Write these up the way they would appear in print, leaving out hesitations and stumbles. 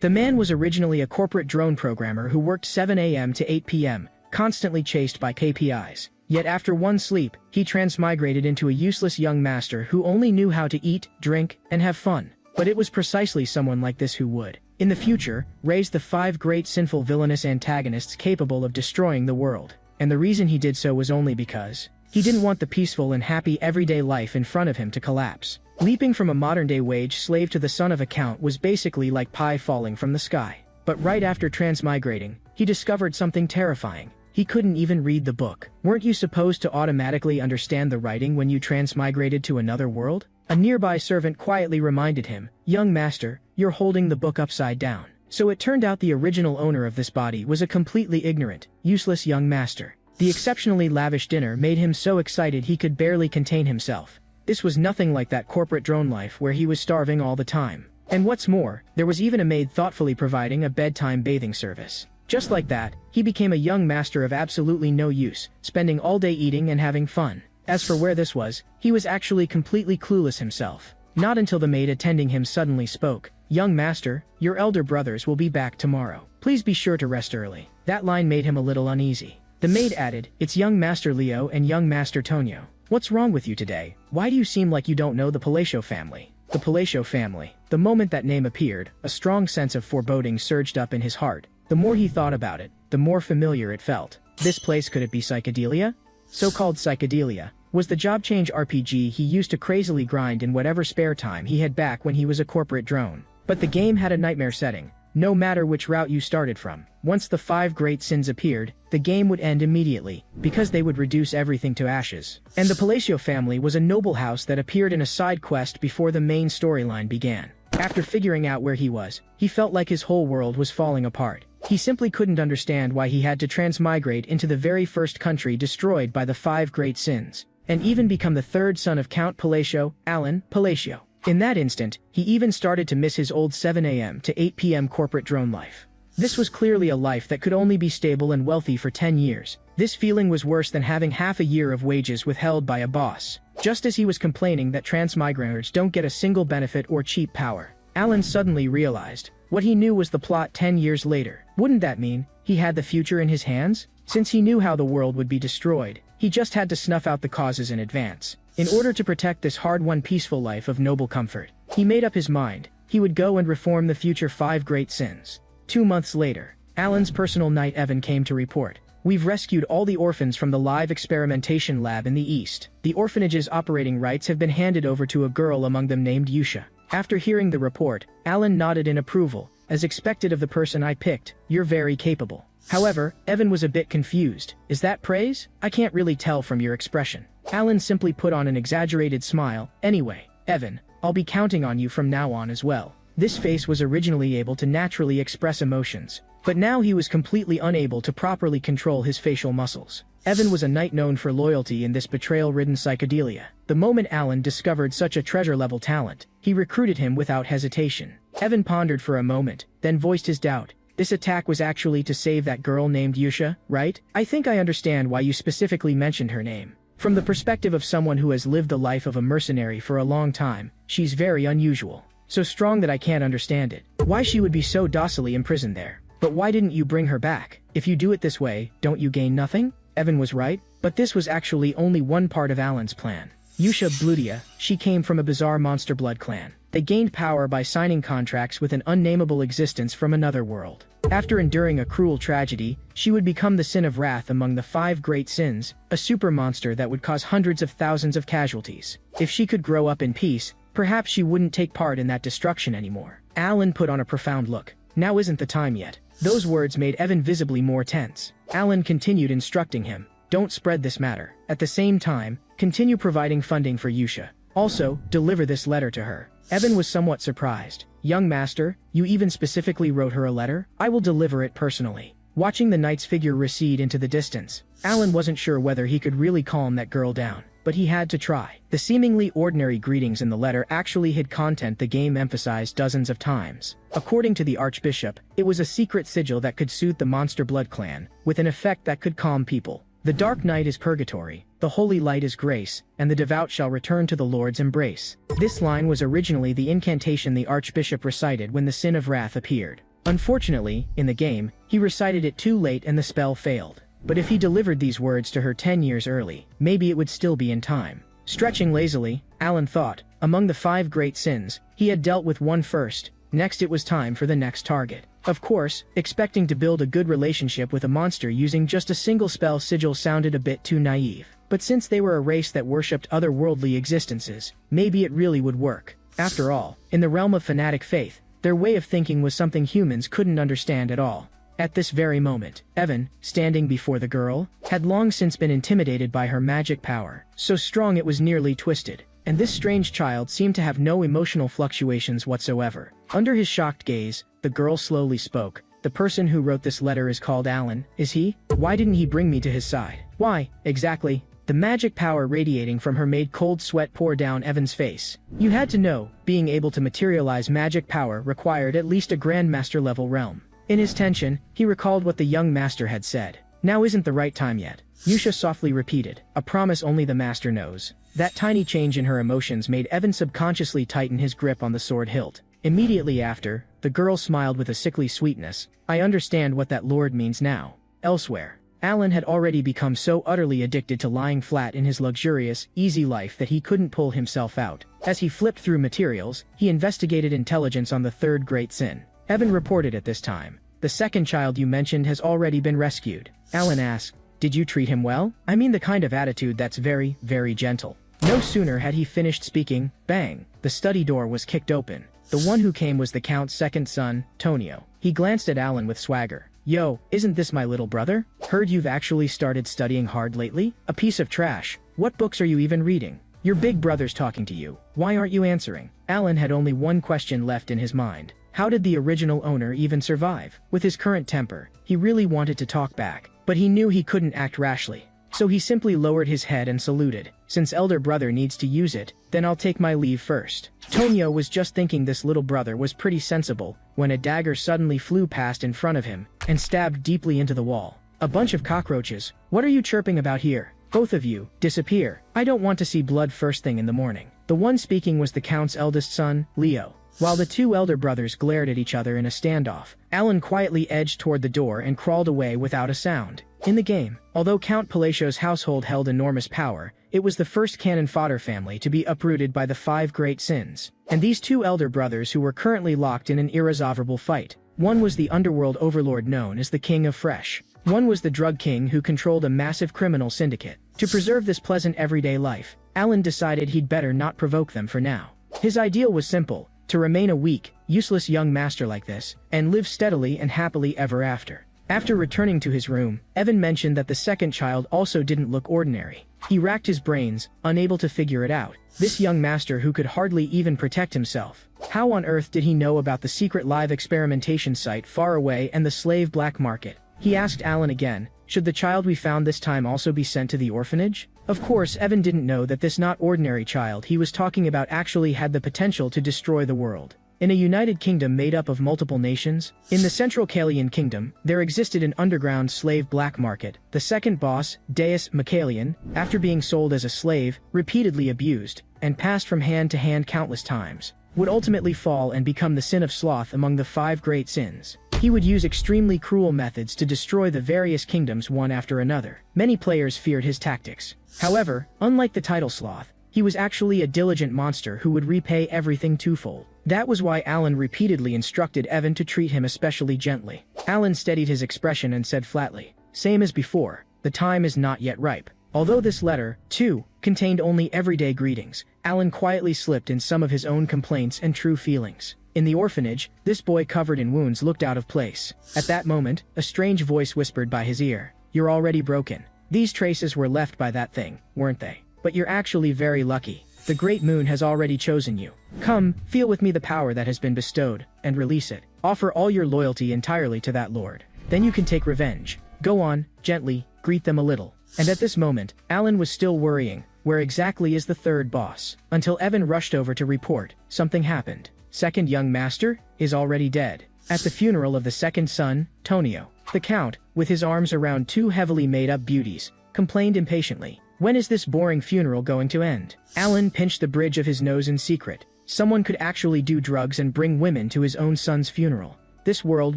The man was originally a corporate drone programmer who worked 7 a.m. to 8 p.m., constantly chased by KPIs. Yet after one sleep, he transmigrated into a useless young master who only knew how to eat, drink, and have fun. But it was precisely someone like this who would, in the future, raise the 5 great sinful villainous antagonists capable of destroying the world. And the reason he did so was only because he didn't want the peaceful and happy everyday life in front of him to collapse. Leaping from a modern-day wage slave to the son of a count was basically like pie falling from the sky. But right after transmigrating, he discovered something terrifying. He couldn't even read the book. Weren't you supposed to automatically understand the writing when you transmigrated to another world? A nearby servant quietly reminded him, "Young master, you're holding the book upside down." So it turned out the original owner of this body was a completely ignorant, useless young master. The exceptionally lavish dinner made him so excited he could barely contain himself. This was nothing like that corporate drone life where he was starving all the time. And what's more, there was even a maid thoughtfully providing a bedtime bathing service. Just like that, he became a young master of absolutely no use, spending all day eating and having fun. As for where this was, he was actually completely clueless himself. Not until the maid attending him suddenly spoke, "Young master, your elder brothers will be back tomorrow. Please be sure to rest early." That line made him a little uneasy. The maid added, "It's young master Leo and young master Tonio. What's wrong with you today? Why do you seem like you don't know the Palacio family?" The Palacio family. The moment that name appeared, a strong sense of foreboding surged up in his heart. The more he thought about it, the more familiar it felt. This place, could it be Psychedelia? So-called Psychedelia was the job change RPG he used to crazily grind in whatever spare time he had back when he was a corporate drone. But the game had a nightmare setting. No matter which route you started from, once the 5 great sins appeared, the game would end immediately, because they would reduce everything to ashes. And the Palacio family was a noble house that appeared in a side quest before the main storyline began. After figuring out where he was, he felt like his whole world was falling apart. He simply couldn't understand why he had to transmigrate into the very first country destroyed by the 5 great sins, and even become the 3rd son of Count Palacio, Alan Palacio. In that instant, he even started to miss his old 7 a.m. to 8 p.m. corporate drone life. This was clearly a life that could only be stable and wealthy for 10 years. This feeling was worse than having half a year of wages withheld by a boss. Just as he was complaining that transmigrators don't get a single benefit or cheap power, Alan suddenly realized what he knew was the plot 10 years later. Wouldn't that mean he had the future in his hands? Since he knew how the world would be destroyed, he just had to snuff out the causes in advance. In order to protect this hard-won peaceful life of noble comfort, he made up his mind. He would go and reform the future 5 great sins. 2 months later, Alan's personal knight Evan came to report. "We've rescued all the orphans from the live experimentation lab in the east. The orphanage's operating rights have been handed over to a girl among them named Yusha." After hearing the report, Alan nodded in approval. "As expected of the person I picked, you're very capable." However, Evan was a bit confused. "Is that praise? I can't really tell from your expression." Alan simply put on an exaggerated smile. "Anyway, Evan, I'll be counting on you from now on as well." This face was originally able to naturally express emotions, but now he was completely unable to properly control his facial muscles. Evan was a knight known for loyalty in this betrayal-ridden psychedelia. The moment Alan discovered such a treasure-level talent, he recruited him without hesitation. Evan pondered for a moment, then voiced his doubt. "This attack was actually to save that girl named Yusha, right? I think I understand why you specifically mentioned her name. From the perspective of someone who has lived the life of a mercenary for a long time, she's very unusual. So strong that I can't understand it. Why she would be so docilely imprisoned there. But why didn't you bring her back? If you do it this way, don't you gain nothing?" Evan was right, but this was actually only one part of Alan's plan. Yusha Bludia, she came from a bizarre monster blood clan. They gained power by signing contracts with an unnameable existence from another world. After enduring a cruel tragedy, she would become the sin of wrath among the 5 great sins, a super monster that would cause hundreds of thousands of casualties. If she could grow up in peace, perhaps she wouldn't take part in that destruction anymore. Alan put on a profound look. Now isn't the time yet. Those words made Evan visibly more tense. Alan continued instructing him. "Don't spread this matter. At the same time, continue providing funding for Yusha. Also, deliver this letter to her." Evan was somewhat surprised. "Young master, you even specifically wrote her a letter? I will deliver it personally." Watching the knight's figure recede into the distance, Alan wasn't sure whether he could really calm that girl down, but he had to try. The seemingly ordinary greetings in the letter actually hid content the game emphasized dozens of times. According to the Archbishop, it was a secret sigil that could soothe the Monster Blood clan, with an effect that could calm people. "The dark night is purgatory, the holy light is grace, and the devout shall return to the Lord's embrace." This line was originally the incantation the Archbishop recited when the sin of wrath appeared. Unfortunately, in the game, he recited it too late and the spell failed. But if he delivered these words to her 10 years early, maybe it would still be in time. Stretching lazily, Alan thought, among the 5 great sins, he had dealt with one first, next it was time for the next target. Of course, expecting to build a good relationship with a monster using just a single spell sigil sounded a bit too naive. But since they were a race that worshipped otherworldly existences, maybe it really would work. After all, in the realm of fanatic faith, their way of thinking was something humans couldn't understand at all. At this very moment, Evan, standing before the girl, had long since been intimidated by her magic power, so strong it was nearly twisted. And this strange child seemed to have no emotional fluctuations whatsoever. Under his shocked gaze, the girl slowly spoke. The person who wrote this letter is called Alan, is he? Why didn't he bring me to his side? Why, exactly? The magic power radiating from her made cold sweat pour down Evan's face. You had to know, being able to materialize magic power required at least a Grandmaster level realm. In his tension, he recalled what the young master had said. Now isn't the right time yet. Yusha softly repeated, a promise only the master knows. That tiny change in her emotions made Evan subconsciously tighten his grip on the sword hilt. Immediately after, the girl smiled with a sickly sweetness. I understand what that lord means now. Elsewhere, Alan had already become so utterly addicted to lying flat in his luxurious, easy life that he couldn't pull himself out. As he flipped through materials, he investigated intelligence on the 3rd great sin. Evan reported at this time. The second child you mentioned has already been rescued. Alan asked, did you treat him well? I mean the kind of attitude that's very, very gentle. No sooner had he finished speaking, bang, the study door was kicked open. The one who came was the Count's second son, Tonio. He glanced at Alan with swagger. Yo, isn't this my little brother? Heard you've actually started studying hard lately? A piece of trash. What books are you even reading? Your big brother's talking to you. Why aren't you answering? Alan had only one question left in his mind. How did the original owner even survive? With his current temper, he really wanted to talk back, but he knew he couldn't act rashly. So he simply lowered his head and saluted. Since elder brother needs to use it, then I'll take my leave first. Tonio was just thinking this little brother was pretty sensible, when a dagger suddenly flew past in front of him, and stabbed deeply into the wall. A bunch of cockroaches. What are you chirping about here? Both of you, disappear. I don't want to see blood first thing in the morning. The one speaking was the Count's eldest son, Leo. While the 2 elder brothers glared at each other in a standoff, Alan quietly edged toward the door and crawled away without a sound. In the game, although Count Palacio's household held enormous power, it was the first cannon fodder family to be uprooted by the 5 great sins. And these 2 elder brothers who were currently locked in an irresolvable fight. One was the underworld overlord known as the King of Fresh. One was the drug king who controlled a massive criminal syndicate. To preserve this pleasant everyday life, Alan decided he'd better not provoke them for now. His ideal was simple. To remain a weak, useless young master like this, and live steadily and happily ever after. After returning to his room, Evan mentioned that the second child also didn't look ordinary. He racked his brains, unable to figure it out. This young master who could hardly even protect himself. How on earth did he know about the secret live experimentation site far away and the slave black market? He asked Alan again, should the child we found this time also be sent to the orphanage? Of course, Evan didn't know that this not ordinary child he was talking about actually had the potential to destroy the world. In a united kingdom made up of multiple nations, in the Central Kalian Kingdom, there existed an underground slave black market. The second boss, Deus Macalian, after being sold as a slave, repeatedly abused, and passed from hand to hand countless times, would ultimately fall and become the sin of sloth among the 5 great sins. He would use extremely cruel methods to destroy the various kingdoms one after another. Many players feared his tactics. However, unlike the title sloth, he was actually a diligent monster who would repay everything twofold. That was why Alan repeatedly instructed Evan to treat him especially gently. Alan steadied his expression and said flatly, same as before, the time is not yet ripe. Although this letter, too, contained only everyday greetings, Alan quietly slipped in some of his own complaints and true feelings. In the orphanage, this boy covered in wounds looked out of place. At that moment, a strange voice whispered by his ear, you're already broken. These traces were left by that thing, weren't they? But you're actually very lucky. The great moon has already chosen you. Come, feel with me the power that has been bestowed, and release it. Offer all your loyalty entirely to that lord. Then you can take revenge. Go on, gently, greet them a little. And at this moment, Alan was still worrying, where exactly is the 3rd boss? Until Evan rushed over to report, something happened. Second young master is already dead. At the funeral of the second son, Tonio, the Count, with his arms around 2 heavily made-up beauties, complained impatiently. When is this boring funeral going to end? Alan pinched the bridge of his nose in secret. Someone could actually do drugs and bring women to his own son's funeral. This world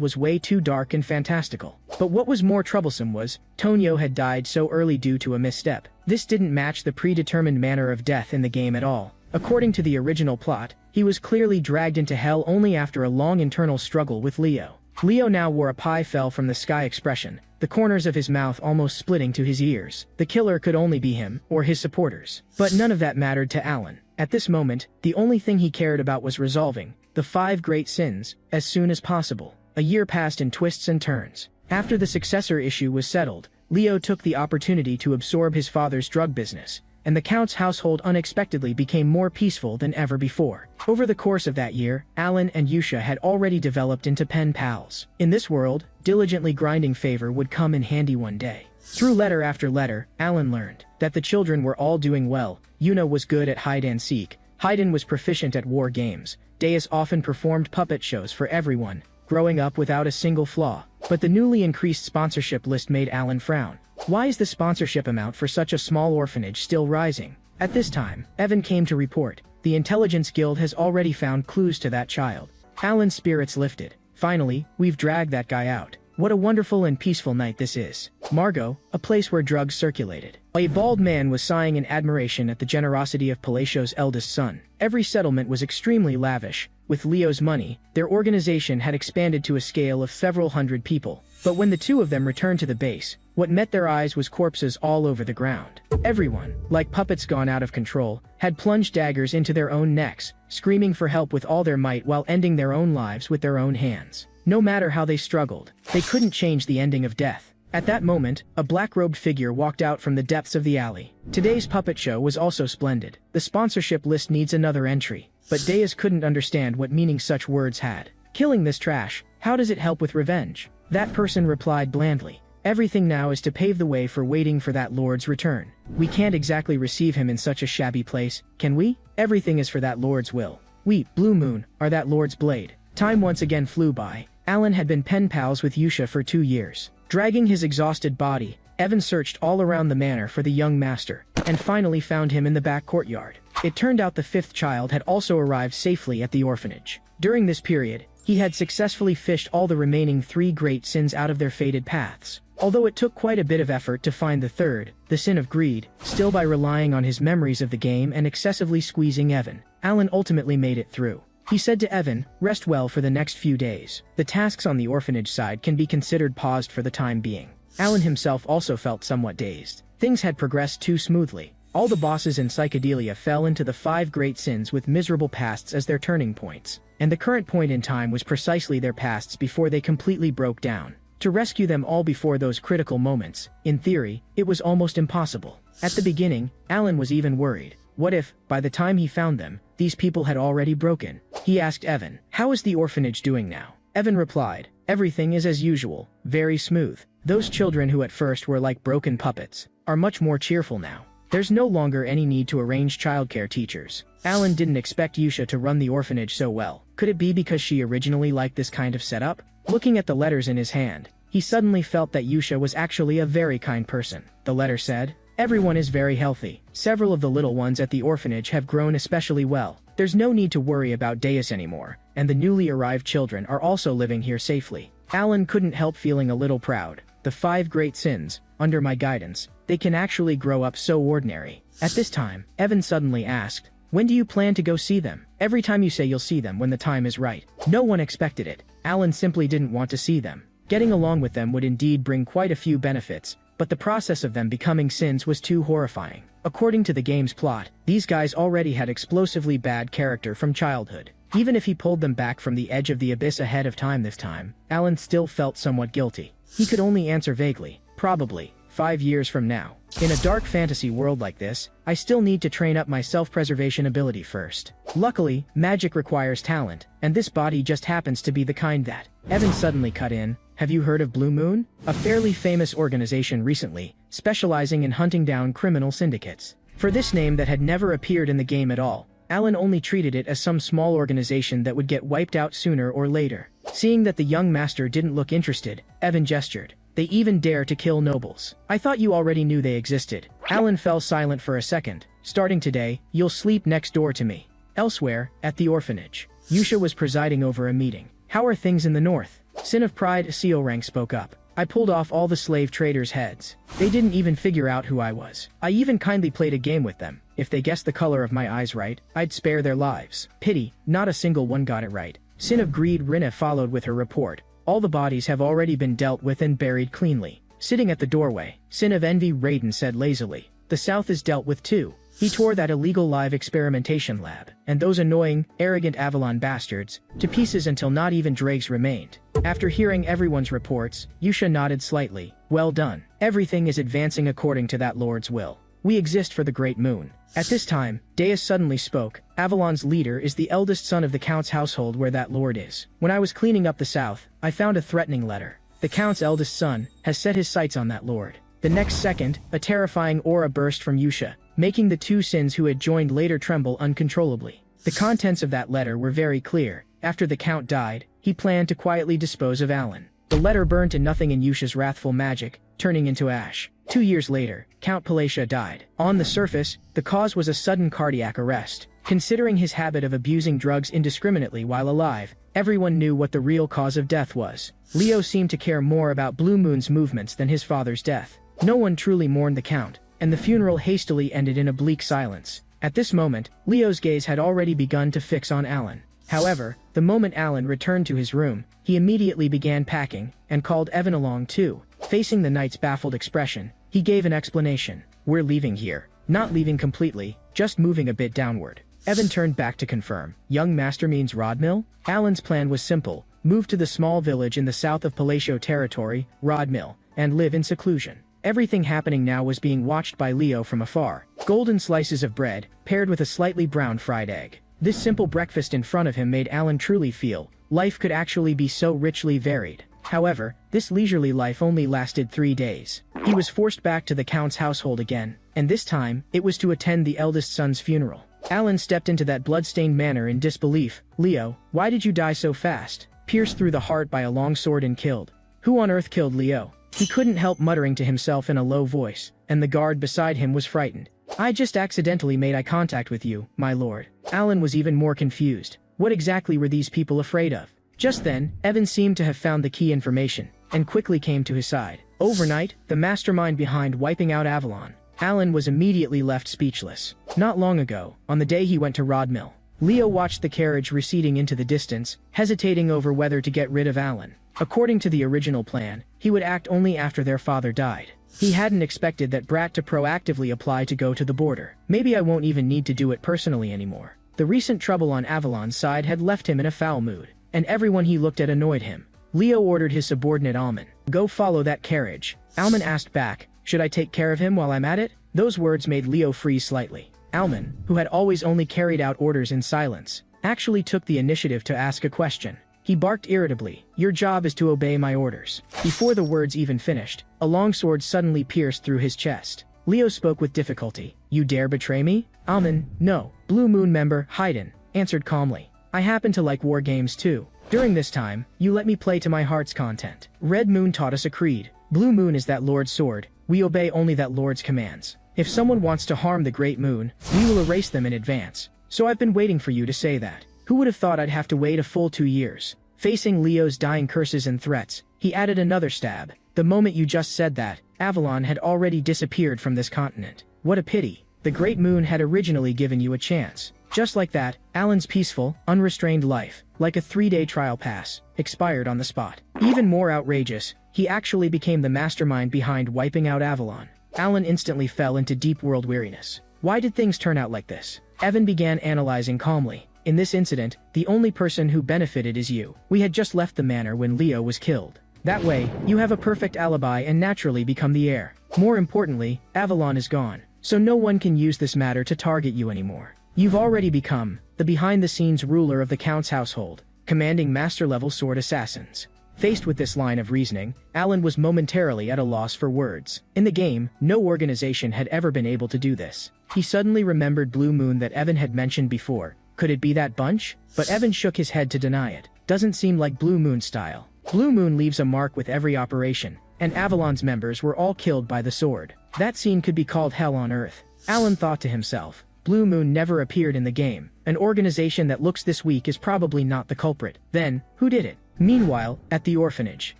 was way too dark and fantastical. But what was more troublesome was, Tonyo had died so early due to a misstep. This didn't match the predetermined manner of death in the game at all. According to the original plot, he was clearly dragged into hell only after a long internal struggle with Leo. Leo now wore a pie fell from the sky expression, the corners of his mouth almost splitting to his ears. The killer could only be him, or his supporters. But none of that mattered to Alan. At this moment, the only thing he cared about was resolving the 5 great sins as soon as possible. A year passed in twists and turns. After the successor issue was settled, Leo took the opportunity to absorb his father's drug business, and the Count's household unexpectedly became more peaceful than ever before. Over the course of that year, Alan and Yusha had already developed into pen pals. In this world, diligently grinding favor would come in handy one day. Through letter after letter, Alan learned that the children were all doing well. Yuna was good at hide and seek. Haydn was proficient at war games. Deus often performed puppet shows for everyone, growing up without a single flaw. But the newly increased sponsorship list made Alan frown. Why is the sponsorship amount for such a small orphanage still rising? At this time, Evan came to report. The Intelligence Guild has already found clues to that child. Alan's spirits lifted. Finally, we've dragged that guy out. What a wonderful and peaceful night this is. Margot, a place where drugs circulated. A bald man was sighing in admiration at the generosity of Palacio's eldest son. Every settlement was extremely lavish. With Leo's money, their organization had expanded to a scale of several hundred people. But when the two of them returned to the base, what met their eyes was corpses all over the ground. Everyone, like puppets gone out of control, had plunged daggers into their own necks, screaming for help with all their might while ending their own lives with their own hands. No matter how they struggled, they couldn't change the ending of death. At that moment, a black-robed figure walked out from the depths of the alley. Today's puppet show was also splendid. The sponsorship list needs another entry. But Deus couldn't understand what meaning such words had. Killing this trash, how does it help with revenge? That person replied blandly. Everything now is to pave the way for waiting for that lord's return. We can't exactly receive him in such a shabby place, can we? Everything is for that lord's will. We, Blue Moon, are that lord's blade. Time once again flew by. Alan had been pen pals with Yusha for 2 years. Dragging his exhausted body, Evan searched all around the manor for the young master, and finally found him in the back courtyard. It turned out the 5th child had also arrived safely at the orphanage. During this period, he had successfully fished all the remaining 3 great sins out of their fated paths. Although it took quite a bit of effort to find the 3rd, the sin of greed, still by relying on his memories of the game and excessively squeezing Evan, Alan ultimately made it through. He said to Evan, "Rest well for the next few days. The tasks on the orphanage side can be considered paused for the time being." Alan himself also felt somewhat dazed. Things had progressed too smoothly. All the bosses in Psychedelia fell into the 5 great sins with miserable pasts as their turning points. And the current point in time was precisely their pasts before they completely broke down. To rescue them all before those critical moments, in theory, it was almost impossible. At the beginning, Alan was even worried. What if, by the time he found them, these people had already broken? He asked Evan, "How is the orphanage doing now?" Evan replied, "Everything is as usual, very smooth. Those children who at first were like broken puppets are much more cheerful now. There's no longer any need to arrange childcare teachers." Alan didn't expect Yusha to run the orphanage so well. Could it be because she originally liked this kind of setup? Looking at the letters in his hand, he suddenly felt that Yusha was actually a very kind person. The letter said, "Everyone is very healthy. Several of the little ones at the orphanage have grown especially well. There's no need to worry about Deus anymore, and the newly arrived children are also living here safely." Alan couldn't help feeling a little proud. The 5 great sins, under my guidance, they can actually grow up so ordinary. At this time, Evan suddenly asked, "When do you plan to go see them?" "Every time you say you'll see them when the time is right." No one expected it. Alan simply didn't want to see them. Getting along with them would indeed bring quite a few benefits, but the process of them becoming sins was too horrifying. According to the game's plot, these guys already had explosively bad character from childhood. Even if he pulled them back from the edge of the abyss ahead of time this time, Alan still felt somewhat guilty. He could only answer vaguely, probably, 5 years from now. In a dark fantasy world like this, I still need to train up my self-preservation ability first. Luckily, magic requires talent, and this body just happens to be the kind that. Evan suddenly cut in, "Have you heard of Blue Moon? A fairly famous organization recently, specializing in hunting down criminal syndicates." For this name that had never appeared in the game at all, Alan only treated it as some small organization that would get wiped out sooner or later. Seeing that the young master didn't look interested, Evan gestured. "They even dare to kill nobles. I thought you already knew they existed." Alan fell silent for a second. "Starting today, you'll sleep next door to me." Elsewhere, at the orphanage, Yusha was presiding over a meeting. "How are things in the north?" Sin of Pride Seorang spoke up. I pulled off all the slave traders' heads. They didn't even figure out who I was. I even kindly played a game with them. If they guessed the color of my eyes right, I'd spare their lives. Pity, not a single one got it right. Sin of Greed Rina followed with her report. All the bodies have already been dealt with and buried cleanly. Sitting at the doorway, Sin of Envy Raiden said lazily. The South is dealt with too. He tore that illegal live experimentation lab, and those annoying, arrogant Avalon bastards, to pieces until not even dregs remained. After hearing everyone's reports, Yusha nodded slightly. Well done. Everything is advancing according to that Lord's will. We exist for the Great Moon. At this time, Deus suddenly spoke. Avalon's leader is the eldest son of the Count's household where that Lord is. When I was cleaning up the South, I found a threatening letter. The Count's eldest son has set his sights on that Lord. The next second, a terrifying aura burst from Yusha, making the two Sins who had joined later tremble uncontrollably. The contents of that letter were very clear. After the Count died, he planned to quietly dispose of Alan. The letter burned to nothing in Yusha's wrathful magic, turning into ash. 2 years later, Count Palatia died. On the surface, the cause was a sudden cardiac arrest. Considering his habit of abusing drugs indiscriminately while alive, everyone knew what the real cause of death was. Leo seemed to care more about Blue Moon's movements than his father's death. No one truly mourned the Count, and the funeral hastily ended in a bleak silence. At this moment, Leo's gaze had already begun to fix on Alan. However, the moment Alan returned to his room, he immediately began packing, and called Evan along too. Facing the knight's baffled expression, he gave an explanation. We're leaving here. Not leaving completely, just moving a bit downward. Evan turned back to confirm. Young master means Rodmill? Alan's plan was simple. Move to the small village in the south of Palacio territory, Rodmill, and live in seclusion. Everything happening now was being watched by Leo from afar. Golden slices of bread, paired with a slightly brown fried egg. This simple breakfast in front of him made Alan truly feel life could actually be so richly varied. However, this leisurely life only lasted 3 days. He was forced back to the Count's household again, and this time, it was to attend the eldest son's funeral. Alan stepped into that blood-stained manor in disbelief. Leo, why did you die so fast? Pierced through the heart by a long sword and killed. Who on earth killed Leo? He couldn't help muttering to himself in a low voice, and the guard beside him was frightened. I just accidentally made eye contact with you, my lord. Alan was even more confused. What exactly were these people afraid of? Just then, Evan seemed to have found the key information, and quickly came to his side. Overnight, the mastermind behind wiping out Avalon. Alan was immediately left speechless. Not long ago, on the day he went to Rodmill, Leo watched the carriage receding into the distance, hesitating over whether to get rid of Alan. According to the original plan, he would act only after their father died. He hadn't expected that brat to proactively apply to go to the border. Maybe I won't even need to do it personally anymore. The recent trouble on Avalon's side had left him in a foul mood, and everyone he looked at annoyed him. Leo ordered his subordinate Alman, go follow that carriage. Alman asked back, should I take care of him while I'm at it? Those words made Leo freeze slightly. Alman, who had always only carried out orders in silence, actually took the initiative to ask a question. He barked irritably, your job is to obey my orders. Before the words even finished, a long sword suddenly pierced through his chest. Leo spoke with difficulty. You dare betray me? Alman, no. Blue Moon member, Haydn, answered calmly. I happen to like war games too. During this time, you let me play to my heart's content. Red Moon taught us a creed. Blue Moon is that Lord's sword. We obey only that Lord's commands. If someone wants to harm the Great Moon, we will erase them in advance. So I've been waiting for you to say that. Who would have thought I'd have to wait a full 2 years? Facing Leo's dying curses and threats, he added another stab. The moment you just said that, Avalon had already disappeared from this continent. What a pity. The Great Moon had originally given you a chance. Just like that, Alan's peaceful, unrestrained life, like a 3-day trial pass, expired on the spot. Even more outrageous, he actually became the mastermind behind wiping out Avalon. Alan instantly fell into deep world weariness. Why did things turn out like this? Evan began analyzing calmly. In this incident, the only person who benefited is you. We had just left the manor when Leo was killed. That way, you have a perfect alibi and naturally become the heir. More importantly, Avalon is gone, so no one can use this matter to target you anymore. You've already become the behind-the-scenes ruler of the Count's household, commanding master-level sword assassins. Faced with this line of reasoning, Alan was momentarily at a loss for words. In the game, no organization had ever been able to do this. He suddenly remembered Blue Moon that Evan had mentioned before. Could it be that bunch? But Evan shook his head to deny it. Doesn't seem like Blue Moon style. Blue Moon leaves a mark with every operation, and Avalon's members were all killed by the sword. That scene could be called hell on earth. Alan thought to himself. Blue Moon never appeared in the game. An organization that looks this weak is probably not the culprit. Then, who did it? Meanwhile, at the orphanage,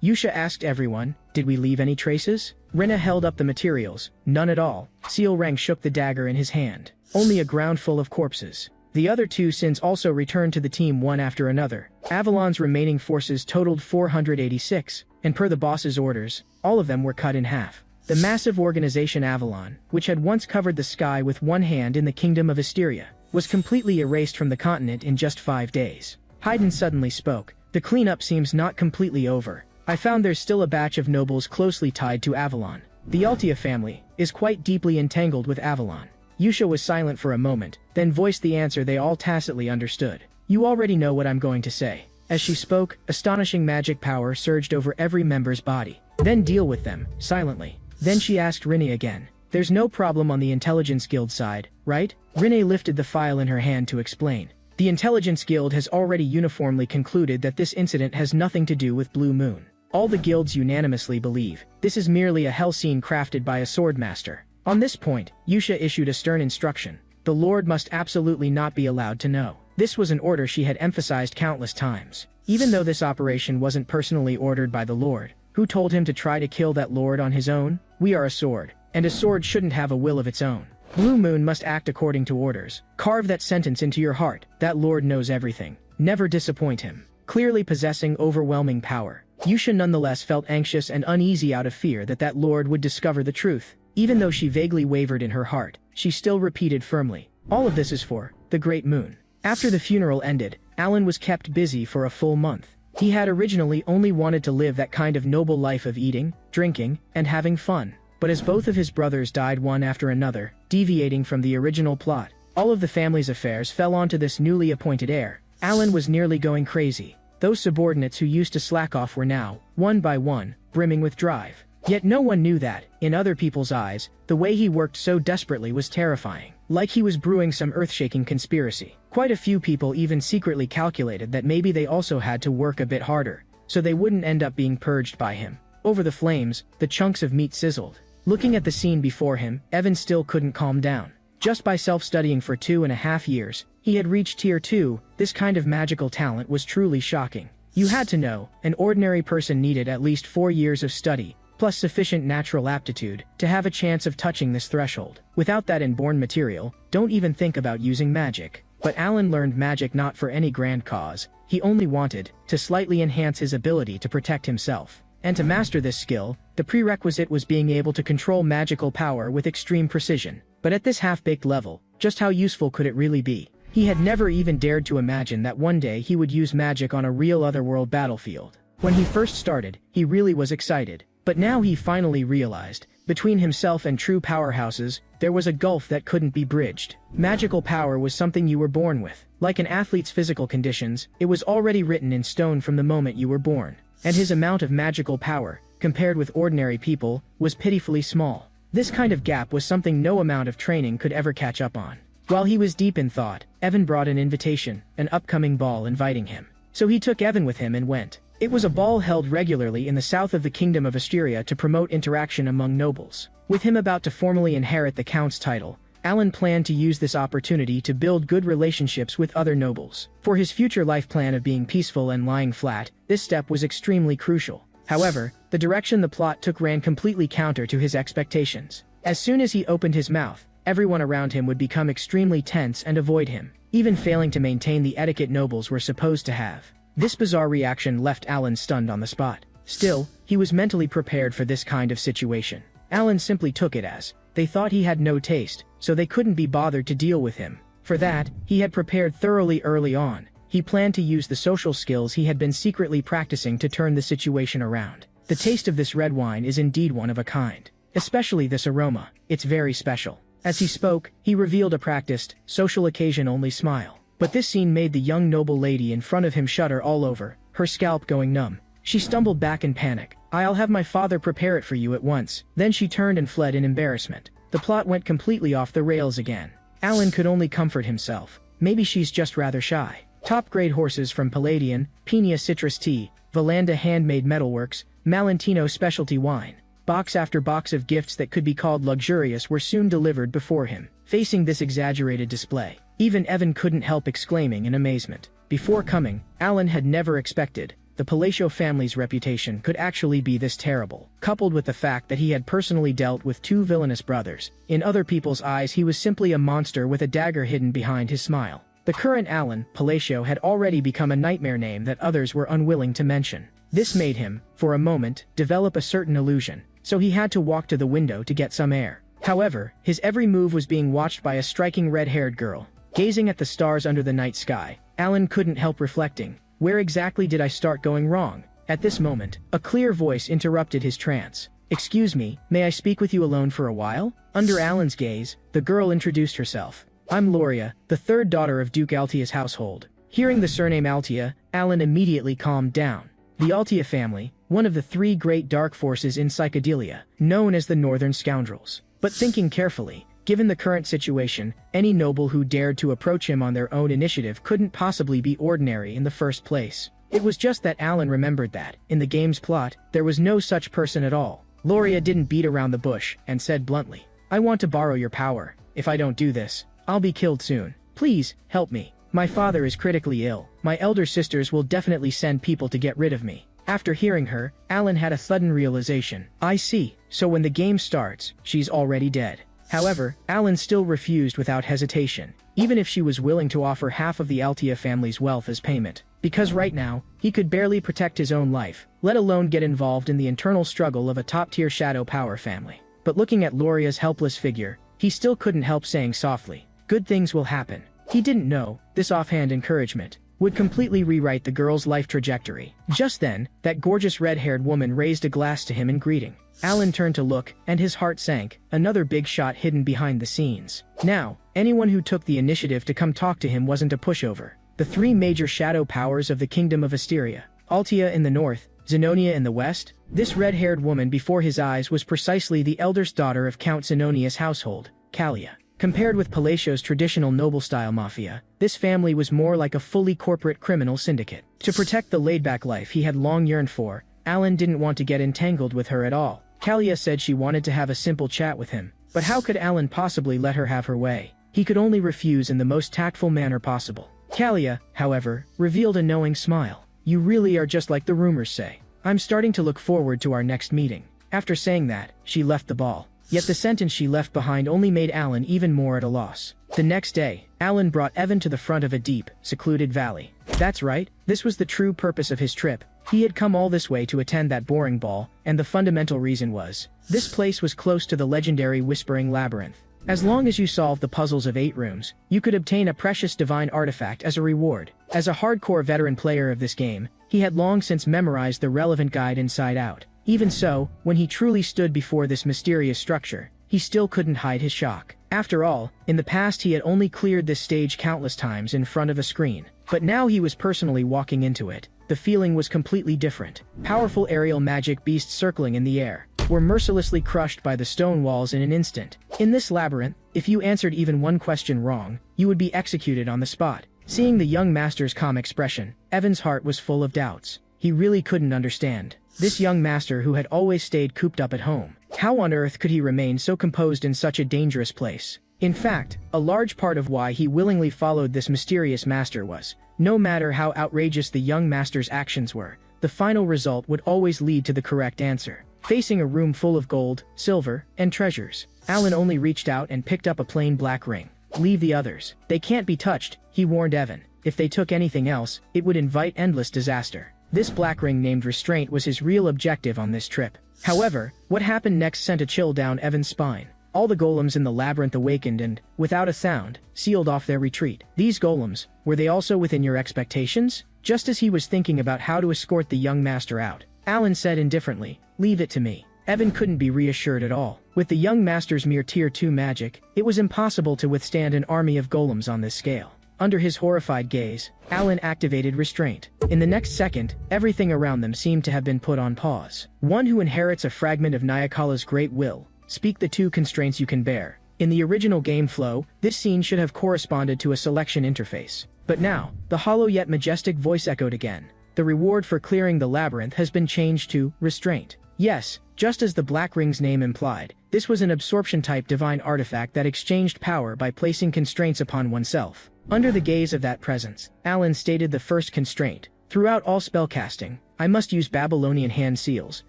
Yusha asked everyone, "Did we leave any traces?" Rina held up the materials. "None at all." Sealrang shook the dagger in his hand. "Only a ground full of corpses." The other two sins also returned to the team one after another. Avalon's remaining forces totaled 486, and per the boss's orders, all of them were cut in half. The massive organization Avalon, which had once covered the sky with one hand in the kingdom of Asteria, was completely erased from the continent in just 5 days. Haydn suddenly spoke. "The cleanup seems not completely over. I found there's still a batch of nobles closely tied to Avalon. The Altia family is quite deeply entangled with Avalon." Yusha was silent for a moment, then voiced the answer they all tacitly understood. "You already know what I'm going to say." As she spoke, astonishing magic power surged over every member's body. "Then deal with them, silently." Then she asked Rinne again. "There's no problem on the Intelligence Guild side, right?" Rinne lifted the file in her hand to explain. "The Intelligence Guild has already uniformly concluded that this incident has nothing to do with Blue Moon. All the guilds unanimously believe this is merely a hell scene crafted by a swordmaster." On this point, Yusha issued a stern instruction. The Lord must absolutely not be allowed to know. This was an order she had emphasized countless times. Even though this operation wasn't personally ordered by the Lord, who told him to try to kill that Lord on his own? We are a sword, and a sword shouldn't have a will of its own. Blue Moon must act according to orders. Carve that sentence into your heart. That Lord knows everything. Never disappoint him. Clearly possessing overwhelming power, Yusha nonetheless felt anxious and uneasy out of fear that that Lord would discover the truth. Even though she vaguely wavered in her heart, she still repeated firmly, "All of this is for the Great Moon." After the funeral ended, Alan was kept busy for a full month. He had originally only wanted to live that kind of noble life of eating, drinking, and having fun. But as both of his brothers died one after another, deviating from the original plot, all of the family's affairs fell onto this newly appointed heir. Alan was nearly going crazy. Those subordinates who used to slack off were now, one by one, brimming with drive. Yet no one knew that, in other people's eyes, the way he worked so desperately was terrifying. Like he was brewing some earth-shaking conspiracy. Quite a few people even secretly calculated that maybe they also had to work a bit harder, so they wouldn't end up being purged by him. Over the flames, the chunks of meat sizzled. Looking at the scene before him, Evan still couldn't calm down. Just by self-studying for 2.5 years, he had reached Tier 2. This kind of magical talent was truly shocking. You had to know, an ordinary person needed at least 4 years of study, plus sufficient natural aptitude, to have a chance of touching this threshold. Without that inborn material, don't even think about using magic. But Alan learned magic not for any grand cause. He only wanted to slightly enhance his ability to protect himself. And to master this skill, the prerequisite was being able to control magical power with extreme precision. But at this half-baked level, just how useful could it really be? He had never even dared to imagine that one day he would use magic on a real otherworld battlefield. When he first started, he really was excited. But now he finally realized, between himself and true powerhouses, there was a gulf that couldn't be bridged. Magical power was something you were born with. Like an athlete's physical conditions, it was already written in stone from the moment you were born. And his amount of magical power, compared with ordinary people, was pitifully small. This kind of gap was something no amount of training could ever catch up on. While he was deep in thought, Evan brought an invitation, an upcoming ball inviting him. So he took Evan with him and went. It was a ball held regularly in the south of the Kingdom of Asteria to promote interaction among nobles. With him about to formally inherit the Count's title, Alan planned to use this opportunity to build good relationships with other nobles. For his future life plan of being peaceful and lying flat, this step was extremely crucial. However, the direction the plot took ran completely counter to his expectations. As soon as he opened his mouth, everyone around him would become extremely tense and avoid him, even failing to maintain the etiquette nobles were supposed to have. This bizarre reaction left Alan stunned on the spot. Still, he was mentally prepared for this kind of situation. Alan simply took it as, they thought he had no taste, so they couldn't be bothered to deal with him. For that, he had prepared thoroughly early on. He planned to use the social skills he had been secretly practicing to turn the situation around. The taste of this red wine is indeed one of a kind. Especially this aroma, it's very special. As he spoke, he revealed a practiced, social occasion-only smile. But this scene made the young noble lady in front of him shudder all over, her scalp going numb. She stumbled back in panic. "I'll have my father prepare it for you at once." Then she turned and fled in embarrassment. The plot went completely off the rails again. Alan could only comfort himself. Maybe she's just rather shy. Top-grade horses from Palladian, Pina citrus tea, Valanda handmade metalworks, Malentino specialty wine. Box after box of gifts that could be called luxurious were soon delivered before him. Facing this exaggerated display, even Evan couldn't help exclaiming in amazement. Before coming, Alan had never expected the Palacio family's reputation could actually be this terrible, coupled with the fact that he had personally dealt with two villainous brothers. In other people's eyes he was simply a monster with a dagger hidden behind his smile. The current Alan, Palacio, had already become a nightmare name that others were unwilling to mention. This made him, for a moment, develop a certain illusion, so he had to walk to the window to get some air. However, his every move was being watched by a striking red-haired girl. Gazing at the stars under the night sky, Alan couldn't help reflecting, where exactly did I start going wrong? At this moment, a clear voice interrupted his trance. Excuse me, may I speak with you alone for a while? Under Alan's gaze, the girl introduced herself. I'm Loria, the third daughter of Duke Altia's household. Hearing the surname Altia, Alan immediately calmed down. The Altia family, one of the three great dark forces in psychedelia, known as the Northern Scoundrels. But thinking carefully, given the current situation, any noble who dared to approach him on their own initiative couldn't possibly be ordinary in the first place. It was just that Alan remembered that, in the game's plot, there was no such person at all. Loria didn't beat around the bush, and said bluntly, I want to borrow your power. If I don't do this, I'll be killed soon. Please, help me. My father is critically ill. My elder sisters will definitely send people to get rid of me. After hearing her, Alan had a sudden realization. I see, so when the game starts, she's already dead. However, Alan still refused without hesitation, even if she was willing to offer half of the Altia family's wealth as payment. Because right now, he could barely protect his own life, let alone get involved in the internal struggle of a top-tier shadow power family. But looking at Loria's helpless figure, he still couldn't help saying softly, good things will happen. He didn't know, this offhand encouragement would completely rewrite the girl's life trajectory. Just then, that gorgeous red-haired woman raised a glass to him in greeting. Alan turned to look, and his heart sank, another big shot hidden behind the scenes. Now, anyone who took the initiative to come talk to him wasn't a pushover. The three major shadow powers of the Kingdom of Asteria, Altia in the north, Zenonia in the west. This red-haired woman before his eyes was precisely the eldest daughter of Count Zenonia's household, Kalia. Compared with Palacio's traditional noble-style mafia, this family was more like a fully corporate criminal syndicate. To protect the laid-back life he had long yearned for, Alan didn't want to get entangled with her at all. Kalia said she wanted to have a simple chat with him, but how could Alan possibly let her have her way? He could only refuse in the most tactful manner possible. Kalia, however, revealed a knowing smile. You really are just like the rumors say. I'm starting to look forward to our next meeting. After saying that, she left the ball. Yet the sentence she left behind only made Alan even more at a loss. The next day, Alan brought Evan to the front of a deep, secluded valley. That's right, this was the true purpose of his trip. He had come all this way to attend that boring ball, and the fundamental reason was, this place was close to the legendary Whispering Labyrinth. As long as you solved the puzzles of 8 rooms, you could obtain a precious divine artifact as a reward. As a hardcore veteran player of this game, he had long since memorized the relevant guide inside out. Even so, when he truly stood before this mysterious structure, he still couldn't hide his shock. After all, in the past he had only cleared this stage countless times in front of a screen. But now he was personally walking into it. The feeling was completely different. Powerful aerial magic beasts circling in the air were mercilessly crushed by the stone walls in an instant. In this labyrinth, if you answered even one question wrong, you would be executed on the spot. Seeing the young master's calm expression, Evan's heart was full of doubts. He really couldn't understand. This young master who had always stayed cooped up at home. How on earth could he remain so composed in such a dangerous place? In fact, a large part of why he willingly followed this mysterious master was, no matter how outrageous the young master's actions were, the final result would always lead to the correct answer. Facing a room full of gold, silver, and treasures, Alan only reached out and picked up a plain black ring. Leave the others. They can't be touched, he warned Evan. If they took anything else, it would invite endless disaster. This black ring named Restraint was his real objective on this trip. However, what happened next sent a chill down Evan's spine. All the golems in the labyrinth awakened and, without a sound, sealed off their retreat. These golems, were they also within your expectations? Just as he was thinking about how to escort the young master out, Alan said indifferently, leave it to me. Evan couldn't be reassured at all. With the young master's mere Tier 2 magic, it was impossible to withstand an army of golems on this scale. Under his horrified gaze, Alan activated Restraint. In the next second, everything around them seemed to have been put on pause. One who inherits a fragment of Nyakala's great will. Speak the 2 constraints you can bear. In the original game flow, this scene should have corresponded to a selection interface. But now, the hollow yet majestic voice echoed again. The reward for clearing the labyrinth has been changed to Restraint. Yes, just as the Black Ring's name implied, this was an absorption-type divine artifact that exchanged power by placing constraints upon oneself. Under the gaze of that presence, Alan stated the first constraint, Throughout all spellcasting, I must use Babylonian hand seals,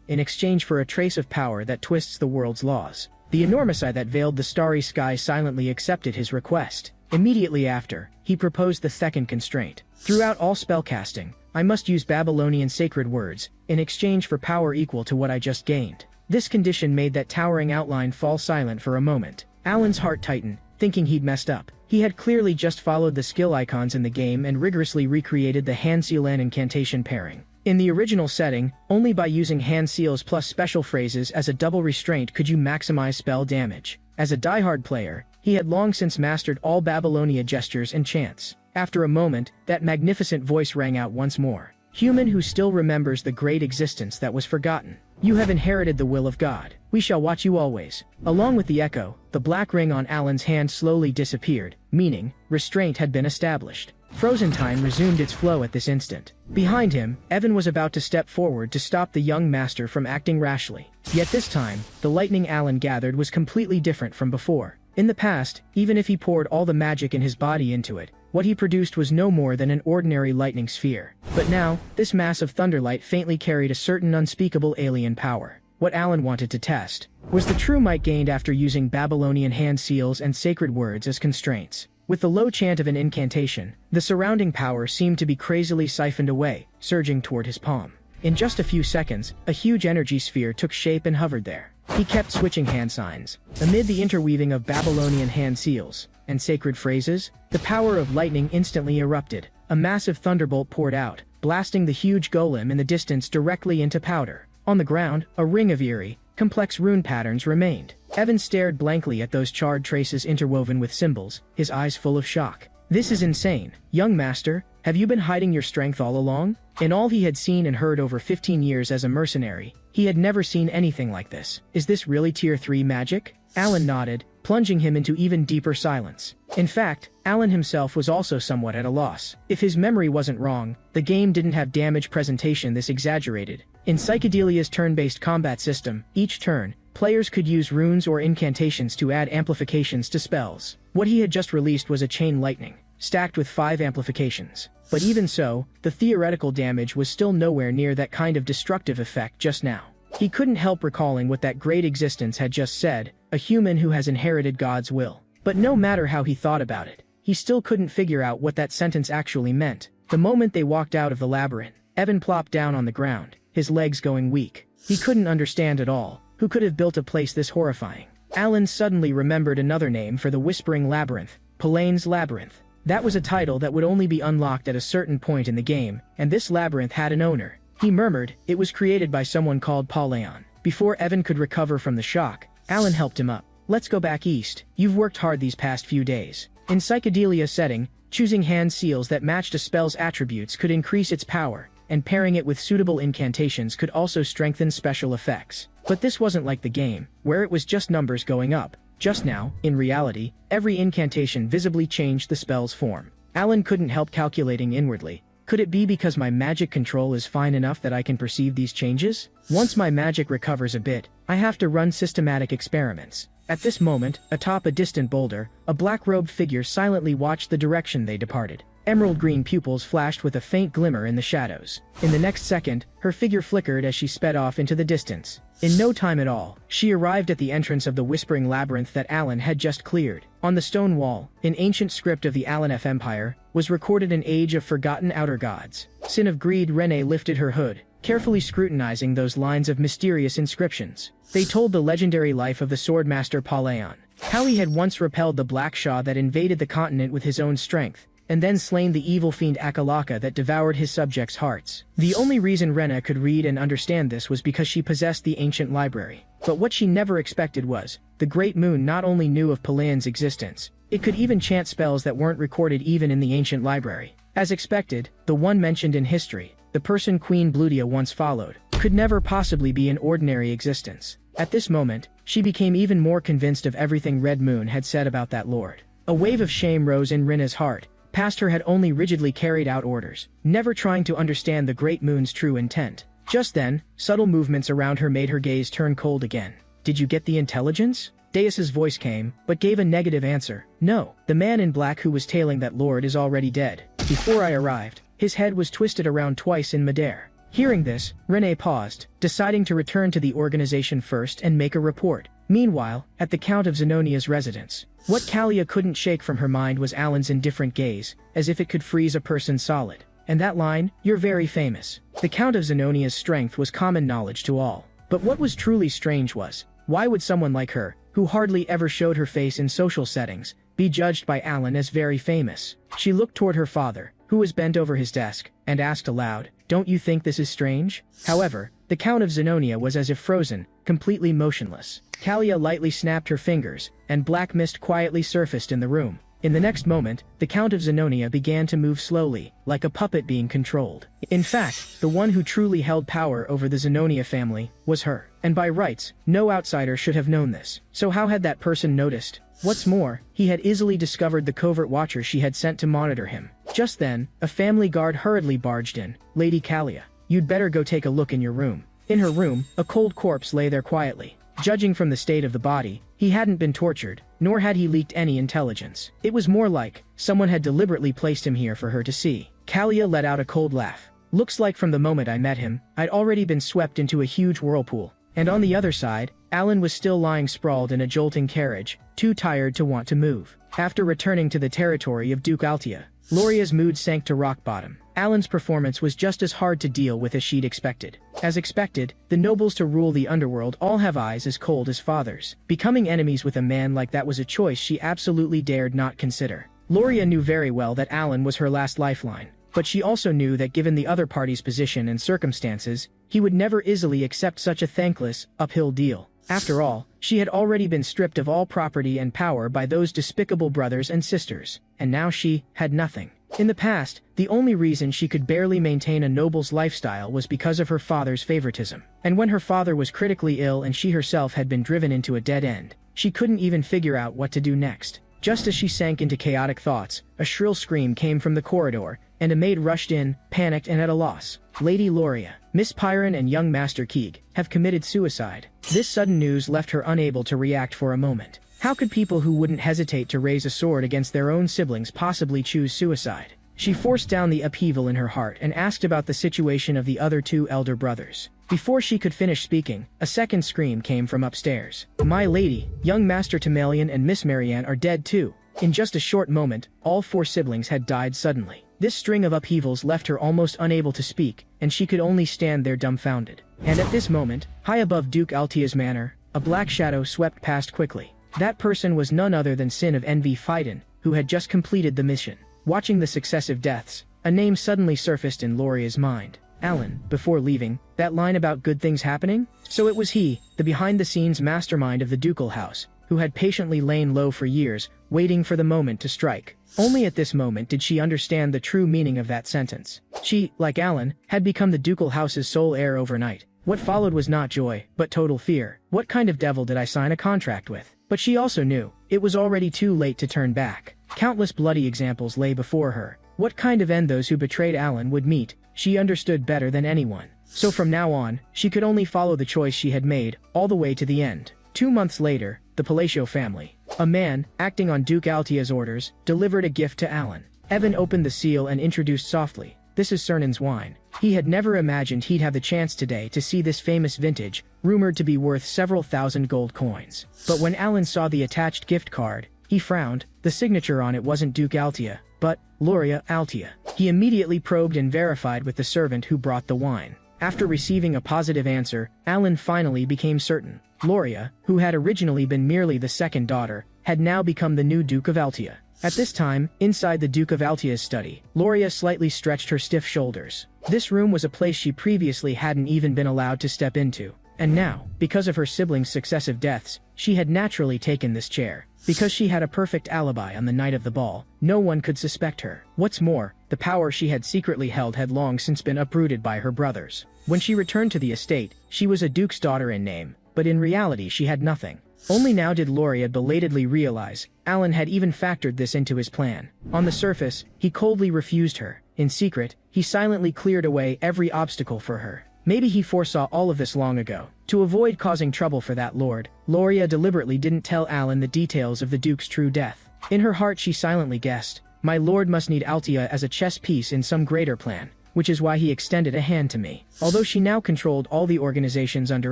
in exchange for a trace of power that twists the world's laws. The enormous eye that veiled the starry sky silently accepted his request. Immediately after, he proposed the second constraint. Throughout all spellcasting, I must use Babylonian sacred words, in exchange for power equal to what I just gained. This condition made that towering outline fall silent for a moment. Alan's heart tightened, thinking he'd messed up. He had clearly just followed the skill icons in the game and rigorously recreated the hand seal and incantation pairing. In the original setting, only by using hand seals plus special phrases as a double restraint could you maximize spell damage. As a diehard player, he had long since mastered all Babylonia gestures and chants. After a moment, that magnificent voice rang out once more. Human who still remembers the great existence that was forgotten. You have inherited the will of God. We shall watch you always. Along with the echo, the black ring on Alan's hand slowly disappeared, meaning, restraint had been established. Frozen time resumed its flow at this instant. Behind him, Evan was about to step forward to stop the young master from acting rashly. Yet this time, the lightning Alan gathered was completely different from before. In the past, even if he poured all the magic in his body into it, what he produced was no more than an ordinary lightning sphere. But now, this mass of thunderlight faintly carried a certain unspeakable alien power. What Alan wanted to test was the true might gained after using Babylonian hand seals and sacred words as constraints. With the low chant of an incantation, the surrounding power seemed to be crazily siphoned away, surging toward his palm. In just a few seconds, a huge energy sphere took shape and hovered there. He kept switching hand signs. Amid the interweaving of Babylonian hand seals and sacred phrases, the power of lightning instantly erupted. A massive thunderbolt poured out, blasting the huge golem in the distance directly into powder. On the ground, a ring of eerie, complex rune patterns remained. Evan stared blankly at those charred traces interwoven with symbols, his eyes full of shock. This is insane. Young master, have you been hiding your strength all along? In all he had seen and heard over 15 years as a mercenary, he had never seen anything like this. Is this really Tier 3 magic? Alan nodded, plunging him into even deeper silence. In fact, Alan himself was also somewhat at a loss. If his memory wasn't wrong, the game didn't have damage presentation this exaggerated. In Psychedelia's turn-based combat system, each turn, players could use runes or incantations to add amplifications to spells. What he had just released was a chain lightning, stacked with 5 amplifications. But even so, the theoretical damage was still nowhere near that kind of destructive effect just now. He couldn't help recalling what that great existence had just said, a human who has inherited God's will. But no matter how he thought about it, he still couldn't figure out what that sentence actually meant. The moment they walked out of the labyrinth, Evan plopped down on the ground, his legs going weak. He couldn't understand at all, who could have built a place this horrifying. Alan suddenly remembered another name for the Whispering Labyrinth, Palane's Labyrinth. That was a title that would only be unlocked at a certain point in the game, and this labyrinth had an owner. He murmured, it was created by someone called Palaon. Before Evan could recover from the shock, Alan helped him up. Let's go back east. You've worked hard these past few days. In Psychedelia setting, choosing hand seals that matched a spell's attributes could increase its power, and pairing it with suitable incantations could also strengthen special effects. But this wasn't like the game, where it was just numbers going up. Just now, in reality, every incantation visibly changed the spell's form. Alan couldn't help calculating inwardly. Could it be because my magic control is fine enough that I can perceive these changes? Once my magic recovers a bit, I have to run systematic experiments. At this moment, atop a distant boulder, a black-robed figure silently watched the direction they departed. Emerald green pupils flashed with a faint glimmer in the shadows. In the next second, her figure flickered as she sped off into the distance. In no time at all, she arrived at the entrance of the Whispering Labyrinth that Alan had just cleared. On the stone wall, in ancient script of the Alanf Empire, was recorded an age of forgotten outer gods. Sin of greed. Renee lifted her hood, carefully scrutinizing those lines of mysterious inscriptions. They told the legendary life of the swordmaster Palaon, how he had once repelled the Black Shah that invaded the continent with his own strength, and then slain the evil fiend Akalaka that devoured his subjects' hearts. The only reason Rena could read and understand this was because she possessed the ancient library. But what she never expected was, the Great Moon not only knew of Palaon's existence, it could even chant spells that weren't recorded even in the ancient library. As expected, the one mentioned in history, the person Queen Blutia once followed, could never possibly be an ordinary existence. At this moment, she became even more convinced of everything Red Moon had said about that lord. A wave of shame rose in Rena's heart. Past her had only rigidly carried out orders, never trying to understand the Great Moon's true intent. Just then, subtle movements around her made her gaze turn cold again. Did you get the intelligence? Deus's voice came, but gave a negative answer. No, the man in black who was tailing that lord is already dead. Before I arrived, His head was twisted around twice in midair. Hearing this, Renee paused, deciding to return to the organization first and make a report. Meanwhile, at the Count of Zenonia's residence, what Kalia couldn't shake from her mind was Alan's indifferent gaze, as if it could freeze a person solid. And that line, "You're very famous." The Count of Zenonia's strength was common knowledge to all. But what was truly strange was, why would someone like her, who hardly ever showed her face in social settings, be judged by Alan as very famous? She looked toward her father, who was bent over his desk, and asked aloud, "Don't you think this is strange?" However, the Count of Zenonia was as if frozen, completely motionless. Kalia lightly snapped her fingers, and black mist quietly surfaced in the room. In the next moment, the Count of Zenonia began to move slowly, like a puppet being controlled. In fact, the one who truly held power over the Zenonia family was her. And by rights, no outsider should have known this. So how had that person noticed? What's more, he had easily discovered the covert watcher she had sent to monitor him. Just then, a family guard hurriedly barged in. "Lady Kalia, you'd better go take a look in your room." In her room, a cold corpse lay there quietly. Judging from the state of the body, he hadn't been tortured, nor had he leaked any intelligence. It was more like someone had deliberately placed him here for her to see. Kalia let out a cold laugh. "Looks like from the moment I met him, I'd already been swept into a huge whirlpool." And on the other side, Alan was still lying sprawled in a jolting carriage, too tired to want to move. After returning to the territory of Duke Altia, Loria's mood sank to rock bottom. Alan's performance was just as hard to deal with as she'd expected. As expected, the nobles to rule the underworld all have eyes as cold as fathers. Becoming enemies with a man like that was a choice she absolutely dared not consider. Loria knew very well that Alan was her last lifeline, but she also knew that given the other party's position and circumstances, he would never easily accept such a thankless, uphill deal. After all, she had already been stripped of all property and power by those despicable brothers and sisters, and now she had nothing. In the past, the only reason she could barely maintain a noble's lifestyle was because of her father's favoritism. And when her father was critically ill and she herself had been driven into a dead end, she couldn't even figure out what to do next. Just as she sank into chaotic thoughts, a shrill scream came from the corridor, and a maid rushed in, panicked and at a loss. "Lady Loria, Miss Pyron and young Master Keeg have committed suicide." This sudden news left her unable to react for a moment. How could people who wouldn't hesitate to raise a sword against their own siblings possibly choose suicide? She forced down the upheaval in her heart and asked about the situation of the other two elder brothers. Before she could finish speaking, a second scream came from upstairs. "My lady, young Master Tamalian and Miss Marianne are dead too." In just a short moment, all four siblings had died suddenly. This string of upheavals left her almost unable to speak, and she could only stand there dumbfounded. And at this moment, high above Duke Altia's manor, a black shadow swept past quickly. That person was none other than Sin of Envy Phaidon, who had just completed the mission. Watching the successive deaths, a name suddenly surfaced in Loria's mind. Alan, before leaving, that line about good things happening? So it was he, the behind-the-scenes mastermind of the ducal house, who had patiently lain low for years, waiting for the moment to strike. Only at this moment did she understand the true meaning of that sentence. She, like Alan, had become the ducal house's sole heir overnight. What followed was not joy, but total fear. What kind of devil did I sign a contract with? But she also knew, it was already too late to turn back. Countless bloody examples lay before her. What kind of end those who betrayed Alan would meet, she understood better than anyone. So from now on, she could only follow the choice she had made, all the way to the end. 2 months later, the Palacio family. A man, acting on Duke Altia's orders, delivered a gift to Alan. Evan opened the seal and introduced softly, "This is Cernan's wine." He had never imagined he'd have the chance today to see this famous vintage, rumored to be worth several thousand gold coins. But when Alan saw the attached gift card, he frowned. The signature on it wasn't Duke Altia, but Loria Altia. He immediately probed and verified with the servant who brought the wine. After receiving a positive answer, Alan finally became certain. Loria, who had originally been merely the second daughter, had now become the new Duke of Altia. At this time, inside the Duke of Altia's study, Loria slightly stretched her stiff shoulders. This room was a place she previously hadn't even been allowed to step into. And now, because of her siblings' successive deaths, she had naturally taken this chair. Because she had a perfect alibi on the night of the ball, no one could suspect her. What's more, the power she had secretly held had long since been uprooted by her brothers. When she returned to the estate, she was a duke's daughter in name, but in reality she had nothing. Only now did Loria belatedly realize Alan had even factored this into his plan. On the surface, he coldly refused her. In secret, he silently cleared away every obstacle for her. Maybe he foresaw all of this long ago. To avoid causing trouble for that lord, Loria deliberately didn't tell Alan the details of the Duke's true death. In her heart she silently guessed, My lord must need Altia as a chess piece in some greater plan, which is why he extended a hand to me. Although she now controlled all the organizations under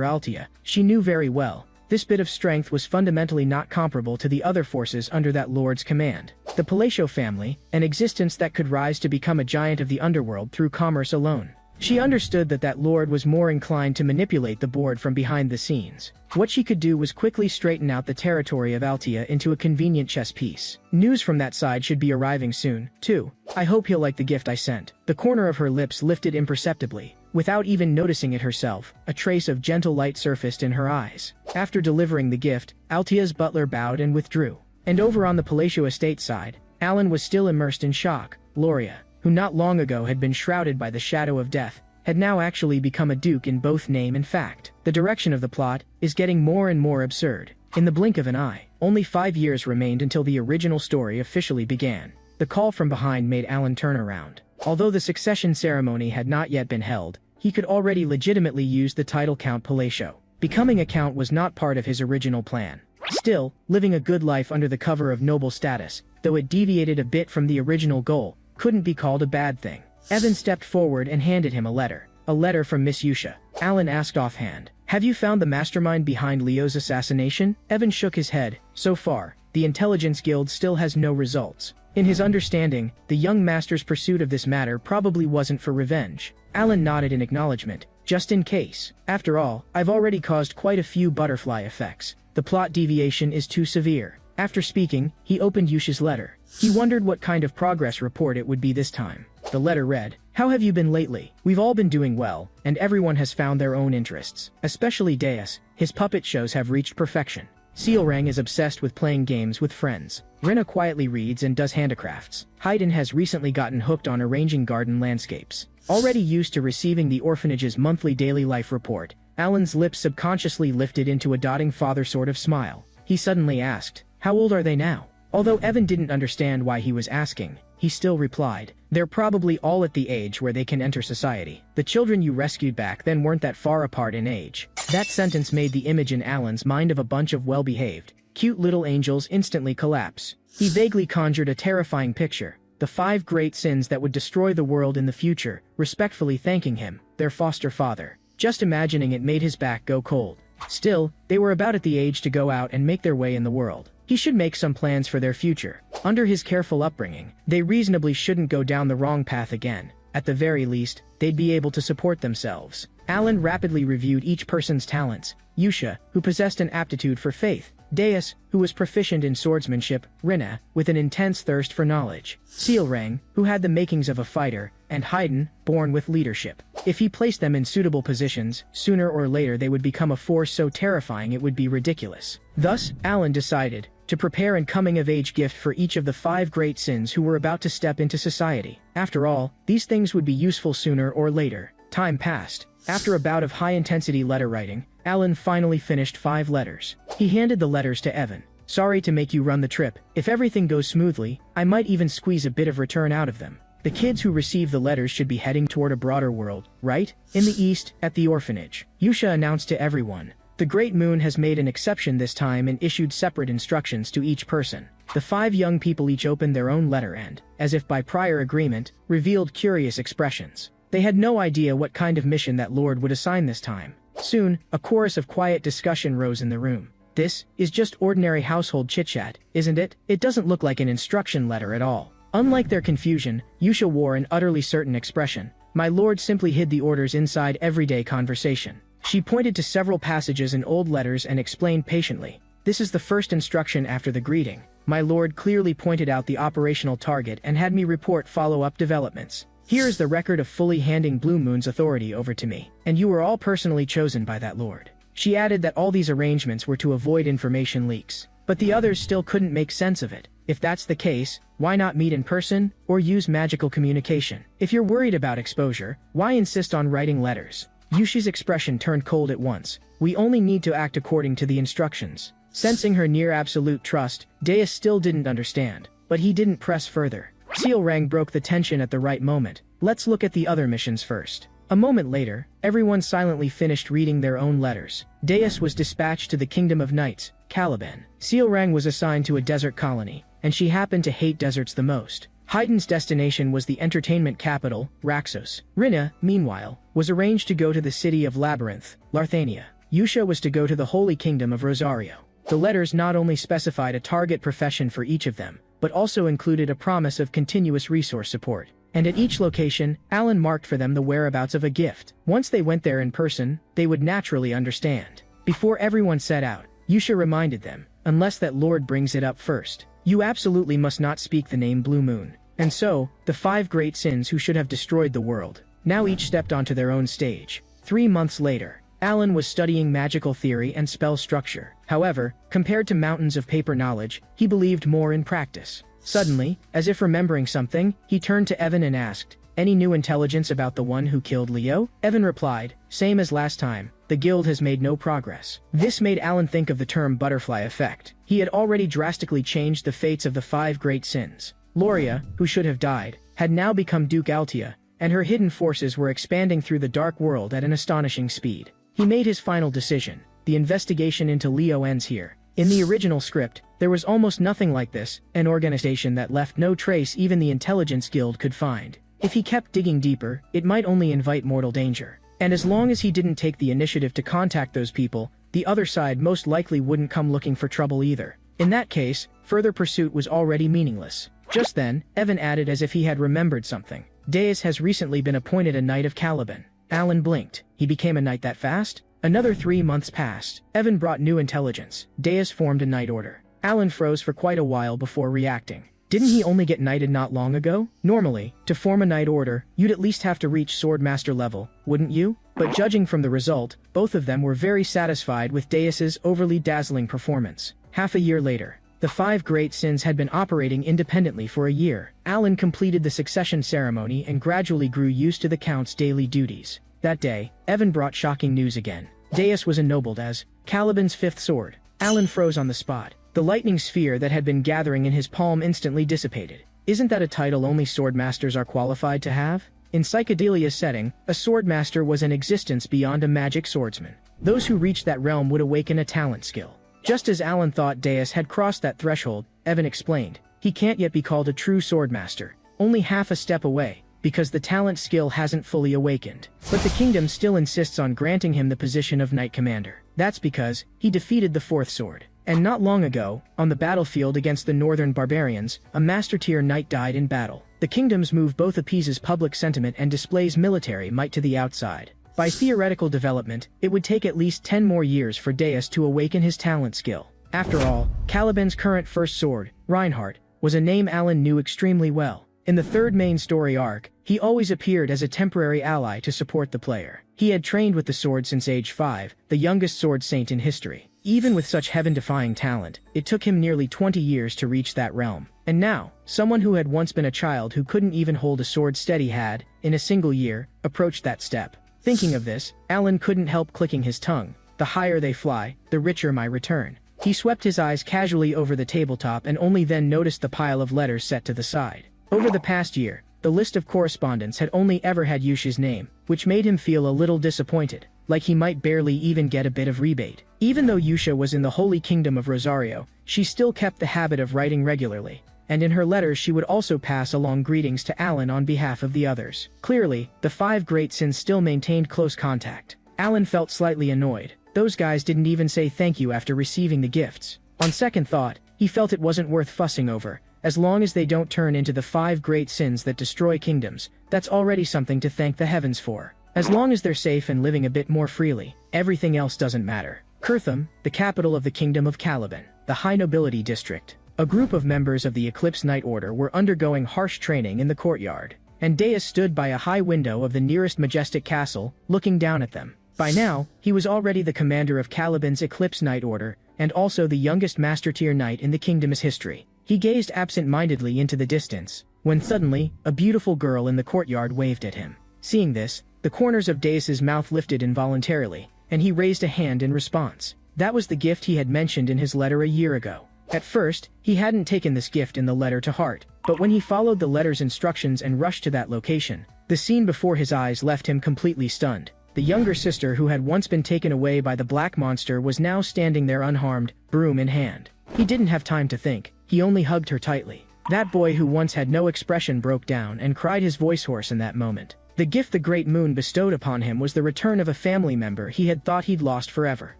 Altia, she knew very well, this bit of strength was fundamentally not comparable to the other forces under that lord's command. The Palacio family, an existence that could rise to become a giant of the underworld through commerce alone. She understood that that lord was more inclined to manipulate the board from behind the scenes. What she could do was quickly straighten out the territory of Altia into a convenient chess piece. News from that side should be arriving soon, too. I hope he'll like the gift I sent. The corner of her lips lifted imperceptibly. Without even noticing it herself, a trace of gentle light surfaced in her eyes. After delivering the gift, Altia's butler bowed and withdrew. And over on the Palacio estate side, Alan was still immersed in shock. Loria, who not long ago had been shrouded by the shadow of death, had now actually become a duke in both name and fact. The direction of the plot is getting more and more absurd. In the blink of an eye, only 5 years remained until the original story officially began. The call from behind made Alan turn around. Although the succession ceremony had not yet been held, he could already legitimately use the title Count Palacio. Becoming a count was not part of his original plan. Still, living a good life under the cover of noble status, though it deviated a bit from the original goal, couldn't be called a bad thing. Evan stepped forward and handed him a letter. A letter from Miss Yusha. Alan asked offhand, "Have you found the mastermind behind Leo's assassination?" Evan shook his head. So far, the Intelligence Guild still has no results. In his understanding, the young master's pursuit of this matter probably wasn't for revenge. Alan nodded in acknowledgement, just in case. After all, I've already caused quite a few butterfly effects. The plot deviation is too severe. After speaking, he opened Yusha's letter. He wondered what kind of progress report it would be this time. The letter read, "How have you been lately? We've all been doing well, and everyone has found their own interests. Especially Deus, his puppet shows have reached perfection. Sealrang is obsessed with playing games with friends. Rina quietly reads and does handicrafts. Haydn has recently gotten hooked on arranging garden landscapes." Already used to receiving the orphanage's monthly daily life report, Alan's lips subconsciously lifted into a doting father sort of smile. He suddenly asked, "How old are they now?" Although Evan didn't understand why he was asking, he still replied, "They're probably all at the age where they can enter society. The children you rescued back then weren't that far apart in age." That sentence made the image in Alan's mind of a bunch of well-behaved, cute little angels instantly collapse. He vaguely conjured a terrifying picture. The 5 great sins that would destroy the world in the future, respectfully thanking him, their foster father. Just imagining it made his back go cold. Still, they were about at the age to go out and make their way in the world. He should make some plans for their future. Under his careful upbringing, they reasonably shouldn't go down the wrong path again. At the very least, they'd be able to support themselves. Alan rapidly reviewed each person's talents. Yusha, who possessed an aptitude for faith. Deus, who was proficient in swordsmanship. Rina, with an intense thirst for knowledge. Sealrang, who had the makings of a fighter. And Haydn, born with leadership. If he placed them in suitable positions, sooner or later they would become a force so terrifying it would be ridiculous. Thus, Alan decided to prepare a coming-of-age gift for each of the 5 great sins who were about to step into society. After all, these things would be useful sooner or later. Time passed. After a bout of high-intensity letter writing, Alan finally finished 5 letters. He handed the letters to Evan. "Sorry to make you run the trip. If everything goes smoothly, I might even squeeze a bit of return out of them. The kids who receive the letters should be heading toward a broader world, right? In the east, at the orphanage." Yusha announced to everyone. The Great Moon has made an exception this time and issued separate instructions to each person. The 5 young people each opened their own letter and, as if by prior agreement, revealed curious expressions. They had no idea what kind of mission that lord would assign this time. Soon, a chorus of quiet discussion rose in the room. "This is just ordinary household chit-chat, isn't it? It doesn't look like an instruction letter at all." Unlike their confusion, Yusha wore an utterly certain expression. "My lord simply hid the orders inside everyday conversation." She pointed to several passages in old letters and explained patiently. "This is the first instruction after the greeting. My lord clearly pointed out the operational target and had me report follow-up developments. Here is the record of fully handing Blue Moon's authority over to me, and you were all personally chosen by that lord." She added that all these arrangements were to avoid information leaks. But the others still couldn't make sense of it. If that's the case, why not meet in person, or use magical communication? If you're worried about exposure, why insist on writing letters? Yushi's expression turned cold at once. "We only need to act according to the instructions." Sensing her near absolute trust, Deus still didn't understand, but he didn't press further. Sealrang broke the tension at the right moment. "Let's look at the other missions first." A moment later, everyone silently finished reading their own letters. Deus was dispatched to the Kingdom of Knights, Caliban. Sealrang was assigned to a desert colony, and she happened to hate deserts the most. Haydn's destination was the entertainment capital, Raxos. Rina, meanwhile, was arranged to go to the city of Labyrinth, Larthania. Yusha was to go to the Holy Kingdom of Rosario. The letters not only specified a target profession for each of them, but also included a promise of continuous resource support. And at each location, Alan marked for them the whereabouts of a gift. Once they went there in person, they would naturally understand. Before everyone set out, Yusha reminded them, unless that Lord brings it up first, you absolutely must not speak the name Blue Moon. And so, the 5 great sins who should have destroyed the world, now each stepped onto their own stage. 3 months later, Alan was studying magical theory and spell structure. However, compared to mountains of paper knowledge, he believed more in practice. Suddenly, as if remembering something, he turned to Evan and asked, "Any new intelligence about the one who killed Leo?" Evan replied, "Same as last time, the guild has made no progress." This made Alan think of the term butterfly effect. He had already drastically changed the fates of the 5 great sins. Loria, who should have died, had now become Duke Altia, and her hidden forces were expanding through the dark world at an astonishing speed. He made his final decision. The investigation into Leo ends here. In the original script, there was almost nothing like this, an organization that left no trace even the Intelligence Guild could find. If he kept digging deeper, it might only invite mortal danger. And as long as he didn't take the initiative to contact those people, the other side most likely wouldn't come looking for trouble either. In that case, further pursuit was already meaningless. Just then, Evan added as if he had remembered something. Deus has recently been appointed a Knight of Caliban. Alan blinked. He became a knight that fast? Another 3 months passed. Evan brought new intelligence. Deus formed a knight order. Alan froze for quite a while before reacting. Didn't he only get knighted not long ago? Normally, to form a knight order, you'd at least have to reach swordmaster level, wouldn't you? But judging from the result, both of them were very satisfied with Deus's overly dazzling performance. Half a year later, the 5 great sins had been operating independently for a year. Alan completed the succession ceremony and gradually grew used to the Count's daily duties. That day, Evan brought shocking news again. Deus was ennobled as Caliban's 5th sword. Alan froze on the spot. The lightning sphere that had been gathering in his palm instantly dissipated. Isn't that a title only swordmasters are qualified to have? In Psychedelia's setting, a swordmaster was an existence beyond a magic swordsman. Those who reached that realm would awaken a talent skill. Just as Alan thought Deus had crossed that threshold, Evan explained, he can't yet be called a true swordmaster, only half a step away, because the talent skill hasn't fully awakened. But the kingdom still insists on granting him the position of knight commander. That's because he defeated the 4th sword. And not long ago, on the battlefield against the northern barbarians, a master-tier knight died in battle. The kingdom's move both appeases public sentiment and displays military might to the outside. By theoretical development, it would take at least 10 more years for Deus to awaken his talent skill. After all, Caliban's current 1st sword, Reinhardt, was a name Alan knew extremely well. In the 3rd main story arc, he always appeared as a temporary ally to support the player. He had trained with the sword since age 5, the youngest sword saint in history. Even with such heaven-defying talent, it took him nearly 20 years to reach that realm. And now, someone who had once been a child who couldn't even hold a sword steady had, in a single year, approached that step. Thinking of this, Alan couldn't help clicking his tongue. The higher they fly, the richer my return. He swept his eyes casually over the tabletop and only then noticed the pile of letters set to the side. Over the past year, the list of correspondence had only ever had Yusha's name, which made him feel a little disappointed, like he might barely even get a bit of rebate. Even though Yusha was in the Holy Kingdom of Rosario, she still kept the habit of writing regularly, and in her letters she would also pass along greetings to Alan on behalf of the others. Clearly, the 5 great sins still maintained close contact. Alan felt slightly annoyed. Those guys didn't even say thank you after receiving the gifts. On second thought, he felt it wasn't worth fussing over. As long as they don't turn into the 5 great sins that destroy kingdoms, that's already something to thank the heavens for. As long as they're safe and living a bit more freely, everything else doesn't matter. Kirtham, the capital of the Kingdom of Caliban, the High Nobility District. A group of members of the Eclipse Knight Order were undergoing harsh training in the courtyard, and Deus stood by a high window of the nearest majestic castle, looking down at them. By now, he was already the commander of Caliban's Eclipse Knight Order, and also the youngest master-tier knight in the kingdom's history. He gazed absent-mindedly into the distance, when suddenly, a beautiful girl in the courtyard waved at him. Seeing this, the corners of Deus's mouth lifted involuntarily, and he raised a hand in response. That was the gift he had mentioned in his letter a year ago. At first, he hadn't taken this gift in the letter to heart, but when he followed the letter's instructions and rushed to that location, the scene before his eyes left him completely stunned. The younger sister who had once been taken away by the black monster was now standing there unharmed, broom in hand. He didn't have time to think, he only hugged her tightly. That boy who once had no expression broke down and cried his voice hoarse in that moment. The gift the great moon bestowed upon him was the return of a family member he had thought he'd lost forever.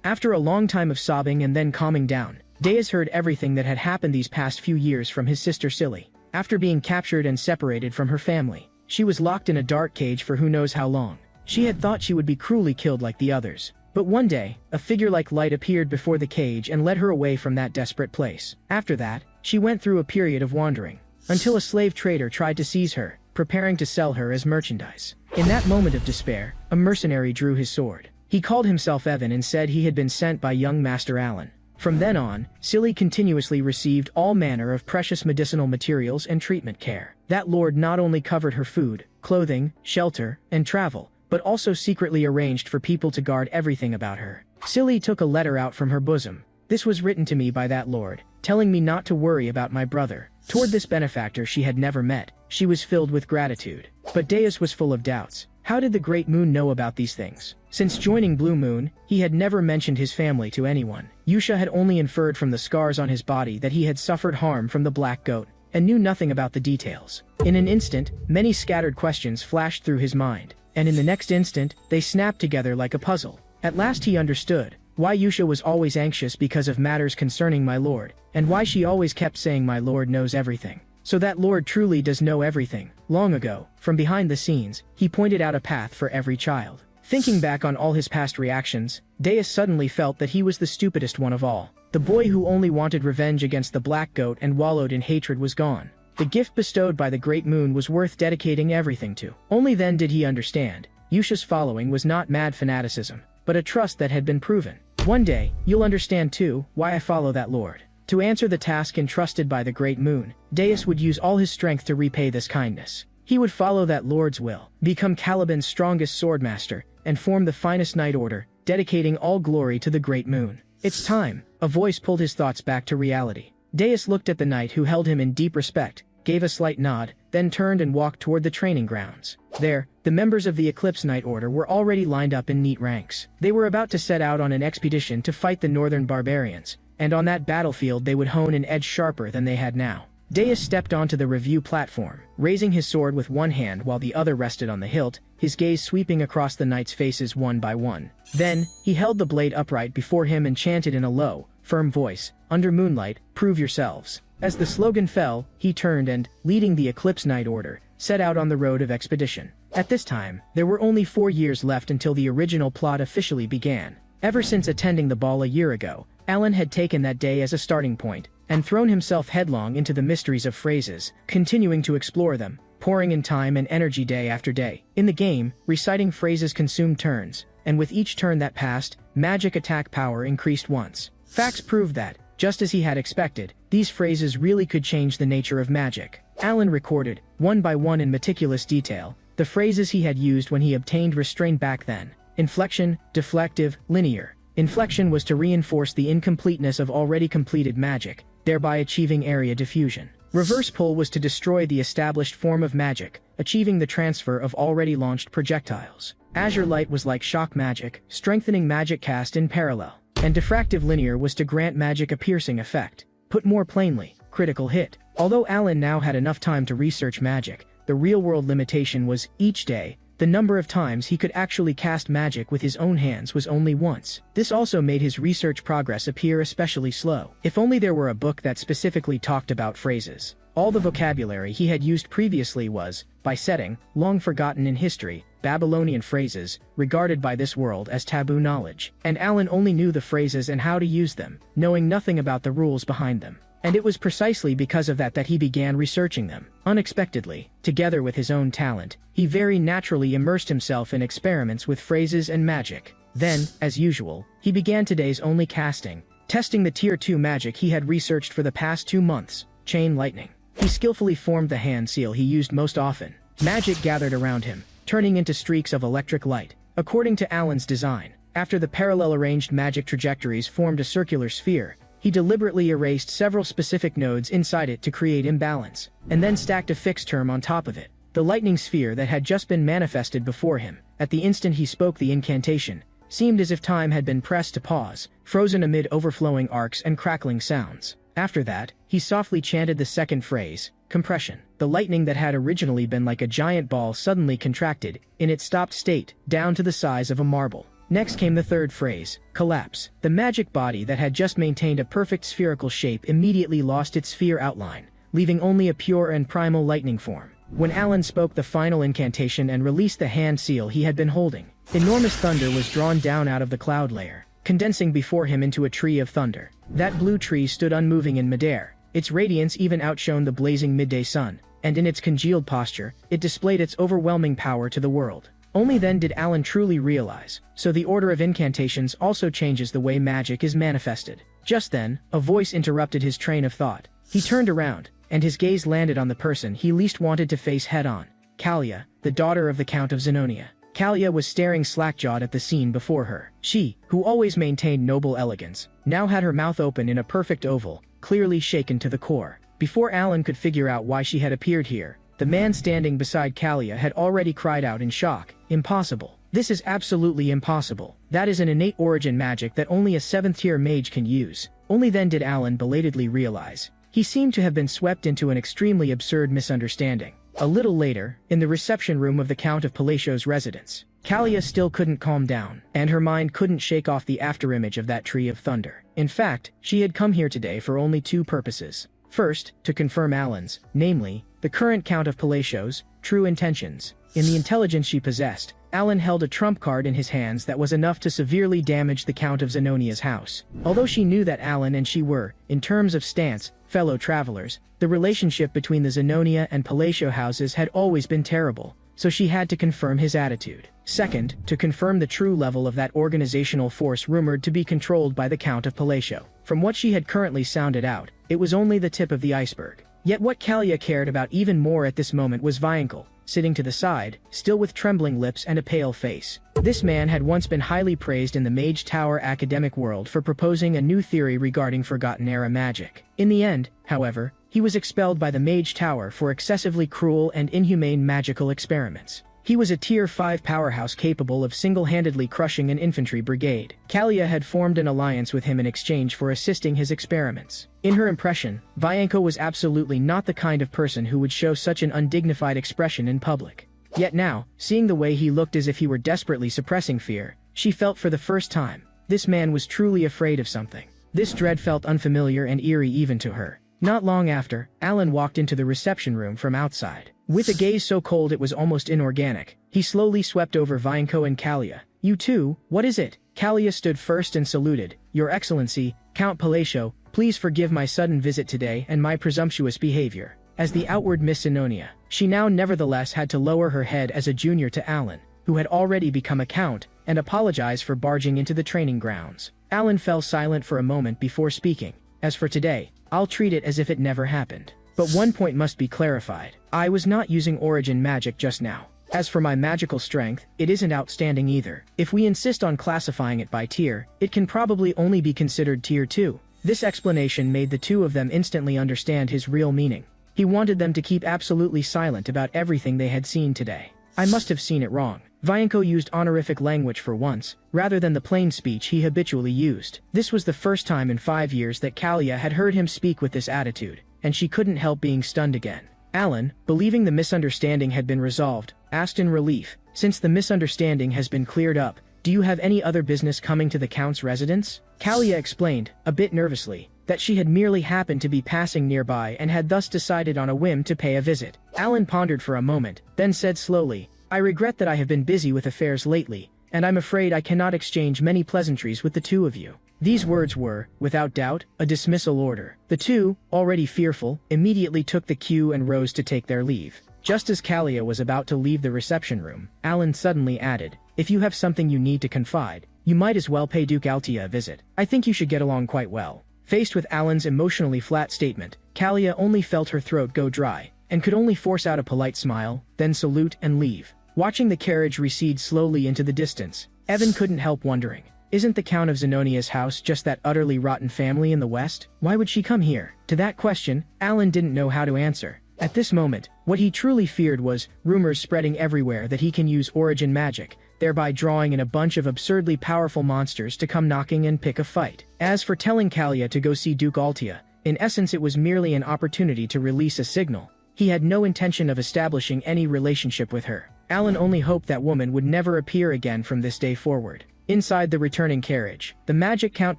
After a long time of sobbing and then calming down, Deus heard everything that had happened these past few years from his sister Silly. After being captured and separated from her family, she was locked in a dark cage for who knows how long. She had thought she would be cruelly killed like the others. But one day, a figure like light appeared before the cage and led her away from that desperate place. After that, she went through a period of wandering, until a slave trader tried to seize her, preparing to sell her as merchandise. In that moment of despair, a mercenary drew his sword. He called himself Evan and said he had been sent by young Master Alan. From then on, Silly continuously received all manner of precious medicinal materials and treatment care. That lord not only covered her food, clothing, shelter, and travel, but also secretly arranged for people to guard everything about her. Silly took a letter out from her bosom. This was written to me by that lord, telling me not to worry about my brother. Toward this benefactor she had never met, she was filled with gratitude. But Deus was full of doubts. How did the Great Moon know about these things? Since joining Blue Moon, he had never mentioned his family to anyone. Yusha had only inferred from the scars on his body that he had suffered harm from the Black Goat, and knew nothing about the details. In an instant, many scattered questions flashed through his mind, and in the next instant, they snapped together like a puzzle. At last he understood why Yusha was always anxious because of matters concerning my lord, and why she always kept saying my lord knows everything. So that lord truly does know everything. Long ago, from behind the scenes, he pointed out a path for every child. Thinking back on all his past reactions, Deus suddenly felt that he was the stupidest one of all. The boy who only wanted revenge against the Black Goat and wallowed in hatred was gone. The gift bestowed by the Great Moon was worth dedicating everything to. Only then did he understand. Yusha's following was not mad fanaticism, but a trust that had been proven. One day, you'll understand too, why I follow that lord. To answer the task entrusted by the Great Moon, Deus would use all his strength to repay this kindness. He would follow that lord's will, become Caliban's strongest swordmaster, and form the finest knight order, dedicating all glory to the Great Moon. It's time. A voice pulled his thoughts back to reality. Deus looked at the knight who held him in deep respect, gave a slight nod, then turned and walked toward the training grounds. There, the members of the Eclipse Knight Order were already lined up in neat ranks. They were about to set out on an expedition to fight the northern barbarians, and on that battlefield they would hone an edge sharper than they had now. Deus stepped onto the review platform, raising his sword with one hand while the other rested on the hilt, his gaze sweeping across the knights' faces one by one. Then, he held the blade upright before him and chanted in a low, firm voice, "Under moonlight, prove yourselves." As the slogan fell, he turned and, leading the Eclipse Knight Order, set out on the road of expedition. At this time, there were only 4 years left until the original plot officially began. Ever since attending the ball a year ago, Alan had taken that day as a starting point, and thrown himself headlong into the mysteries of phrases, continuing to explore them, pouring in time and energy day after day. In the game, reciting phrases consumed turns, and with each turn that passed, magic attack power increased once. Facts proved that, just as he had expected, these phrases really could change the nature of magic. Alan recorded, one by one in meticulous detail, the phrases he had used when he obtained restraint back then. Inflection, deflective, linear. Inflection was to reinforce the incompleteness of already completed magic, thereby achieving area diffusion. Reverse pull was to destroy the established form of magic, achieving the transfer of already launched projectiles. Azure Light was like shock magic, strengthening magic cast in parallel. And diffractive linear was to grant magic a piercing effect. Put more plainly, critical hit. Although Alan now had enough time to research magic, the real-world limitation was, each day, the number of times he could actually cast magic with his own hands was only once. This also made his research progress appear especially slow. If only there were a book that specifically talked about phrases. All the vocabulary he had used previously was, by setting, long forgotten in history, Babylonian phrases, regarded by this world as taboo knowledge. And Alan only knew the phrases and how to use them, knowing nothing about the rules behind them. And it was precisely because of that he began researching them. Unexpectedly, together with his own talent, he very naturally immersed himself in experiments with phrases and magic. Then, as usual, he began today's only casting, testing the Tier 2 magic he had researched for the past 2 months, Chain Lightning. He skillfully formed the hand seal he used most often. Magic gathered around him, turning into streaks of electric light. According to Alan's design, after the parallel arranged magic trajectories formed a circular sphere, he deliberately erased several specific nodes inside it to create imbalance, and then stacked a fixed term on top of it. The lightning sphere that had just been manifested before him, at the instant he spoke the incantation, seemed as if time had been pressed to pause, frozen amid overflowing arcs and crackling sounds. After that, he softly chanted the second phrase, compression. The lightning that had originally been like a giant ball suddenly contracted, in its stopped state, down to the size of a marble. Next came the third phrase, collapse. The magic body that had just maintained a perfect spherical shape immediately lost its sphere outline, leaving only a pure and primal lightning form. When Alan spoke the final incantation and released the hand seal he had been holding, enormous thunder was drawn down out of the cloud layer, condensing before him into a tree of thunder. That blue tree stood unmoving in midair. Its radiance even outshone the blazing midday sun, and in its congealed posture, it displayed its overwhelming power to the world. Only then did Alan truly realize, so the order of incantations also changes the way magic is manifested. Just then, a voice interrupted his train of thought. He turned around, and his gaze landed on the person he least wanted to face head-on, Kalia, the daughter of the Count of Zenonia. Kalia was staring slack-jawed at the scene before her. She, who always maintained noble elegance, now had her mouth open in a perfect oval, clearly shaken to the core. Before Alan could figure out why she had appeared here, the man standing beside Kalia had already cried out in shock, "Impossible. This is absolutely impossible. That is an innate origin magic that only a 7th-tier mage can use." Only then did Alan belatedly realize. He seemed to have been swept into an extremely absurd misunderstanding. A little later, in the reception room of the Count of Palacio's residence, Kalia still couldn't calm down, and her mind couldn't shake off the afterimage of that tree of thunder. In fact, she had come here today for only two purposes. First, to confirm Alan's, namely, the current Count of Palacio's, true intentions. In the intelligence she possessed, Alan held a trump card in his hands that was enough to severely damage the Count of Zenonia's house. Although she knew that Alan and she were, in terms of stance, fellow travelers, the relationship between the Zenonia and Palacio houses had always been terrible, so she had to confirm his attitude. Second, to confirm the true level of that organizational force rumored to be controlled by the Count of Palacio. From what she had currently sounded out, it was only the tip of the iceberg. Yet what Kalia cared about even more at this moment was Viankel, sitting to the side, still with trembling lips and a pale face. This man had once been highly praised in the Mage Tower academic world for proposing a new theory regarding Forgotten-era magic. In the end, however, he was expelled by the Mage Tower for excessively cruel and inhumane magical experiments. He was a Tier 5 powerhouse capable of single-handedly crushing an infantry brigade. Kalia had formed an alliance with him in exchange for assisting his experiments. In her impression, Vianko was absolutely not the kind of person who would show such an undignified expression in public. Yet now, seeing the way he looked as if he were desperately suppressing fear, she felt for the first time, this man was truly afraid of something. This dread felt unfamiliar and eerie even to her. Not long after, Alan walked into the reception room from outside. With a gaze so cold it was almost inorganic, he slowly swept over Vianko and Kalia. "You too, what is it?" Kalia stood first and saluted. "Your Excellency, Count Palacio, please forgive my sudden visit today and my presumptuous behavior." As the outward Miss Zenonia, she now nevertheless had to lower her head as a junior to Alan, who had already become a count, and apologize for barging into the training grounds. Alan fell silent for a moment before speaking. "As for today, I'll treat it as if it never happened. But one point must be clarified. I was not using origin magic just now. As for my magical strength, it isn't outstanding either. If we insist on classifying it by tier, it can probably only be considered Tier 2. This explanation made the two of them instantly understand his real meaning. He wanted them to keep absolutely silent about everything they had seen today. I must have seen it wrong. Vianko used honorific language for once, rather than the plain speech he habitually used. This was the first time in 5 years that Kalia had heard him speak with this attitude, and she couldn't help being stunned again. Alan, believing the misunderstanding had been resolved, asked in relief, "Since the misunderstanding has been cleared up, do you have any other business coming to the Count's residence?" Kalia explained, a bit nervously, that she had merely happened to be passing nearby and had thus decided on a whim to pay a visit. Alan pondered for a moment, then said slowly, "I regret that I have been busy with affairs lately, and I'm afraid I cannot exchange many pleasantries with the two of you." These words were, without doubt, a dismissal order. The two, already fearful, immediately took the cue and rose to take their leave. Just as Kalia was about to leave the reception room, Alan suddenly added, "If you have something you need to confide, you might as well pay Duke Altia a visit. I think you should get along quite well." Faced with Alan's emotionally flat statement, Kalia only felt her throat go dry, and could only force out a polite smile, then salute and leave. Watching the carriage recede slowly into the distance, Evan couldn't help wondering, isn't the Count of Zenonia's house just that utterly rotten family in the West? Why would she come here? To that question, Alan didn't know how to answer. At this moment, what he truly feared was rumors spreading everywhere that he can use origin magic, thereby drawing in a bunch of absurdly powerful monsters to come knocking and pick a fight. As for telling Kalia to go see Duke Altia, In essence, it was merely an opportunity to release a signal. He had no intention of establishing any relationship with her. Alan only hoped that woman would never appear again from this day forward. Inside the returning carriage, the magic Count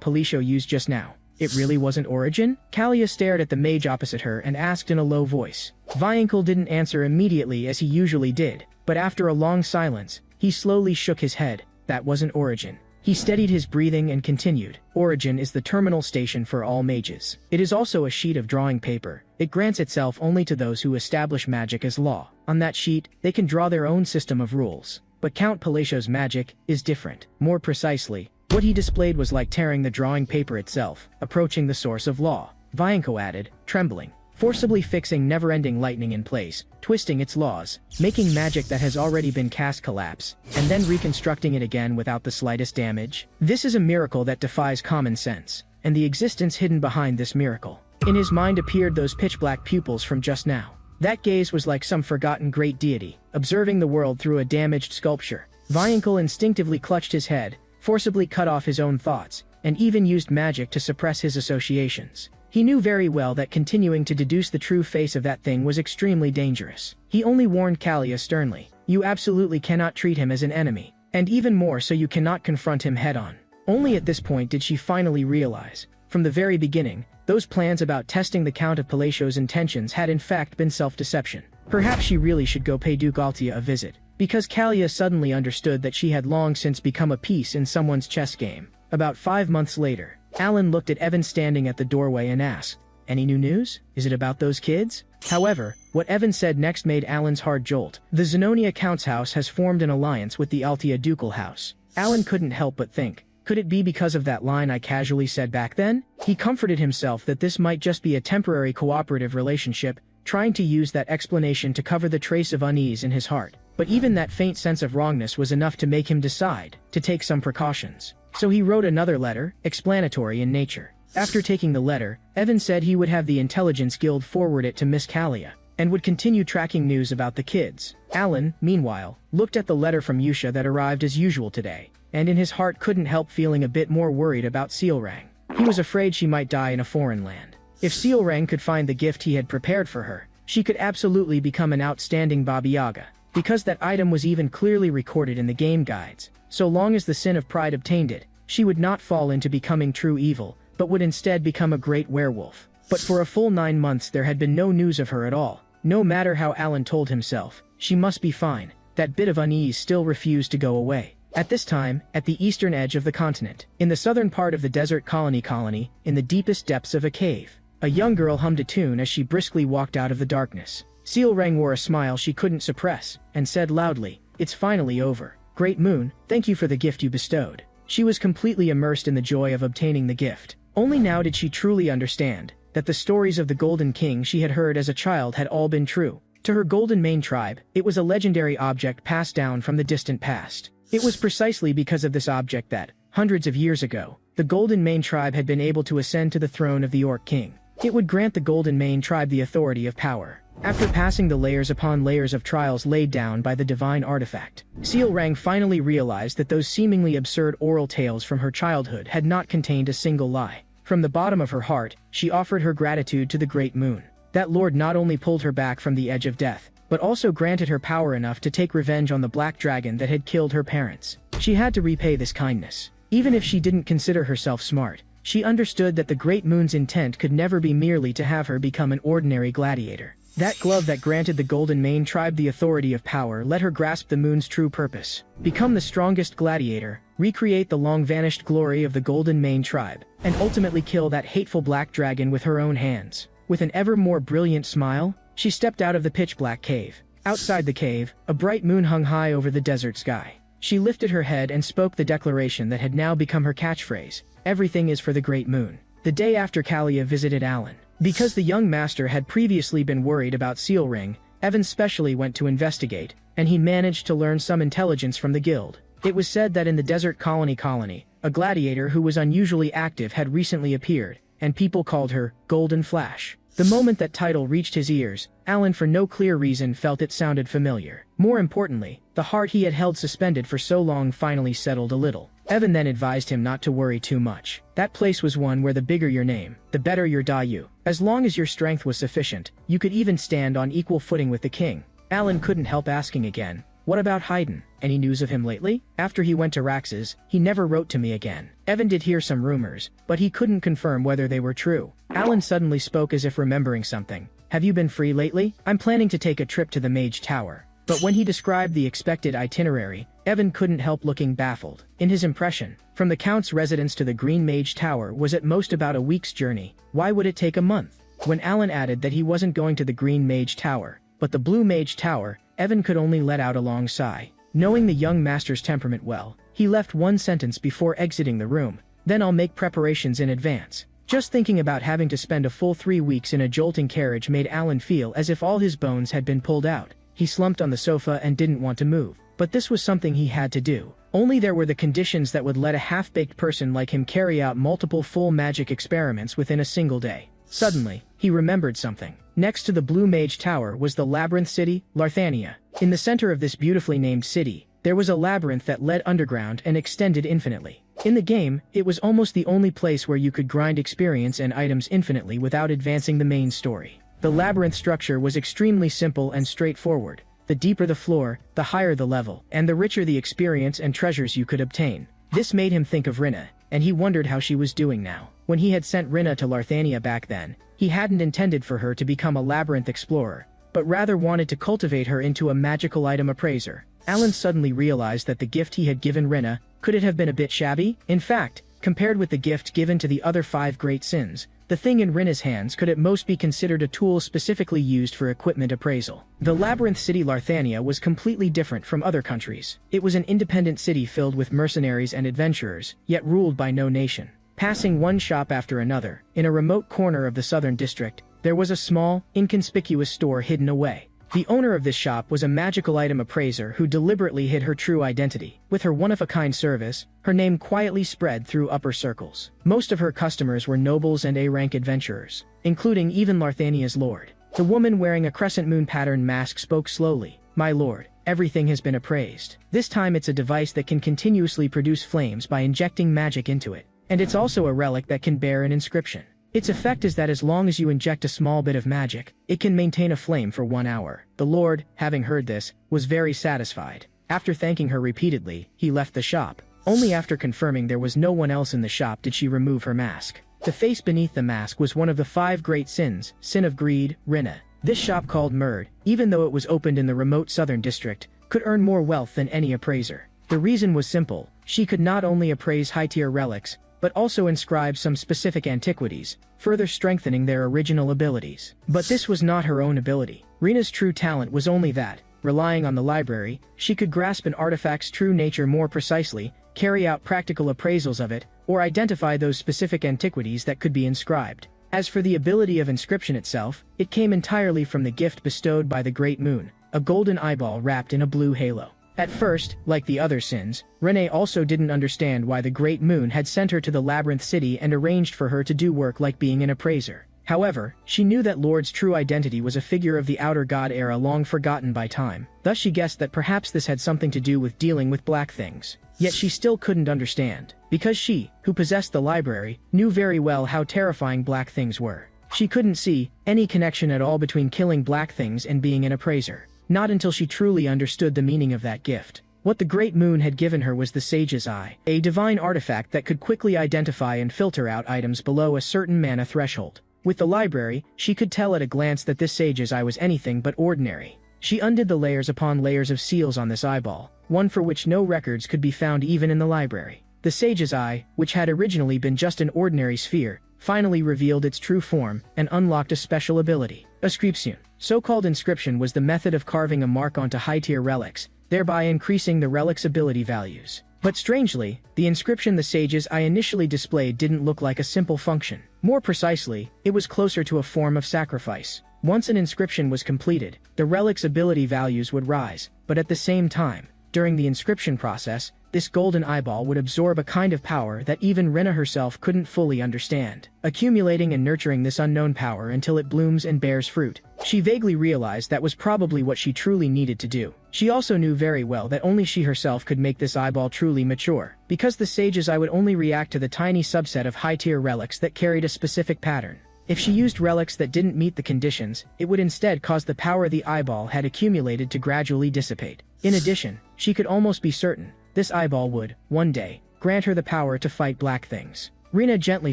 Palacio used just now. It really wasn't Origin? Kalia stared at the mage opposite her and asked in a low voice. Viankel didn't answer immediately as he usually did, but after a long silence, he slowly shook his head. That wasn't Origin. He steadied his breathing and continued. Origin is the terminal station for all mages. It is also a sheet of drawing paper. It grants itself only to those who establish magic as law. On that sheet, they can draw their own system of rules. But Count Palacio's magic is different. More precisely, what he displayed was like tearing the drawing paper itself, approaching the source of law. Vianko added, trembling, forcibly fixing never-ending lightning in place, twisting its laws, making magic that has already been cast collapse, and then reconstructing it again without the slightest damage. This is a miracle that defies common sense, and the existence hidden behind this miracle. In his mind appeared those pitch-black pupils from just now. That gaze was like some forgotten great deity, observing the world through a damaged sculpture. Viankel instinctively clutched his head, forcibly cut off his own thoughts, and even used magic to suppress his associations. He knew very well that continuing to deduce the true face of that thing was extremely dangerous. He only warned Kalia sternly, you absolutely cannot treat him as an enemy, and even more so you cannot confront him head-on. Only at this point did she finally realize, from the very beginning, those plans about testing the Count of Palacio's intentions had in fact been self-deception. Perhaps she really should go pay Duke Altia a visit, because Kalia suddenly understood that she had long since become a piece in someone's chess game. About 5 months later, Alan looked at Evan standing at the doorway and asked, any new news? Is it about those kids? However, what Evan said next made Alan's heart jolt. The Zenonia Count's house has formed an alliance with the Altia Ducal house. Alan couldn't help but think, could it be because of that line I casually said back then? He comforted himself that this might just be a temporary cooperative relationship, trying to use that explanation to cover the trace of unease in his heart. But even that faint sense of wrongness was enough to make him decide to take some precautions. So he wrote another letter, explanatory in nature. After taking the letter, Evan said he would have the Intelligence Guild forward it to Miss Kalia, and would continue tracking news about the kids. Alan, meanwhile, looked at the letter from Yusha that arrived as usual today, and in his heart couldn't help feeling a bit more worried about Sealrang. He was afraid she might die in a foreign land. If Sealrang could find the gift he had prepared for her, she could absolutely become an outstanding Baba Yaga, because that item was even clearly recorded in the game guides. So long as the sin of pride obtained it, she would not fall into becoming true evil, but would instead become a great werewolf. But for a full 9 months there had been no news of her at all. No matter how Alan told himself, she must be fine, that bit of unease still refused to go away. At this time, at the eastern edge of the continent, in the southern part of the desert colony, in the deepest depths of a cave, a young girl hummed a tune as she briskly walked out of the darkness. Sealrang wore a smile she couldn't suppress, and said loudly, it's finally over. Great Moon, thank you for the gift you bestowed. She was completely immersed in the joy of obtaining the gift. Only now did she truly understand that the stories of the Golden King she had heard as a child had all been true. To her Golden Mane tribe, it was a legendary object passed down from the distant past. It was precisely because of this object that, hundreds of years ago, the Golden Mane tribe had been able to ascend to the throne of the Orc King. It would grant the Golden Mane tribe the authority of power. After passing the layers upon layers of trials laid down by the divine artifact, Sealrang finally realized that those seemingly absurd oral tales from her childhood had not contained a single lie. From the bottom of her heart, she offered her gratitude to the Great Moon. That lord not only pulled her back from the edge of death, but also granted her power enough to take revenge on the black dragon that had killed her parents. She had to repay this kindness. Even if she didn't consider herself smart, she understood that the Great Moon's intent could never be merely to have her become an ordinary gladiator. That glove that granted the Golden Mane tribe the authority of power let her grasp the moon's true purpose. Become the strongest gladiator, recreate the long-vanished glory of the Golden Mane tribe, and ultimately kill that hateful black dragon with her own hands. With an ever more brilliant smile, she stepped out of the pitch-black cave. Outside the cave, a bright moon hung high over the desert sky. She lifted her head and spoke the declaration that had now become her catchphrase, everything is for the Great Moon. The day after Kalia visited Alan. Because the young master had previously been worried about Sealring, Evan specially went to investigate, and he managed to learn some intelligence from the guild. It was said that in the desert colony, a gladiator who was unusually active had recently appeared, and people called her Golden Flash. The moment that title reached his ears, Alan for no clear reason felt it sounded familiar. More importantly, the heart he had held suspended for so long finally settled a little. Evan then advised him not to worry too much. That place was one where the bigger your name, the better your Dayu. As long as your strength was sufficient, you could even stand on equal footing with the king. Alan couldn't help asking again, what about Haydn? Any news of him lately? After he went to Rax's, he never wrote to me again. Evan did hear some rumors, but he couldn't confirm whether they were true. Alan suddenly spoke as if remembering something. Have you been free lately? I'm planning to take a trip to the Mage Tower. But when he described the expected itinerary, Evan couldn't help looking baffled. In his impression, from the Count's residence to the Green Mage Tower was at most about a week's journey. Why would it take a month? When Alan added that he wasn't going to the Green Mage Tower, but the Blue Mage Tower, Evan could only let out a long sigh. Knowing the young master's temperament well, he left one sentence before exiting the room. Then I'll make preparations in advance. Just thinking about having to spend a full 3 weeks in a jolting carriage made Alan feel as if all his bones had been pulled out. He slumped on the sofa and didn't want to move. But this was something he had to do. Only there were the conditions that would let a half-baked person like him carry out multiple full magic experiments within a single day. Suddenly, he remembered something. Next to the Blue Mage Tower was the Labyrinth City, Larthania. In the center of this beautifully named city, there was a labyrinth that led underground and extended infinitely. In the game, it was almost the only place where you could grind experience and items infinitely without advancing the main story. The labyrinth structure was extremely simple and straightforward. The deeper the floor, the higher the level, and the richer the experience and treasures you could obtain. This made him think of Rinna, and he wondered how she was doing now. When he had sent Rinna to Larthania back then, he hadn't intended for her to become a labyrinth explorer, but rather wanted to cultivate her into a magical item appraiser. Alan suddenly realized that the gift he had given Rinna, could it have been a bit shabby? In fact, compared with the gift given to the other 5 great sins, the thing in Rinna's hands could at most be considered a tool specifically used for equipment appraisal. The Labyrinth City Larthania was completely different from other countries. It was an independent city filled with mercenaries and adventurers, yet ruled by no nation. Passing one shop after another, in a remote corner of the southern district, there was a small, inconspicuous store hidden away. The owner of this shop was a magical item appraiser who deliberately hid her true identity. With her one-of-a-kind service, her name quietly spread through upper circles. Most of her customers were nobles and A-rank adventurers, including even Larthania's lord. The woman wearing a crescent moon pattern mask spoke slowly. My lord, everything has been appraised. This time it's a device that can continuously produce flames by injecting magic into it. And it's also a relic that can bear an inscription. Its effect is that as long as you inject a small bit of magic, it can maintain a flame for 1 hour. The lord, having heard this, was very satisfied. After thanking her repeatedly, he left the shop. Only after confirming there was no one else in the shop did she remove her mask. The face beneath the mask was one of the 5 great sins, sin of greed, Rinna. This shop called Murd, even though it was opened in the remote southern district, could earn more wealth than any appraiser. The reason was simple. She could not only appraise high-tier relics, but also inscribe some specific antiquities, further strengthening their original abilities. But this was not her own ability. Rina's true talent was only that, relying on the library, she could grasp an artifact's true nature more precisely, carry out practical appraisals of it, or identify those specific antiquities that could be inscribed. As for the ability of inscription itself, it came entirely from the gift bestowed by the Great Moon, a golden eyeball wrapped in a blue halo. At first, like the other sins, Renee also didn't understand why the Great Moon had sent her to the Labyrinth City and arranged for her to do work like being an appraiser. However, she knew that Lord's true identity was a figure of the Outer God era long forgotten by time. Thus she guessed that perhaps this had something to do with dealing with black things. Yet she still couldn't understand, because she, who possessed the library, knew very well how terrifying black things were. She couldn't see any connection at all between killing black things and being an appraiser. Not until she truly understood the meaning of that gift. What the Great Moon had given her was the Sage's Eye, a divine artifact that could quickly identify and filter out items below a certain mana threshold. With the library, she could tell at a glance that this Sage's Eye was anything but ordinary. She undid the layers upon layers of seals on this eyeball, one for which no records could be found even in the library. The Sage's Eye, which had originally been just an ordinary sphere, finally revealed its true form and unlocked a special ability. Ascription. So-called inscription was the method of carving a mark onto high-tier relics, thereby increasing the relic's ability values. But strangely, the inscription the Sage's Eye initially displayed didn't look like a simple function. More precisely, it was closer to a form of sacrifice. Once an inscription was completed, the relic's ability values would rise, but at the same time, during the inscription process, this golden eyeball would absorb a kind of power that even Rena herself couldn't fully understand, accumulating and nurturing this unknown power until it blooms and bears fruit. She vaguely realized that was probably what she truly needed to do. She also knew very well that only she herself could make this eyeball truly mature, because the sage's eye would only react to the tiny subset of high-tier relics that carried a specific pattern. If she used relics that didn't meet the conditions, it would instead cause the power the eyeball had accumulated to gradually dissipate. In addition, she could almost be certain this eyeball would, one day, grant her the power to fight black things. Rina gently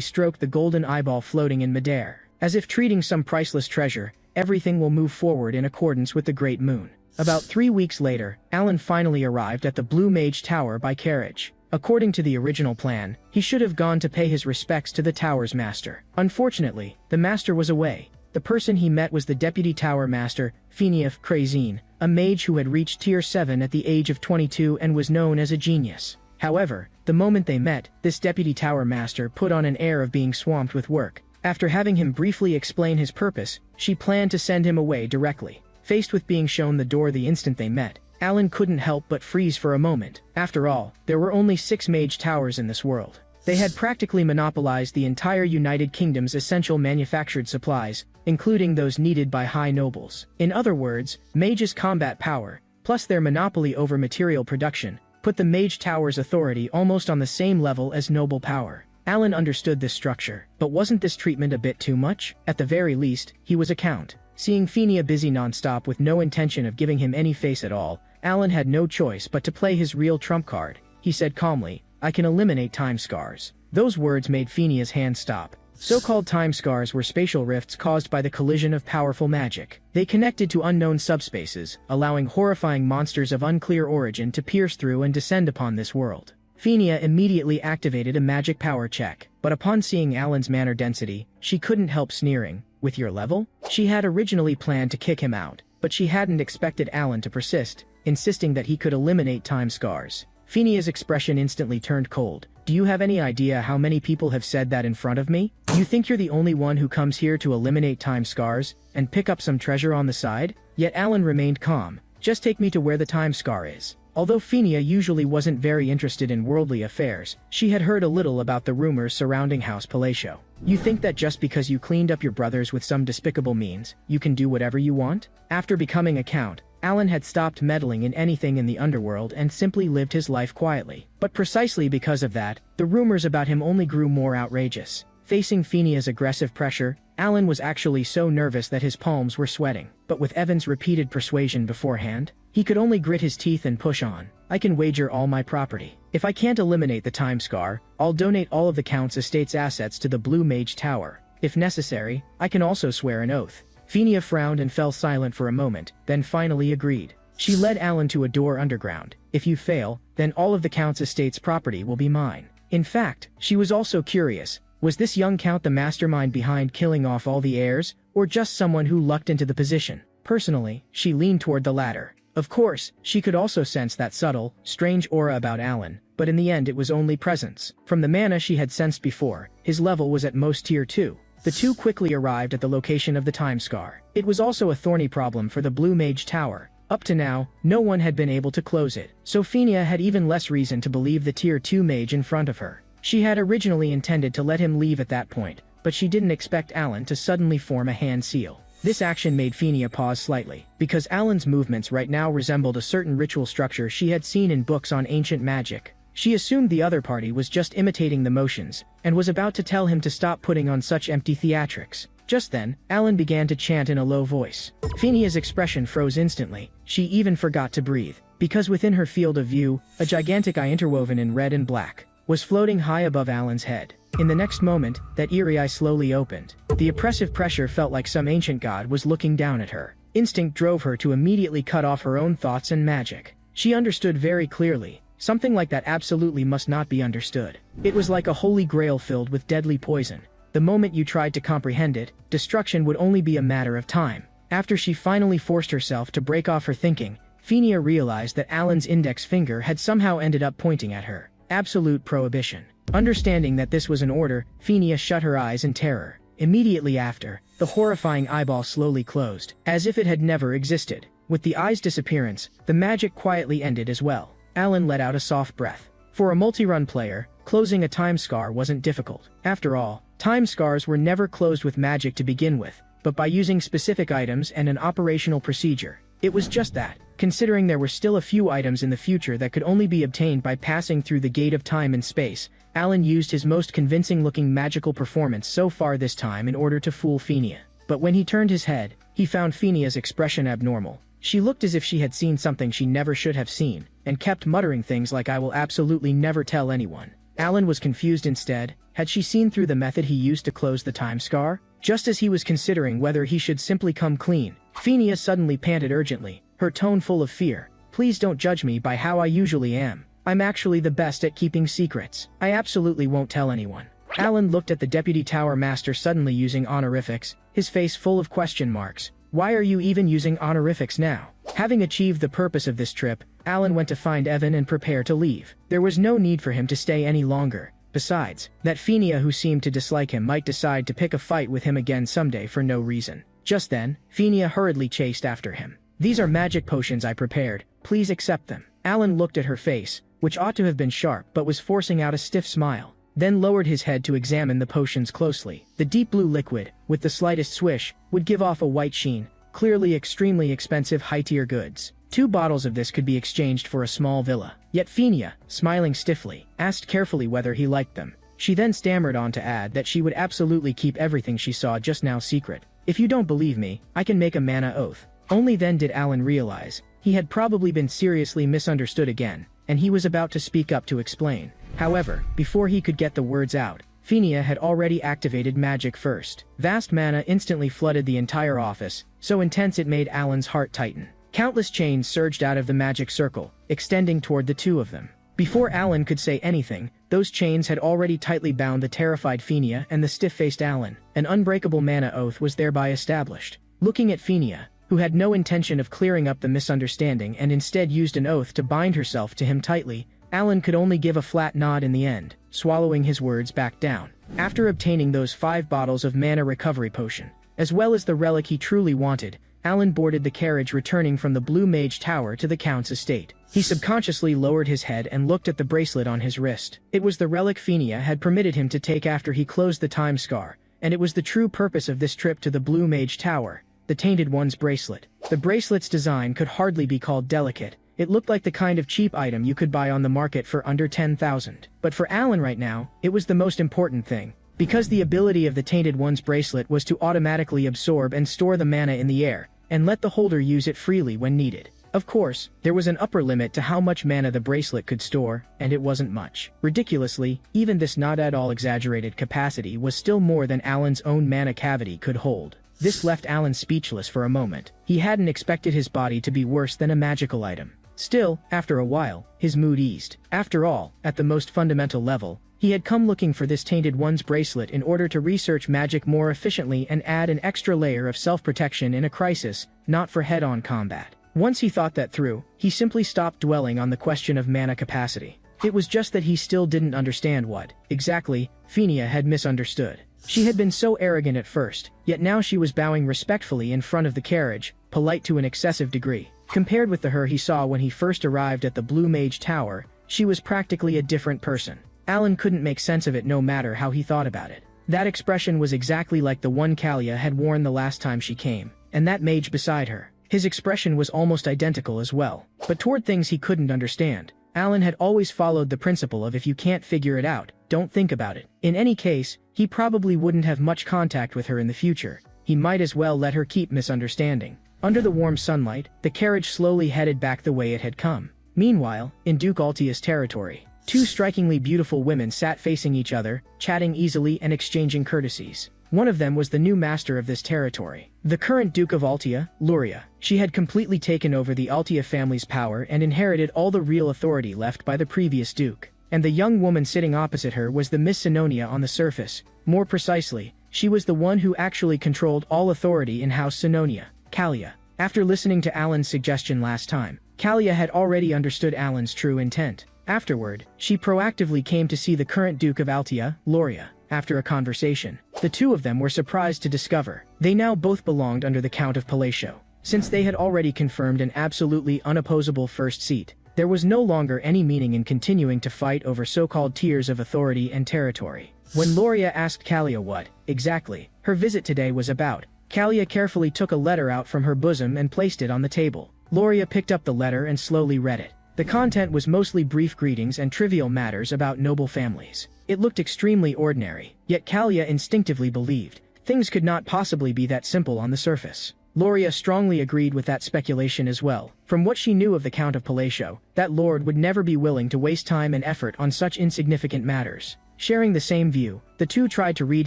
stroked the golden eyeball floating in midair. As if treating some priceless treasure, everything will move forward in accordance with the Great Moon. About 3 weeks later, Alan finally arrived at the Blue Mage Tower by carriage. According to the original plan, he should have gone to pay his respects to the tower's master. Unfortunately, the master was away. The person he met was the deputy tower master, Phineas Krazine, a mage who had reached tier 7 at the age of 22 and was known as a genius. However, the moment they met, this deputy tower master put on an air of being swamped with work. After having him briefly explain his purpose, she planned to send him away directly. Faced with being shown the door the instant they met, Alan couldn't help but freeze for a moment. After all, there were only 6 mage towers in this world. They had practically monopolized the entire United Kingdom's essential manufactured supplies, including those needed by high nobles. In other words, mages' combat power, plus their monopoly over material production, put the mage tower's authority almost on the same level as noble power. Alan understood this structure, but wasn't this treatment a bit too much? At the very least, he was a count. Seeing Phineas busy non-stop with no intention of giving him any face at all, Alan had no choice but to play his real trump card. He said calmly, "I can eliminate time scars." Those words made Phineas' hand stop. So-called time scars were spatial rifts caused by the collision of powerful magic. They connected to unknown subspaces, allowing horrifying monsters of unclear origin to pierce through and descend upon this world. Phineas immediately activated a magic power check, but upon seeing Alan's mana density, she couldn't help sneering. "With your level?" She had originally planned to kick him out, but she hadn't expected Alan to persist, insisting that he could eliminate time scars. Phineas' expression instantly turned cold. "Do you have any idea how many people have said that in front of me? You think you're the only one who comes here to eliminate time scars, and pick up some treasure on the side?" Yet Alan remained calm. "Just take me to where the time scar is." Although Phineas usually wasn't very interested in worldly affairs, she had heard a little about the rumors surrounding House Palatio. "You think that just because you cleaned up your brothers with some despicable means, you can do whatever you want?" After becoming a count, Alan had stopped meddling in anything in the underworld and simply lived his life quietly. But precisely because of that, the rumors about him only grew more outrageous. Facing Phineas' aggressive pressure, Alan was actually so nervous that his palms were sweating. But with Evan's repeated persuasion beforehand, he could only grit his teeth and push on. "I can wager all my property. If I can't eliminate the time scar, I'll donate all of the Count's estate's assets to the Blue Mage Tower. If necessary, I can also swear an oath." Phineas frowned and fell silent for a moment, then finally agreed. She led Alan to a door underground. "If you fail, then all of the Count's estate's property will be mine." In fact, she was also curious. Was this young Count the mastermind behind killing off all the heirs, or just someone who lucked into the position? Personally, she leaned toward the latter. Of course, she could also sense that subtle, strange aura about Alan, but in the end it was only presence. From the mana she had sensed before, his level was at most tier 2. The two quickly arrived at the location of the time scar. It was also a thorny problem for the Blue Mage Tower. Up to now, no one had been able to close it, so Phineas had even less reason to believe the tier 2 mage in front of her. She had originally intended to let him leave at that point, but she didn't expect Alan to suddenly form a hand seal. This action made Phineas pause slightly, because Alan's movements right now resembled a certain ritual structure she had seen in books on ancient magic. She assumed the other party was just imitating the motions, and was about to tell him to stop putting on such empty theatrics. Just then, Alan began to chant in a low voice. Phineas' expression froze instantly. She even forgot to breathe, because within her field of view, a gigantic eye interwoven in red and black was floating high above Alan's head. In the next moment, that eerie eye slowly opened. The oppressive pressure felt like some ancient god was looking down at her. Instinct drove her to immediately cut off her own thoughts and magic. She understood very clearly. Something like that absolutely must not be understood. It was like a holy grail filled with deadly poison. The moment you tried to comprehend it, destruction would only be a matter of time. After she finally forced herself to break off her thinking, Phineas realized that Alan's index finger had somehow ended up pointing at her. Absolute prohibition. Understanding that this was an order, Phineas shut her eyes in terror. Immediately after, the horrifying eyeball slowly closed, as if it had never existed. With the eye's disappearance, the magic quietly ended as well. Alan let out a soft breath. For a multi-run player, closing a time scar wasn't difficult. After all, time scars were never closed with magic to begin with, but by using specific items and an operational procedure. It was just that. Considering there were still a few items in the future that could only be obtained by passing through the gate of time and space, Alan used his most convincing-looking magical performance so far this time in order to fool Phinia. But when he turned his head, he found Phinia's expression abnormal. She looked as if she had seen something she never should have seen, and kept muttering things like "I will absolutely never tell anyone." Alan was confused instead. Had she seen through the method he used to close the time scar? Just as he was considering whether he should simply come clean, Phinia suddenly panted urgently, her tone full of fear. "Please don't judge me by how I usually am. I'm actually the best at keeping secrets. I absolutely won't tell anyone." Alan looked at the Deputy Tower Master suddenly using honorifics, his face full of question marks. Why are you even using honorifics now? Having achieved the purpose of this trip, Alan went to find Evan and prepare to leave. There was no need for him to stay any longer. Besides, that Phinia who seemed to dislike him might decide to pick a fight with him again someday for no reason. Just then, Phinia hurriedly chased after him. "These are magic potions I prepared. Please accept them." Alan looked at her face, which ought to have been sharp but was forcing out a stiff smile, then lowered his head to examine the potions closely. The deep blue liquid, with the slightest swish, would give off a white sheen, clearly extremely expensive high-tier goods. 2 bottles of this could be exchanged for a small villa. Yet Phinia, smiling stiffly, asked carefully whether he liked them. She then stammered on to add that she would absolutely keep everything she saw just now secret. "If you don't believe me, I can make a mana oath." Only then did Alan realize he had probably been seriously misunderstood again, and he was about to speak up to explain. However, before he could get the words out, Phinia had already activated magic first. Vast mana instantly flooded the entire office, so intense it made Alan's heart tighten. Countless chains surged out of the magic circle, extending toward the 2 of them. Before Alan could say anything, those chains had already tightly bound the terrified Phinia and the stiff-faced Alan. An unbreakable mana oath was thereby established. Looking at Phinia, who had no intention of clearing up the misunderstanding and instead used an oath to bind herself to him tightly, Alan could only give a flat nod in the end, swallowing his words back down. After obtaining those 5 bottles of mana recovery potion, as well as the relic he truly wanted, Alan boarded the carriage returning from the Blue Mage Tower to the Count's estate. He subconsciously lowered his head and looked at the bracelet on his wrist. It was the relic Phinia had permitted him to take after he closed the time scar, and it was the true purpose of this trip to the Blue Mage Tower, the Tainted One's bracelet. The bracelet's design could hardly be called delicate. It looked like the kind of cheap item you could buy on the market for under 10,000. But for Alan right now, it was the most important thing. Because the ability of the Tainted One's bracelet was to automatically absorb and store the mana in the air, and let the holder use it freely when needed. Of course, there was an upper limit to how much mana the bracelet could store, and it wasn't much. Ridiculously, even this not at all exaggerated capacity was still more than Alan's own mana cavity could hold. This left Alan speechless for a moment. He hadn't expected his body to be worse than a magical item. Still, after a while, his mood eased. After all, at the most fundamental level, he had come looking for this Tainted One's bracelet in order to research magic more efficiently and add an extra layer of self-protection in a crisis, not for head-on combat. Once he thought that through, he simply stopped dwelling on the question of mana capacity. It was just that he still didn't understand what, exactly, Phinia had misunderstood. She had been so arrogant at first, yet now she was bowing respectfully in front of the carriage, polite to an excessive degree. Compared with the her he saw when he first arrived at the Blue Mage Tower, she was practically a different person. Alan couldn't make sense of it no matter how he thought about it. That expression was exactly like the one Kalia had worn the last time she came, and that mage beside her. His expression was almost identical as well. But toward things he couldn't understand, Alan had always followed the principle of if you can't figure it out, don't think about it. In any case, he probably wouldn't have much contact with her in the future. He might as well let her keep misunderstanding. Under the warm sunlight, the carriage slowly headed back the way it had come. Meanwhile, in Duke Altia's territory, 2 strikingly beautiful women sat facing each other, chatting easily and exchanging courtesies. One of them was the new master of this territory, the current Duke of Altia, Luria. She had completely taken over the Altia family's power and inherited all the real authority left by the previous duke. And the young woman sitting opposite her was the Miss Sinonia on the surface. More precisely, she was the one who actually controlled all authority in House Sinonia, Kalia. After listening to Alan's suggestion last time, Kalia had already understood Alan's true intent. Afterward, she proactively came to see the current Duke of Altia, Luria. After a conversation, the 2 of them were surprised to discover they now both belonged under the Count of Palatio. Since they had already confirmed an absolutely unopposable first seat, there was no longer any meaning in continuing to fight over so-called tiers of authority and territory. When Luria asked Kalia what, exactly, her visit today was about, Kalia carefully took a letter out from her bosom and placed it on the table. Loria picked up the letter and slowly read it. The content was mostly brief greetings and trivial matters about noble families. It looked extremely ordinary, yet Kalia instinctively believed things could not possibly be that simple on the surface. Loria strongly agreed with that speculation as well. From what she knew of the Count of Palacio, that lord would never be willing to waste time and effort on such insignificant matters. Sharing the same view, the two tried to read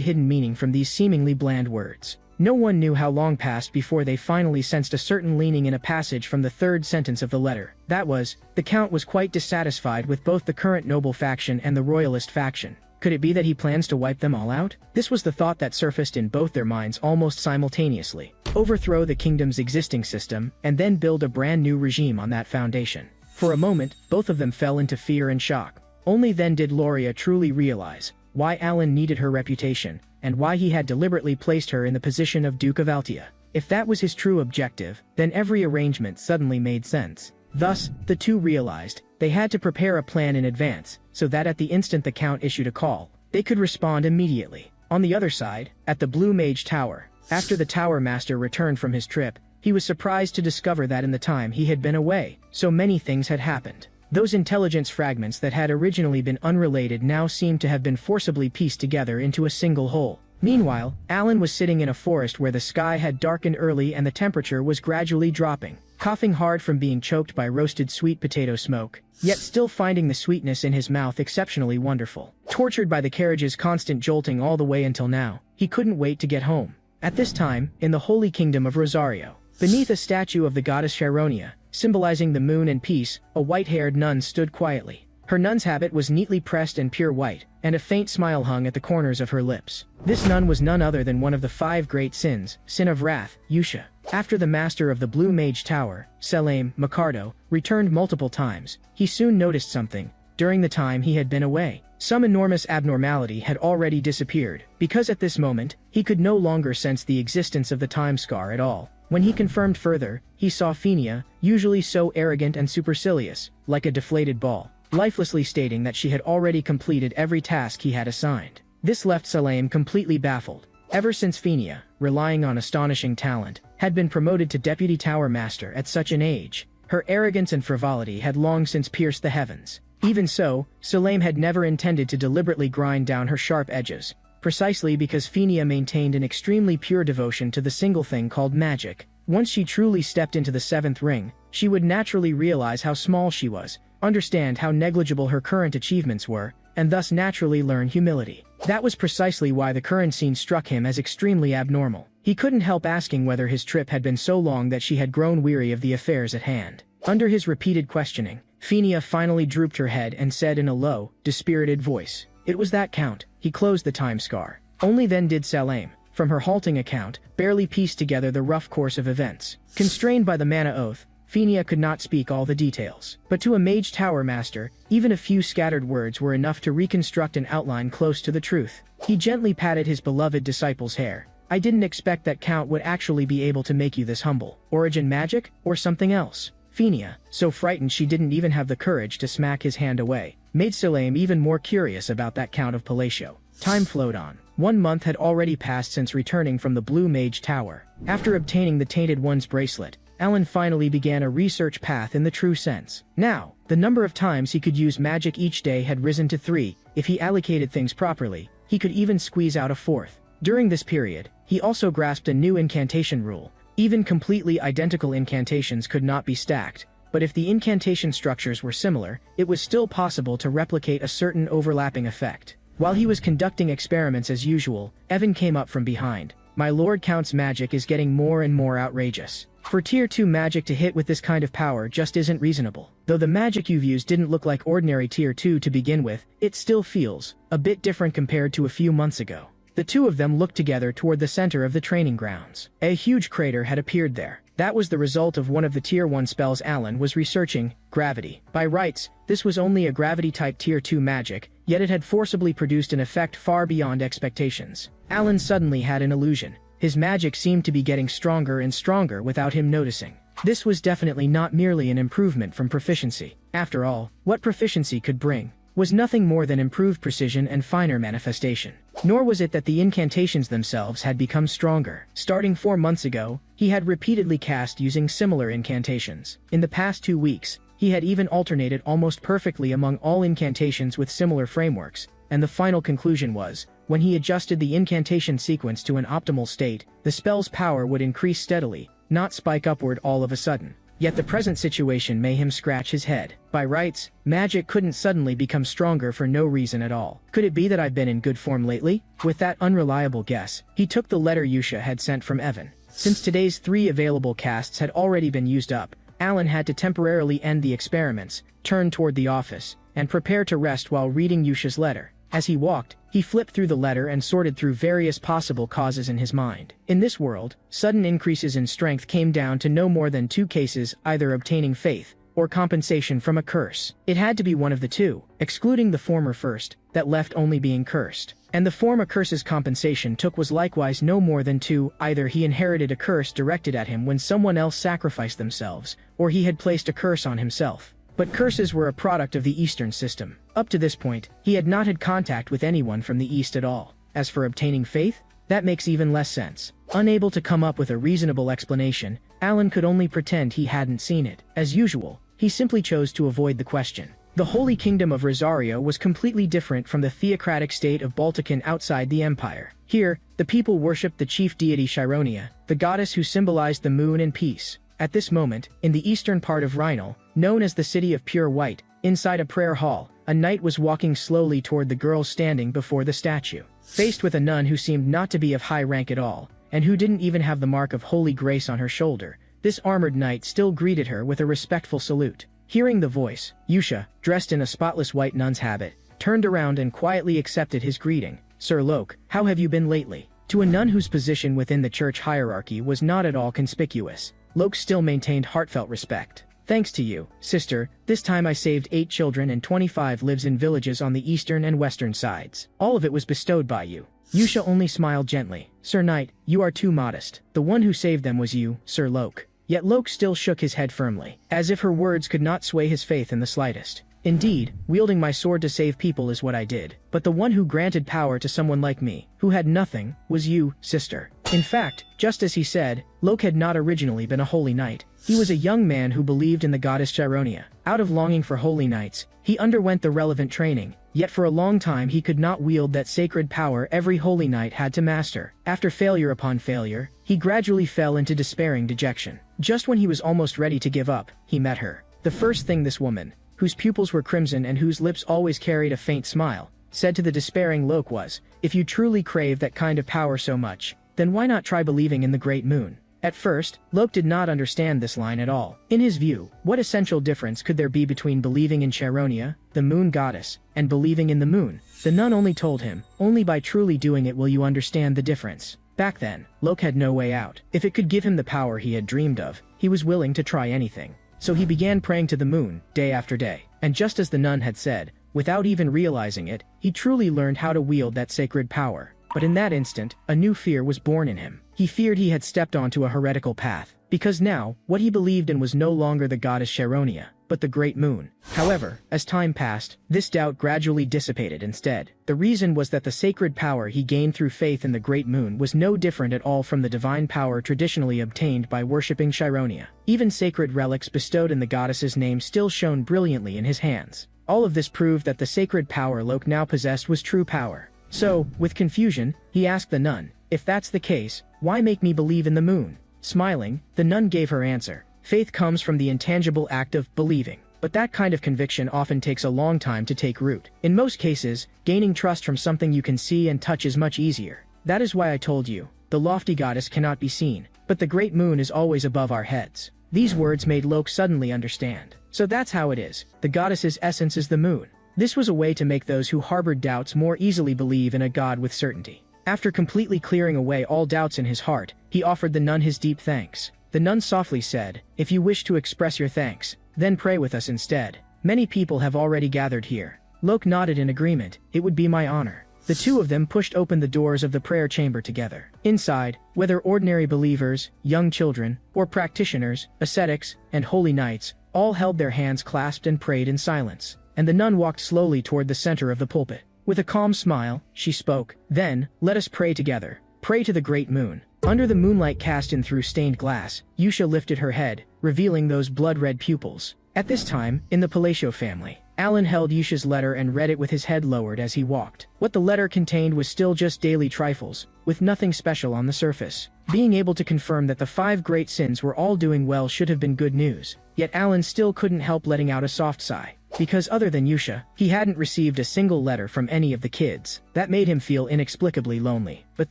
hidden meaning from these seemingly bland words. No one knew how long passed before they finally sensed a certain leaning in a passage from the third sentence of the letter. That was, the Count was quite dissatisfied with both the current noble faction and the royalist faction. Could it be that he plans to wipe them all out? This was the thought that surfaced in both their minds almost simultaneously. Overthrow the kingdom's existing system, and then build a brand new regime on that foundation. For a moment, both of them fell into fear and shock. Only then did Loria truly realize why Alan needed her reputation, and why he had deliberately placed her in the position of Duke of Altia. If that was his true objective, then every arrangement suddenly made sense. Thus, the two realized they had to prepare a plan in advance, so that at the instant the Count issued a call, they could respond immediately. On the other side, at the Blue Mage Tower, after the Tower Master returned from his trip, he was surprised to discover that in the time he had been away, so many things had happened. Those intelligence fragments that had originally been unrelated now seemed to have been forcibly pieced together into a single whole. Meanwhile, Alan was sitting in a forest where the sky had darkened early and the temperature was gradually dropping, coughing hard from being choked by roasted sweet potato smoke, yet still finding the sweetness in his mouth exceptionally wonderful. Tortured by the carriage's constant jolting all the way until now, he couldn't wait to get home. At this time, in the Holy Kingdom of Rosario, beneath a statue of the goddess Charonia, symbolizing the moon and peace, a white-haired nun stood quietly. Her nun's habit was neatly pressed and pure white, and a faint smile hung at the corners of her lips. This nun was none other than one of the 5 great sins, sin of wrath, Yusha. After the master of the Blue Mage Tower, Selim Macardo, returned multiple times, he soon noticed something. During the time he had been away, some enormous abnormality had already disappeared, because at this moment, he could no longer sense the existence of the time scar at all. When he confirmed further, he saw Fenia, usually so arrogant and supercilious, like a deflated ball, lifelessly stating that she had already completed every task he had assigned. This left Selim completely baffled. Ever since Fenia, relying on astonishing talent, had been promoted to Deputy Tower Master at such an age, her arrogance and frivolity had long since pierced the heavens. Even so, Selim had never intended to deliberately grind down her sharp edges, precisely because Fenia maintained an extremely pure devotion to the single thing called magic. Once she truly stepped into the 7th ring, she would naturally realize how small she was, understand how negligible her current achievements were, and thus naturally learn humility. That was precisely why the current scene struck him as extremely abnormal. He couldn't help asking whether his trip had been so long that she had grown weary of the affairs at hand. Under his repeated questioning, Fenia finally drooped her head and said in a low, dispirited voice, "It was that Count." He closed the time scar. Only then did Selim, from her halting account, barely piece together the rough course of events. Constrained by the mana oath, Fenia could not speak all the details. But to a Mage Tower Master, even a few scattered words were enough to reconstruct an outline close to the truth. He gently patted his beloved disciple's hair. "I didn't expect that Count would actually be able to make you this humble. Origin magic, or something else?" Fenia, so frightened she didn't even have the courage to smack his hand away, made Selim even more curious about that Count of Palacio. Time flowed on. 1 month had already passed since returning from the Blue Mage Tower. After obtaining the Tainted One's bracelet, Alan finally began a research path in the true sense. Now, the number of times he could use magic each day had risen to 3. If he allocated things properly, he could even squeeze out a 4th. During this period, he also grasped a new incantation rule. Even completely identical incantations could not be stacked, but if the incantation structures were similar, it was still possible to replicate a certain overlapping effect. While he was conducting experiments as usual, Evan came up from behind. "My Lord Count's magic is getting more and more outrageous. For Tier 2 magic to hit with this kind of power just isn't reasonable. Though the magic you've used didn't look like ordinary Tier 2 to begin with, it still feels a bit different compared to a few months ago." The two of them looked together toward the center of the training grounds. A huge crater had appeared there. That was the result of one of the Tier 1 spells Alan was researching, gravity. By rights, this was only a gravity-type Tier 2 magic, yet it had forcibly produced an effect far beyond expectations. Alan suddenly had an illusion. His magic seemed to be getting stronger and stronger without him noticing. This was definitely not merely an improvement from proficiency. After all, what proficiency could bring was nothing more than improved precision and finer manifestation. Nor was it that the incantations themselves had become stronger. Starting 4 months ago, he had repeatedly cast using similar incantations. In the past 2 weeks, he had even alternated almost perfectly among all incantations with similar frameworks, and the final conclusion was, when he adjusted the incantation sequence to an optimal state, the spell's power would increase steadily, not spike upward all of a sudden. Yet the present situation made him scratch his head. By rights, magic couldn't suddenly become stronger for no reason at all. Could it be that I've been in good form lately? With that unreliable guess, he took the letter Yusha had sent from Evan. Since today's 3 available casts had already been used up, Alan had to temporarily end the experiments, turn toward the office, and prepare to rest while reading Yusha's letter. As he walked, he flipped through the letter and sorted through various possible causes in his mind. In this world, sudden increases in strength came down to no more than 2 cases, either obtaining faith, or compensation from a curse. It had to be one of the 2, excluding the former first, that left only being cursed. And the form a curse's compensation took was likewise no more than 2, either he inherited a curse directed at him when someone else sacrificed themselves, or he had placed a curse on himself. But curses were a product of the Eastern system. Up to this point, he had not had contact with anyone from the East at all. As for obtaining faith, that makes even less sense. Unable to come up with a reasonable explanation, Alan could only pretend he hadn't seen it. As usual, he simply chose to avoid the question. The Holy Kingdom of Rosario was completely different from the theocratic state of Baltican outside the empire. Here, the people worshipped the chief deity Chironia, the goddess who symbolized the moon and peace. At this moment, in the eastern part of Rheinal, known as the City of Pure White, inside a prayer hall, a knight was walking slowly toward the girl standing before the statue. Faced with a nun who seemed not to be of high rank at all, and who didn't even have the mark of holy grace on her shoulder, this armored knight still greeted her with a respectful salute. Hearing the voice, Yusha, dressed in a spotless white nun's habit, turned around and quietly accepted his greeting. "Sir Lok, how have you been lately?" To a nun whose position within the church hierarchy was not at all conspicuous, Lok still maintained heartfelt respect. "Thanks to you, sister, this time I saved 8 children and 25 lives in villages on the eastern and western sides. All of it was bestowed by you." Yusha only smiled gently. "Sir Knight, you are too modest. The one who saved them was you, Sir Lok." Yet Lok still shook his head firmly, as if her words could not sway his faith in the slightest. "Indeed, wielding my sword to save people is what I did. But the one who granted power to someone like me, who had nothing, was you, sister." In fact, just as he said, Lok had not originally been a holy knight. He was a young man who believed in the goddess Chironia. Out of longing for holy knights, he underwent the relevant training, yet for a long time he could not wield that sacred power every holy knight had to master. After failure upon failure, he gradually fell into despairing dejection. Just when he was almost ready to give up, he met her. The first thing this woman, whose pupils were crimson and whose lips always carried a faint smile, said to the despairing Lok was, "If you truly crave that kind of power so much, then why not try believing in the great moon?" At first, Lok did not understand this line at all. In his view, what essential difference could there be between believing in Chironia, the moon goddess, and believing in the moon? The nun only told him, "Only by truly doing it will you understand the difference." Back then, Lok had no way out. If it could give him the power he had dreamed of, he was willing to try anything. So he began praying to the moon, day after day. And just as the nun had said, without even realizing it, he truly learned how to wield that sacred power. But in that instant, a new fear was born in him. He feared he had stepped onto a heretical path, because now, what he believed in was no longer the goddess Chironia, but the great moon. However, as time passed, this doubt gradually dissipated instead. The reason was that the sacred power he gained through faith in the great moon was no different at all from the divine power traditionally obtained by worshipping Chironia. Even sacred relics bestowed in the goddess's name still shone brilliantly in his hands. All of this proved that the sacred power Lok now possessed was true power. So, with confusion, he asked the nun, "If that's the case, why make me believe in the moon?" Smiling, the nun gave her answer. "Faith comes from the intangible act of believing. But that kind of conviction often takes a long time to take root. In most cases, gaining trust from something you can see and touch is much easier. That is why I told you, the lofty goddess cannot be seen, but the great moon is always above our heads." These words made Lok suddenly understand. So that's how it is. The goddess's essence is the moon. This was a way to make those who harbored doubts more easily believe in a god with certainty. After completely clearing away all doubts in his heart, he offered the nun his deep thanks. The nun softly said, "If you wish to express your thanks, then pray with us instead. Many people have already gathered here." Lok nodded in agreement. "It would be my honor." The two of them pushed open the doors of the prayer chamber together. Inside, whether ordinary believers, young children, or practitioners, ascetics, and holy knights, all held their hands clasped and prayed in silence. And the nun walked slowly toward the center of the pulpit. With a calm smile, she spoke, "Then, let us pray together. Pray to the great moon." Under the moonlight cast in through stained glass, Yusha lifted her head, revealing those blood-red pupils. At this time, in the Palacio family, Alan held Yusha's letter and read it with his head lowered as he walked. What the letter contained was still just daily trifles, with nothing special on the surface. Being able to confirm that the 5 great sins were all doing well should have been good news, yet Alan still couldn't help letting out a soft sigh. Because other than Yusha, he hadn't received a single letter from any of the kids. That made him feel inexplicably lonely. But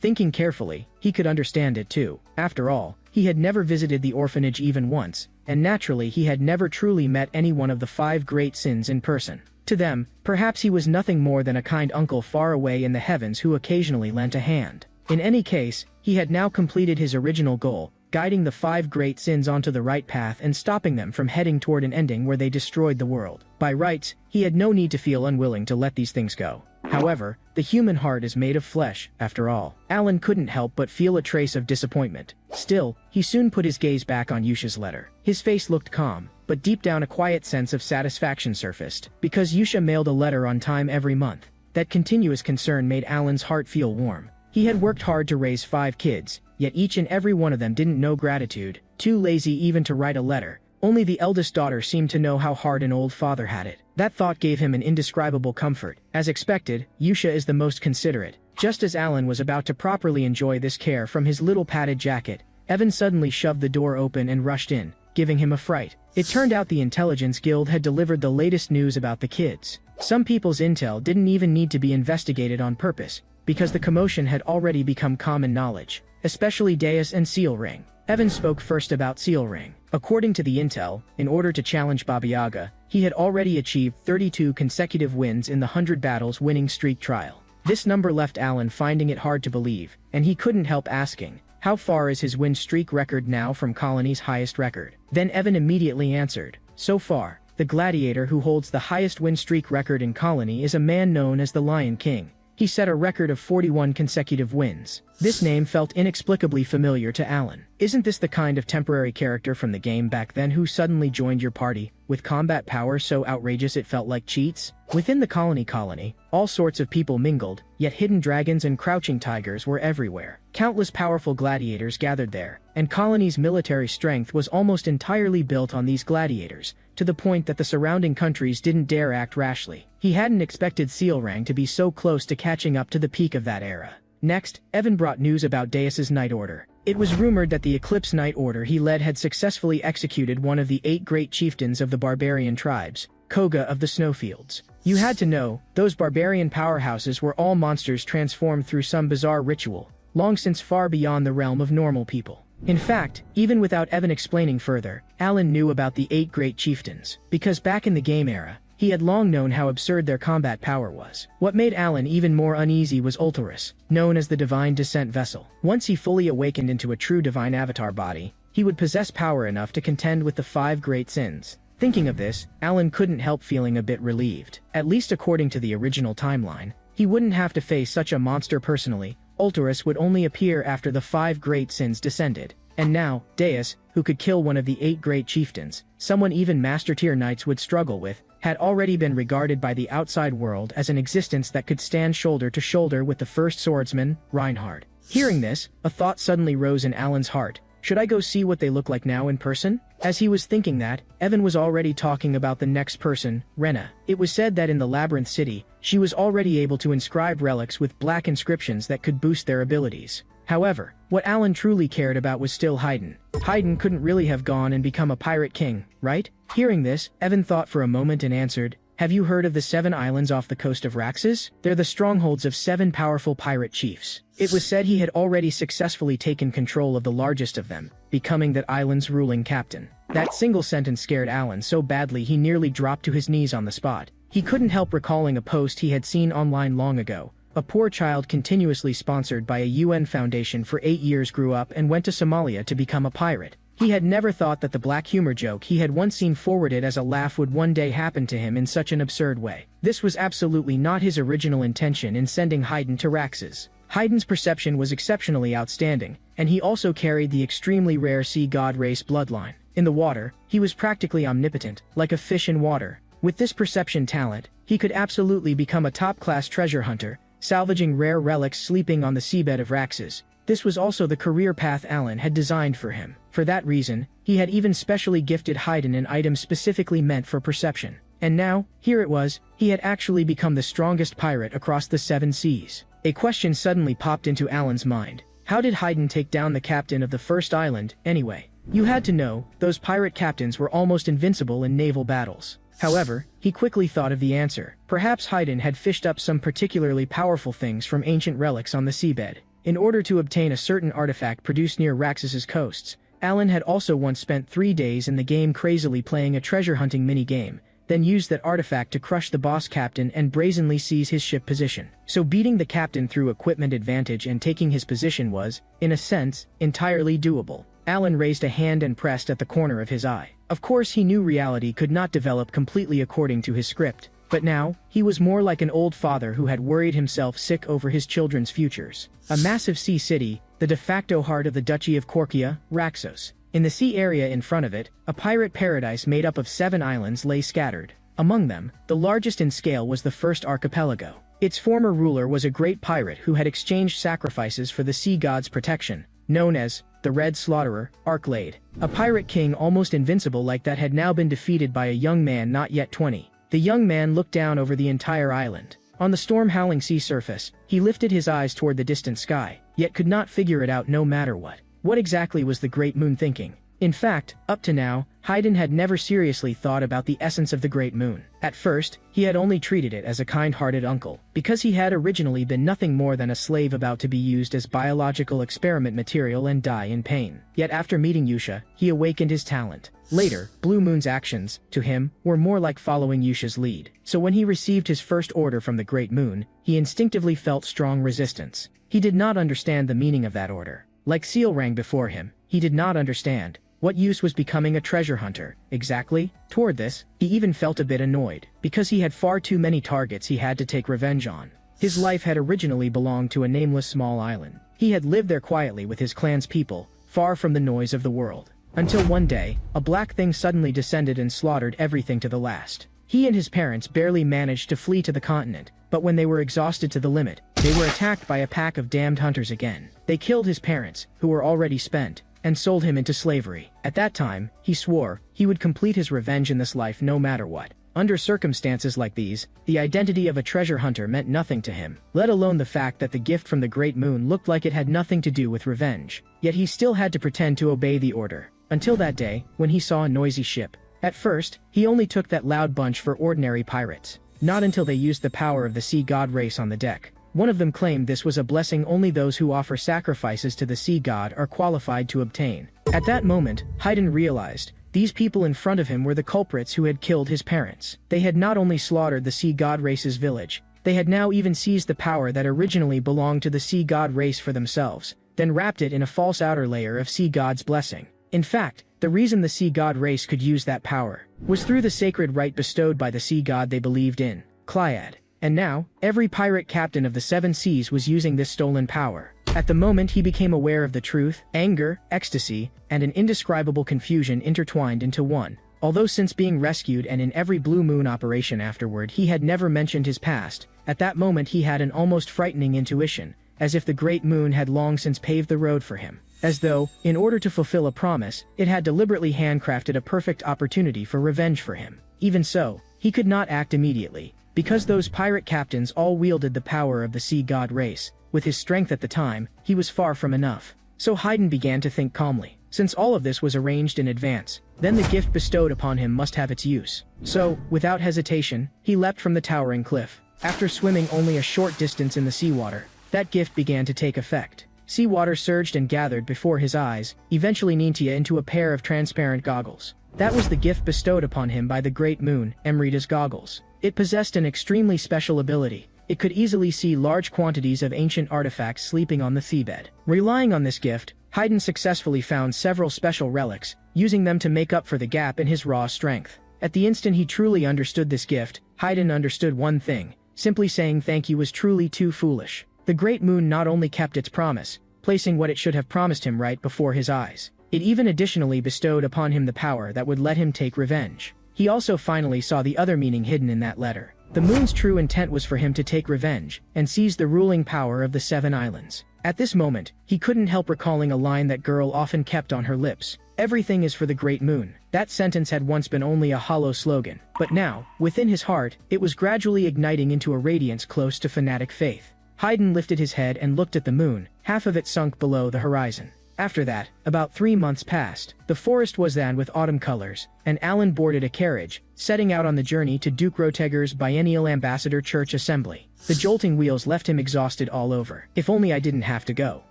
thinking carefully, he could understand it too. After all, he had never visited the orphanage even once, and naturally he had never truly met any one of the 5 great sins in person. To them, perhaps he was nothing more than a kind uncle far away in the heavens who occasionally lent a hand. In any case, he had now completed his original goal, guiding the 5 great sins onto the right path and stopping them from heading toward an ending where they destroyed the world. By rights, he had no need to feel unwilling to let these things go. However, the human heart is made of flesh, after all. Alan couldn't help but feel a trace of disappointment. Still, he soon put his gaze back on Yusha's letter. His face looked calm, but deep down a quiet sense of satisfaction surfaced. Because Yusha mailed a letter on time every month, that continuous concern made Alan's heart feel warm. He had worked hard to raise 5 kids, yet each and every one of them didn't know gratitude, too lazy even to write a letter. Only the eldest daughter seemed to know how hard an old father had it. That thought gave him an indescribable comfort. As expected, Yusha is the most considerate. Just as Alan was about to properly enjoy this care from his little padded jacket, Evan suddenly shoved the door open and rushed in, giving him a fright. It turned out the Intelligence Guild had delivered the latest news about the kids. Some people's intel didn't even need to be investigated on purpose, because the commotion had already become common knowledge, especially Deus and Seal Ring. Evan spoke first about Seal Ring. According to the intel, in order to challenge Baba Yaga, he had already achieved 32 consecutive wins in the 100 battles winning streak trial. This number left Alan finding it hard to believe, and he couldn't help asking, how far is his win streak record now from Colony's highest record? Then Evan immediately answered, so far, the gladiator who holds the highest win streak record in Colony is a man known as the Lion King. He set a record of 41 consecutive wins. This name felt inexplicably familiar to Alan. Isn't this the kind of temporary character from the game back then who suddenly joined your party, with combat power so outrageous it felt like cheats? Within the colony, all sorts of people mingled, yet hidden dragons and crouching tigers were everywhere. Countless powerful gladiators gathered there, and Colony's military strength was almost entirely built on these gladiators, to the point that the surrounding countries didn't dare act rashly. He hadn't expected Seal Rang to be so close to catching up to the peak of that era. Next, Evan brought news about Deus's Night Order. It was rumored that the Eclipse Night Order he led had successfully executed one of the 8 great chieftains of the barbarian tribes, Koga of the Snowfields. You had to know, those barbarian powerhouses were all monsters transformed through some bizarre ritual, long since far beyond the realm of normal people. In fact, even without Evan explaining further, Alan knew about the 8 great chieftains, because back in the game era, he had long known how absurd their combat power was. What made Alan even more uneasy was Ultorus, known as the Divine Descent Vessel. Once he fully awakened into a true divine avatar body, he would possess power enough to contend with the 5 great sins. Thinking of this, Alan couldn't help feeling a bit relieved. At least according to the original timeline, he wouldn't have to face such a monster personally. Ultorus would only appear after the 5 great sins descended. And now, Deus, who could kill one of the 8 great chieftains, someone even Master Tier Knights would struggle with, had already been regarded by the outside world as an existence that could stand shoulder to shoulder with the first swordsman, Reinhard. Hearing this, a thought suddenly rose in Alan's heart. Should I go see what they look like now in person? As he was thinking that, Evan was already talking about the next person, Rena. It was said that in the Labyrinth City, she was already able to inscribe relics with black inscriptions that could boost their abilities. However, what Alan truly cared about was still Haydn. Haydn couldn't really have gone and become a pirate king, right? Hearing this, Evan thought for a moment and answered, have you heard of the 7 islands off the coast of Raxus? They're the strongholds of 7 powerful pirate chiefs. It was said he had already successfully taken control of the largest of them, becoming that island's ruling captain. That single sentence scared Alan so badly he nearly dropped to his knees on the spot. He couldn't help recalling a post he had seen online long ago. A poor child continuously sponsored by a UN foundation for 8 years grew up and went to Somalia to become a pirate. He had never thought that the black humor joke he had once seen forwarded as a laugh would one day happen to him in such an absurd way. This was absolutely not his original intention in sending Haydn to Raxus. Haydn's perception was exceptionally outstanding, and he also carried the extremely rare sea god race bloodline. In the water, he was practically omnipotent, like a fish in water. With this perception talent, he he could absolutely become a top-class treasure hunter, salvaging rare relics sleeping on the seabed of Raxus. This was also the career path Alan had designed for him. For that reason, he had even specially gifted Haydn an item specifically meant for perception. And now, here it was, he had actually become the strongest pirate across the 7 seas. A question suddenly popped into Alan's mind. How did Haydn take down the captain of the first island, anyway? You had to know, those pirate captains were almost invincible in naval battles. However, he quickly thought of the answer. Perhaps Haydn had fished up some particularly powerful things from ancient relics on the seabed. In order to obtain a certain artifact produced near Raxus's coasts, Alan had also once spent 3 days in the game crazily playing a treasure hunting mini-game, then used that artifact to crush the boss captain and brazenly seize his ship position. So beating the captain through equipment advantage and taking his position was, in a sense, entirely doable. Alan raised a hand and pressed at the corner of his eye. Of course he knew reality could not develop completely according to his script, but now, he was more like an old father who had worried himself sick over his children's futures. A massive sea city, the de facto heart of the Duchy of Korkia, Raxus. In the sea area in front of it, a pirate paradise made up of 7 islands lay scattered. Among them, the largest in scale was the first archipelago. Its former ruler was a great pirate who had exchanged sacrifices for the sea god's protection, known as the Red Slaughterer, Archlade. A pirate king almost invincible like that had now been defeated by a young man not yet 20. The young man looked down over the entire island. On the storm-howling sea surface, he lifted his eyes toward the distant sky, yet could not figure it out no matter what. What exactly was the Great Moon thinking? In fact, up to now, Haydn had never seriously thought about the essence of the Great Moon. At first, he had only treated it as a kind-hearted uncle, because he had originally been nothing more than a slave about to be used as biological experiment material and die in pain. Yet after meeting Yusha, he awakened his talent. Later, Blue Moon's actions, to him, were more like following Yusha's lead. So when he received his first order from the Great Moon, he instinctively felt strong resistance. He did not understand the meaning of that order. Like Seal rang before him, he did not understand. What use was becoming a treasure hunter, exactly? Toward this, he even felt a bit annoyed, because he had far too many targets he had to take revenge on. His life had originally belonged to a nameless small island. He had lived there quietly with his clan's people, far from the noise of the world. Until one day, a black thing suddenly descended and slaughtered everything to the last. He and his parents barely managed to flee to the continent, but when they were exhausted to the limit, they were attacked by a pack of damned hunters again. They killed his parents, who were already spent, and sold him into slavery. At that time, he swore, he would complete his revenge in this life no matter what. Under circumstances like these, the identity of a treasure hunter meant nothing to him, let alone the fact that the gift from the Great Moon looked like it had nothing to do with revenge. Yet he still had to pretend to obey the order. Until that day, when he saw a noisy ship. At first, he only took that loud bunch for ordinary pirates. Not until they used the power of the sea god race on the deck. One of them claimed this was a blessing only those who offer sacrifices to the sea god are qualified to obtain. At that moment, Haydn realized, these people in front of him were the culprits who had killed his parents. They had not only slaughtered the sea god race's village, they had now even seized the power that originally belonged to the sea god race for themselves, then wrapped it in a false outer layer of sea god's blessing. In fact, the reason the sea god race could use that power was through the sacred right bestowed by the sea god they believed in, Clyad. And now, every pirate captain of the 7 seas was using this stolen power. At the moment he became aware of the truth, anger, ecstasy, and an indescribable confusion intertwined into one. Although since being rescued and in every Blue Moon operation afterward he had never mentioned his past, at that moment he had an almost frightening intuition, as if the Great Moon had long since paved the road for him. As though, in order to fulfill a promise, it had deliberately handcrafted a perfect opportunity for revenge for him. Even so, he could not act immediately, because those pirate captains all wielded the power of the sea god race. With his strength at the time, he was far from enough. So Haydn began to think calmly. Since all of this was arranged in advance, then the gift bestowed upon him must have its use. So, without hesitation, he leapt from the towering cliff. After swimming only a short distance in the seawater, that gift began to take effect. Seawater surged and gathered before his eyes, eventually Nintia into a pair of transparent goggles. That was the gift bestowed upon him by the Great Moon, Emrita's goggles. It possessed an extremely special ability. It could easily see large quantities of ancient artifacts sleeping on the seabed. Relying on this gift, Haydn successfully found several special relics, using them to make up for the gap in his raw strength. At the instant he truly understood this gift, Haydn understood one thing. Simply saying thank you was truly too foolish. The Great Moon not only kept its promise, placing what it should have promised him right before his eyes. It even additionally bestowed upon him the power that would let him take revenge. He also finally saw the other meaning hidden in that letter. The moon's true intent was for him to take revenge and seize the ruling power of the Seven Islands. At this moment, he couldn't help recalling a line that girl often kept on her lips. Everything is for the great moon. That sentence had once been only a hollow slogan, but now, within his heart, it was gradually igniting into a radiance close to fanatic faith. Haydn lifted his head and looked at the moon, half of it sunk below the horizon. After that, about 3 months passed. The forest was then with autumn colors, and Alan boarded a carriage, setting out on the journey to Duke Roteger's biennial ambassador church assembly. The jolting wheels left him exhausted all over. If only I didn't have to go.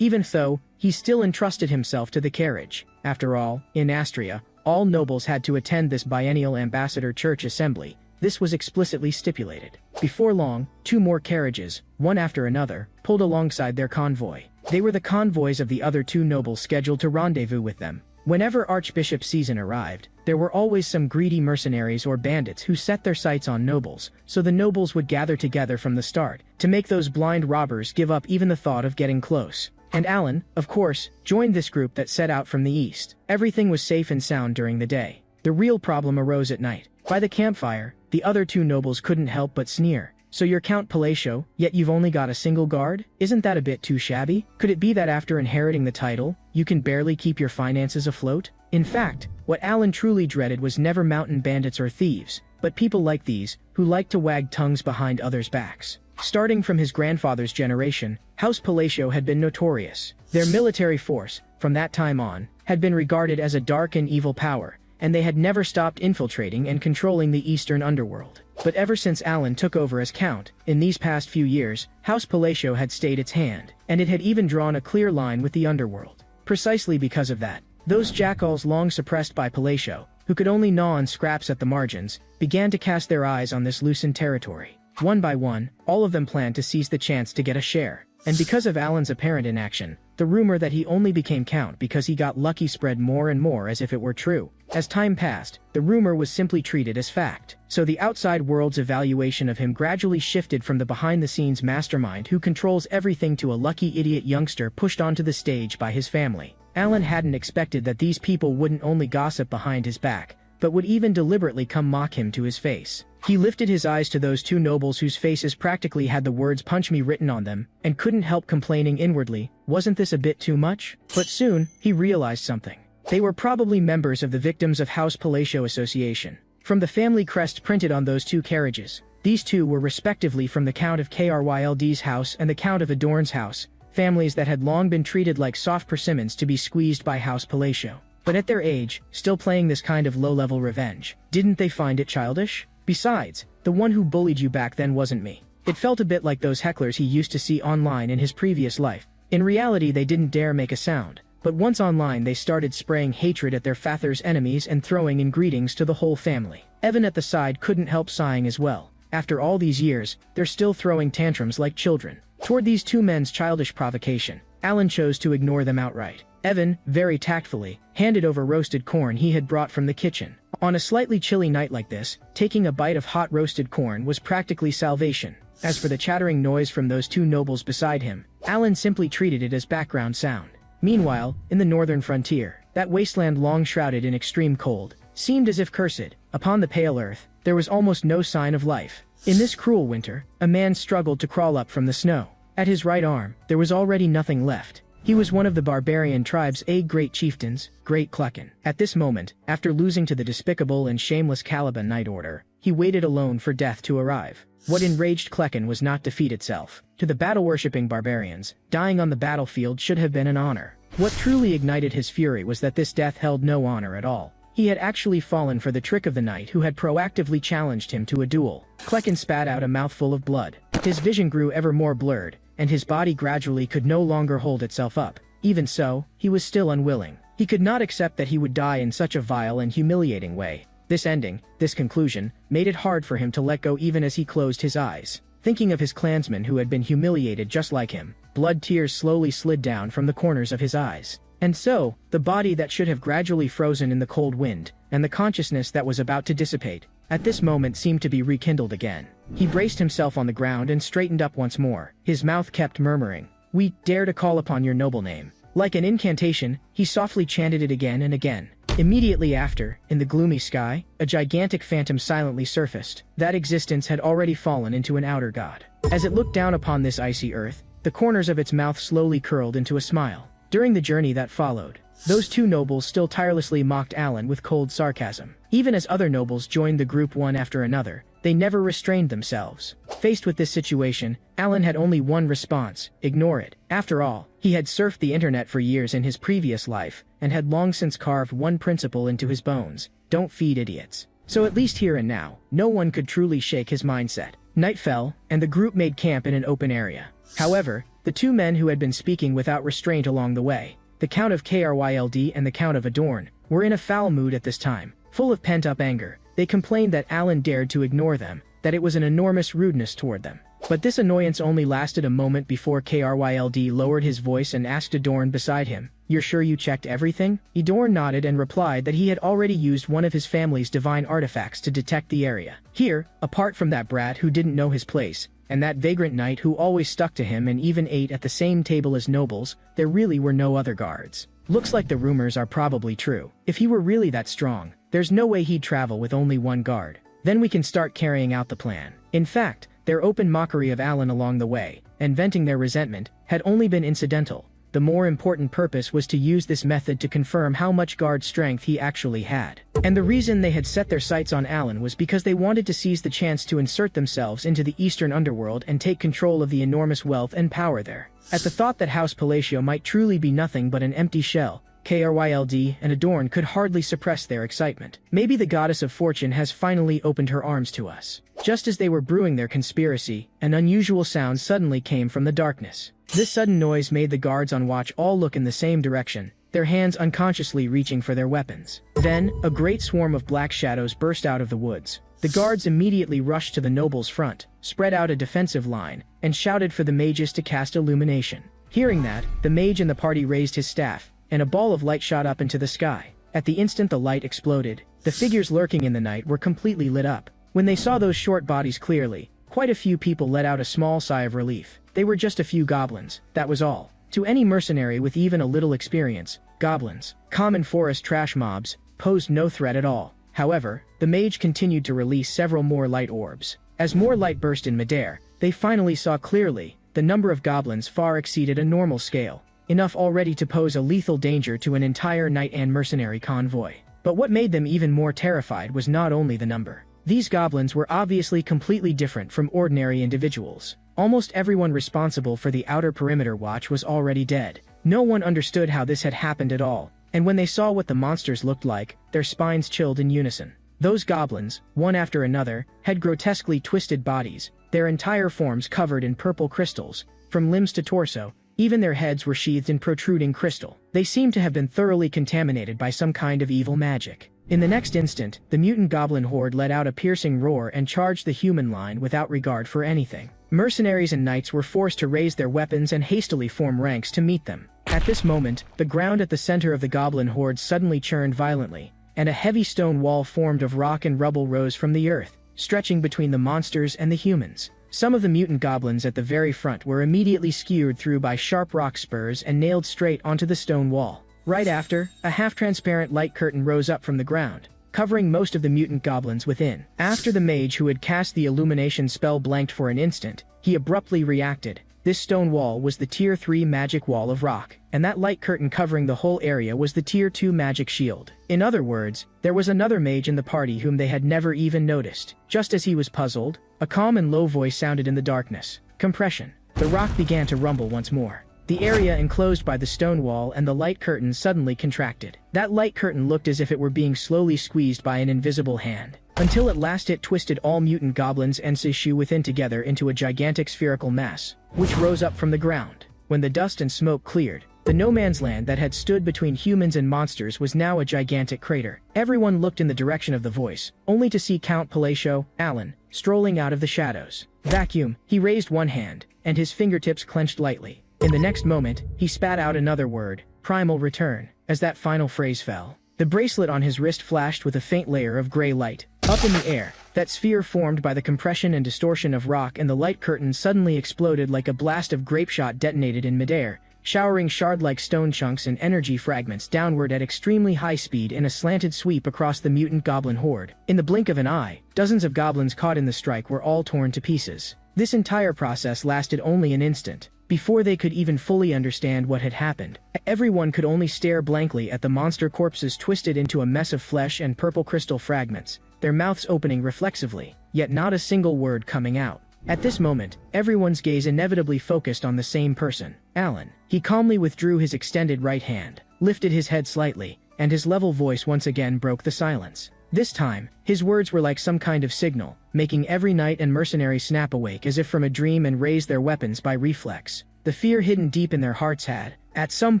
Even though, he still entrusted himself to the carriage. After all, in Astria, all nobles had to attend this biennial ambassador church assembly. This was explicitly stipulated. Before long, 2 more carriages, one after another, pulled alongside their convoy. They were the convoys of the other 2 nobles scheduled to rendezvous with them. Whenever Archbishop season arrived, there were always some greedy mercenaries or bandits who set their sights on nobles, so the nobles would gather together from the start, to make those blind robbers give up even the thought of getting close. And Alan, of course, joined this group that set out from the east. Everything was safe and sound during the day. The real problem arose at night. By the campfire, the other 2 nobles couldn't help but sneer. So you're Count Palacio, yet you've only got a single guard? Isn't that a bit too shabby? Could it be that after inheriting the title, you can barely keep your finances afloat? In fact, what Alan truly dreaded was never mountain bandits or thieves, but people like these, who like to wag tongues behind others' backs. Starting from his grandfather's generation, House Palacio had been notorious. Their military force, from that time on, had been regarded as a dark and evil power, and they had never stopped infiltrating and controlling the eastern underworld. But ever since Alan took over as count, in these past few years, House Palacio had stayed its hand, and it had even drawn a clear line with the underworld. Precisely because of that, those jackals long suppressed by Palacio, who could only gnaw on scraps at the margins, began to cast their eyes on this loosened territory. One by one, all of them planned to seize the chance to get a share. And because of Alan's apparent inaction, the rumor that he only became count because he got lucky spread more and more as if it were true. As time passed, the rumor was simply treated as fact. So the outside world's evaluation of him gradually shifted from the behind-the-scenes mastermind who controls everything to a lucky idiot youngster pushed onto the stage by his family. Alan hadn't expected that these people wouldn't only gossip behind his back, but would even deliberately come mock him to his face. He lifted his eyes to those 2 nobles whose faces practically had the words "punch me" written on them, and couldn't help complaining inwardly, wasn't this a bit too much? But soon, he realized something. They were probably members of the Victims of House Palacio Association. From the family crest printed on those 2 carriages, these 2 were respectively from the Count of Kryld's house and the Count of Adorn's house, families that had long been treated like soft persimmons to be squeezed by House Palacio. But at their age, still playing this kind of low-level revenge, didn't they find it childish? Besides, the one who bullied you back then wasn't me. It felt a bit like those hecklers he used to see online in his previous life. In reality, they didn't dare make a sound, but once online they started spraying hatred at their father's enemies and throwing in greetings to the whole family. Evan at the side couldn't help sighing as well. After all these years, they're still throwing tantrums like children. Toward these 2 men's childish provocation, Alan chose to ignore them outright. Evan, very tactfully, handed over roasted corn he had brought from the kitchen. On a slightly chilly night like this, taking a bite of hot roasted corn was practically salvation. As for the chattering noise from those 2 nobles beside him, Alan simply treated it as background sound. Meanwhile, in the northern frontier, that wasteland long shrouded in extreme cold, seemed as if cursed. Upon the pale earth, there was almost no sign of life. In this cruel winter, a man struggled to crawl up from the snow. At his right arm, there was already nothing left. He was one of the barbarian tribe's 8 great chieftains, Great Klecken. At this moment, after losing to the despicable and shameless Caliban Night Order, he waited alone for death to arrive. What enraged Klecken was not defeat itself. To the battle-worshipping barbarians, dying on the battlefield should have been an honor. What truly ignited his fury was that this death held no honor at all. He had actually fallen for the trick of the knight who had proactively challenged him to a duel. Klecken spat out a mouthful of blood. His vision grew ever more blurred, and his body gradually could no longer hold itself up. Even so, he was still unwilling. He could not accept that he would die in such a vile and humiliating way. This ending, this conclusion, made it hard for him to let go even as he closed his eyes. Thinking of his clansmen who had been humiliated just like him, blood tears slowly slid down from the corners of his eyes. And so, the body that should have gradually frozen in the cold wind, and the consciousness that was about to dissipate, at this moment seemed to be rekindled again. He braced himself on the ground and straightened up once more. His mouth kept murmuring, "We dare to call upon your noble name." Like an incantation, he softly chanted it again and again. Immediately after, in the gloomy sky, a gigantic phantom silently surfaced. That existence had already fallen into an outer god. As it looked down upon this icy earth, the corners of its mouth slowly curled into a smile. During the journey that followed, those two nobles still tirelessly mocked Alan with cold sarcasm. Even as other nobles joined the group one after another, they never restrained themselves. Faced with this situation, Alan had only one response: ignore it. After all, he had surfed the internet for years in his previous life, and had long since carved one principle into his bones: don't feed idiots. So at least here and now, no one could truly shake his mindset. Night fell, and the group made camp in an open area. However, the two men who had been speaking without restraint along the way, the Count of Kryld and the Count of Adorn, were in a foul mood at this time. Full of pent-up anger, they complained that Alan dared to ignore them, that it was an enormous rudeness toward them. But this annoyance only lasted a moment before Kryld lowered his voice and asked Adorn beside him, "You're sure you checked everything?" Adorn nodded and replied that he had already used one of his family's divine artifacts to detect the area. Here, apart from that brat who didn't know his place, and that vagrant knight who always stuck to him and even ate at the same table as nobles, there really were no other guards. Looks like the rumors are probably true. If he were really that strong, there's no way he'd travel with only one guard. Then we can start carrying out the plan. In fact, their open mockery of Alan along the way, and venting their resentment, had only been incidental. The more important purpose was to use this method to confirm how much guard strength he actually had. And the reason they had set their sights on Alan was because they wanted to seize the chance to insert themselves into the eastern underworld and take control of the enormous wealth and power there. At the thought that House Palatio might truly be nothing but an empty shell, Kryld and Adorn could hardly suppress their excitement. Maybe the goddess of fortune has finally opened her arms to us. Just as they were brewing their conspiracy, an unusual sound suddenly came from the darkness. This sudden noise made the guards on watch all look in the same direction, their hands unconsciously reaching for their weapons. Then, a great swarm of black shadows burst out of the woods. The guards immediately rushed to the nobles' front, spread out a defensive line, and shouted for the mages to cast illumination. Hearing that, the mage in the party raised his staff, and a ball of light shot up into the sky. At the instant the light exploded, the figures lurking in the night were completely lit up. When they saw those short bodies clearly, quite a few people let out a small sigh of relief. They were just a few goblins, that was all. To any mercenary with even a little experience, goblins, common forest trash mobs, posed no threat at all. However, the mage continued to release several more light orbs. As more light burst in midair, they finally saw clearly. The number of goblins far exceeded a normal scale, enough already to pose a lethal danger to an entire knight and mercenary convoy. But what made them even more terrified was not only the number. These goblins were obviously completely different from ordinary individuals. Almost everyone responsible for the outer perimeter watch was already dead. No one understood how this had happened at all, and when they saw what the monsters looked like, their spines chilled in unison. Those goblins, one after another, had grotesquely twisted bodies, their entire forms covered in purple crystals, from limbs to torso. Even their heads were sheathed in protruding crystal. They seemed to have been thoroughly contaminated by some kind of evil magic. In the next instant, the mutant goblin horde let out a piercing roar and charged the human line without regard for anything. Mercenaries and knights were forced to raise their weapons and hastily form ranks to meet them. At this moment, the ground at the center of the goblin horde suddenly churned violently, and a heavy stone wall formed of rock and rubble rose from the earth, stretching between the monsters and the humans. Some of the mutant goblins at the very front were immediately skewered through by sharp rock spurs and nailed straight onto the stone wall. Right after, a half-transparent light curtain rose up from the ground, covering most of the mutant goblins within. After the mage who had cast the illumination spell blanked for an instant, he abruptly reacted. This stone wall was the Tier 3 magic wall of rock, and that light curtain covering the whole area was the Tier 2 magic shield. In other words, there was another mage in the party whom they had never even noticed. Just as he was puzzled, a calm and low voice sounded in the darkness. Compression. The rock began to rumble once more. The area enclosed by the stone wall and the light curtain suddenly contracted. That light curtain looked as if it were being slowly squeezed by an invisible hand, until at last it twisted all mutant goblins and Sishu within together into a gigantic spherical mass, which rose up from the ground. When the dust and smoke cleared, the no-man's land that had stood between humans and monsters was now a gigantic crater. Everyone looked in the direction of the voice, only to see Count Palatio, Alan, strolling out of the shadows. Vacuum. He raised one hand, and his fingertips clenched lightly. In the next moment, he spat out another word, primal return, as that final phrase fell. The bracelet on his wrist flashed with a faint layer of gray light. Up in the air, that sphere formed by the compression and distortion of rock and the light curtain suddenly exploded like a blast of grapeshot detonated in midair, showering shard-like stone chunks and energy fragments downward at extremely high speed in a slanted sweep across the mutant goblin horde. In the blink of an eye, dozens of goblins caught in the strike were all torn to pieces. This entire process lasted only an instant. Before they could even fully understand what had happened, everyone could only stare blankly at the monster corpses twisted into a mess of flesh and purple crystal fragments, their mouths opening reflexively, yet not a single word coming out. At this moment, everyone's gaze inevitably focused on the same person, Alan. He calmly withdrew his extended right hand, lifted his head slightly, and his level voice once again broke the silence. This time, his words were like some kind of signal, making every knight and mercenary snap awake as if from a dream and raise their weapons by reflex. The fear hidden deep in their hearts had, at some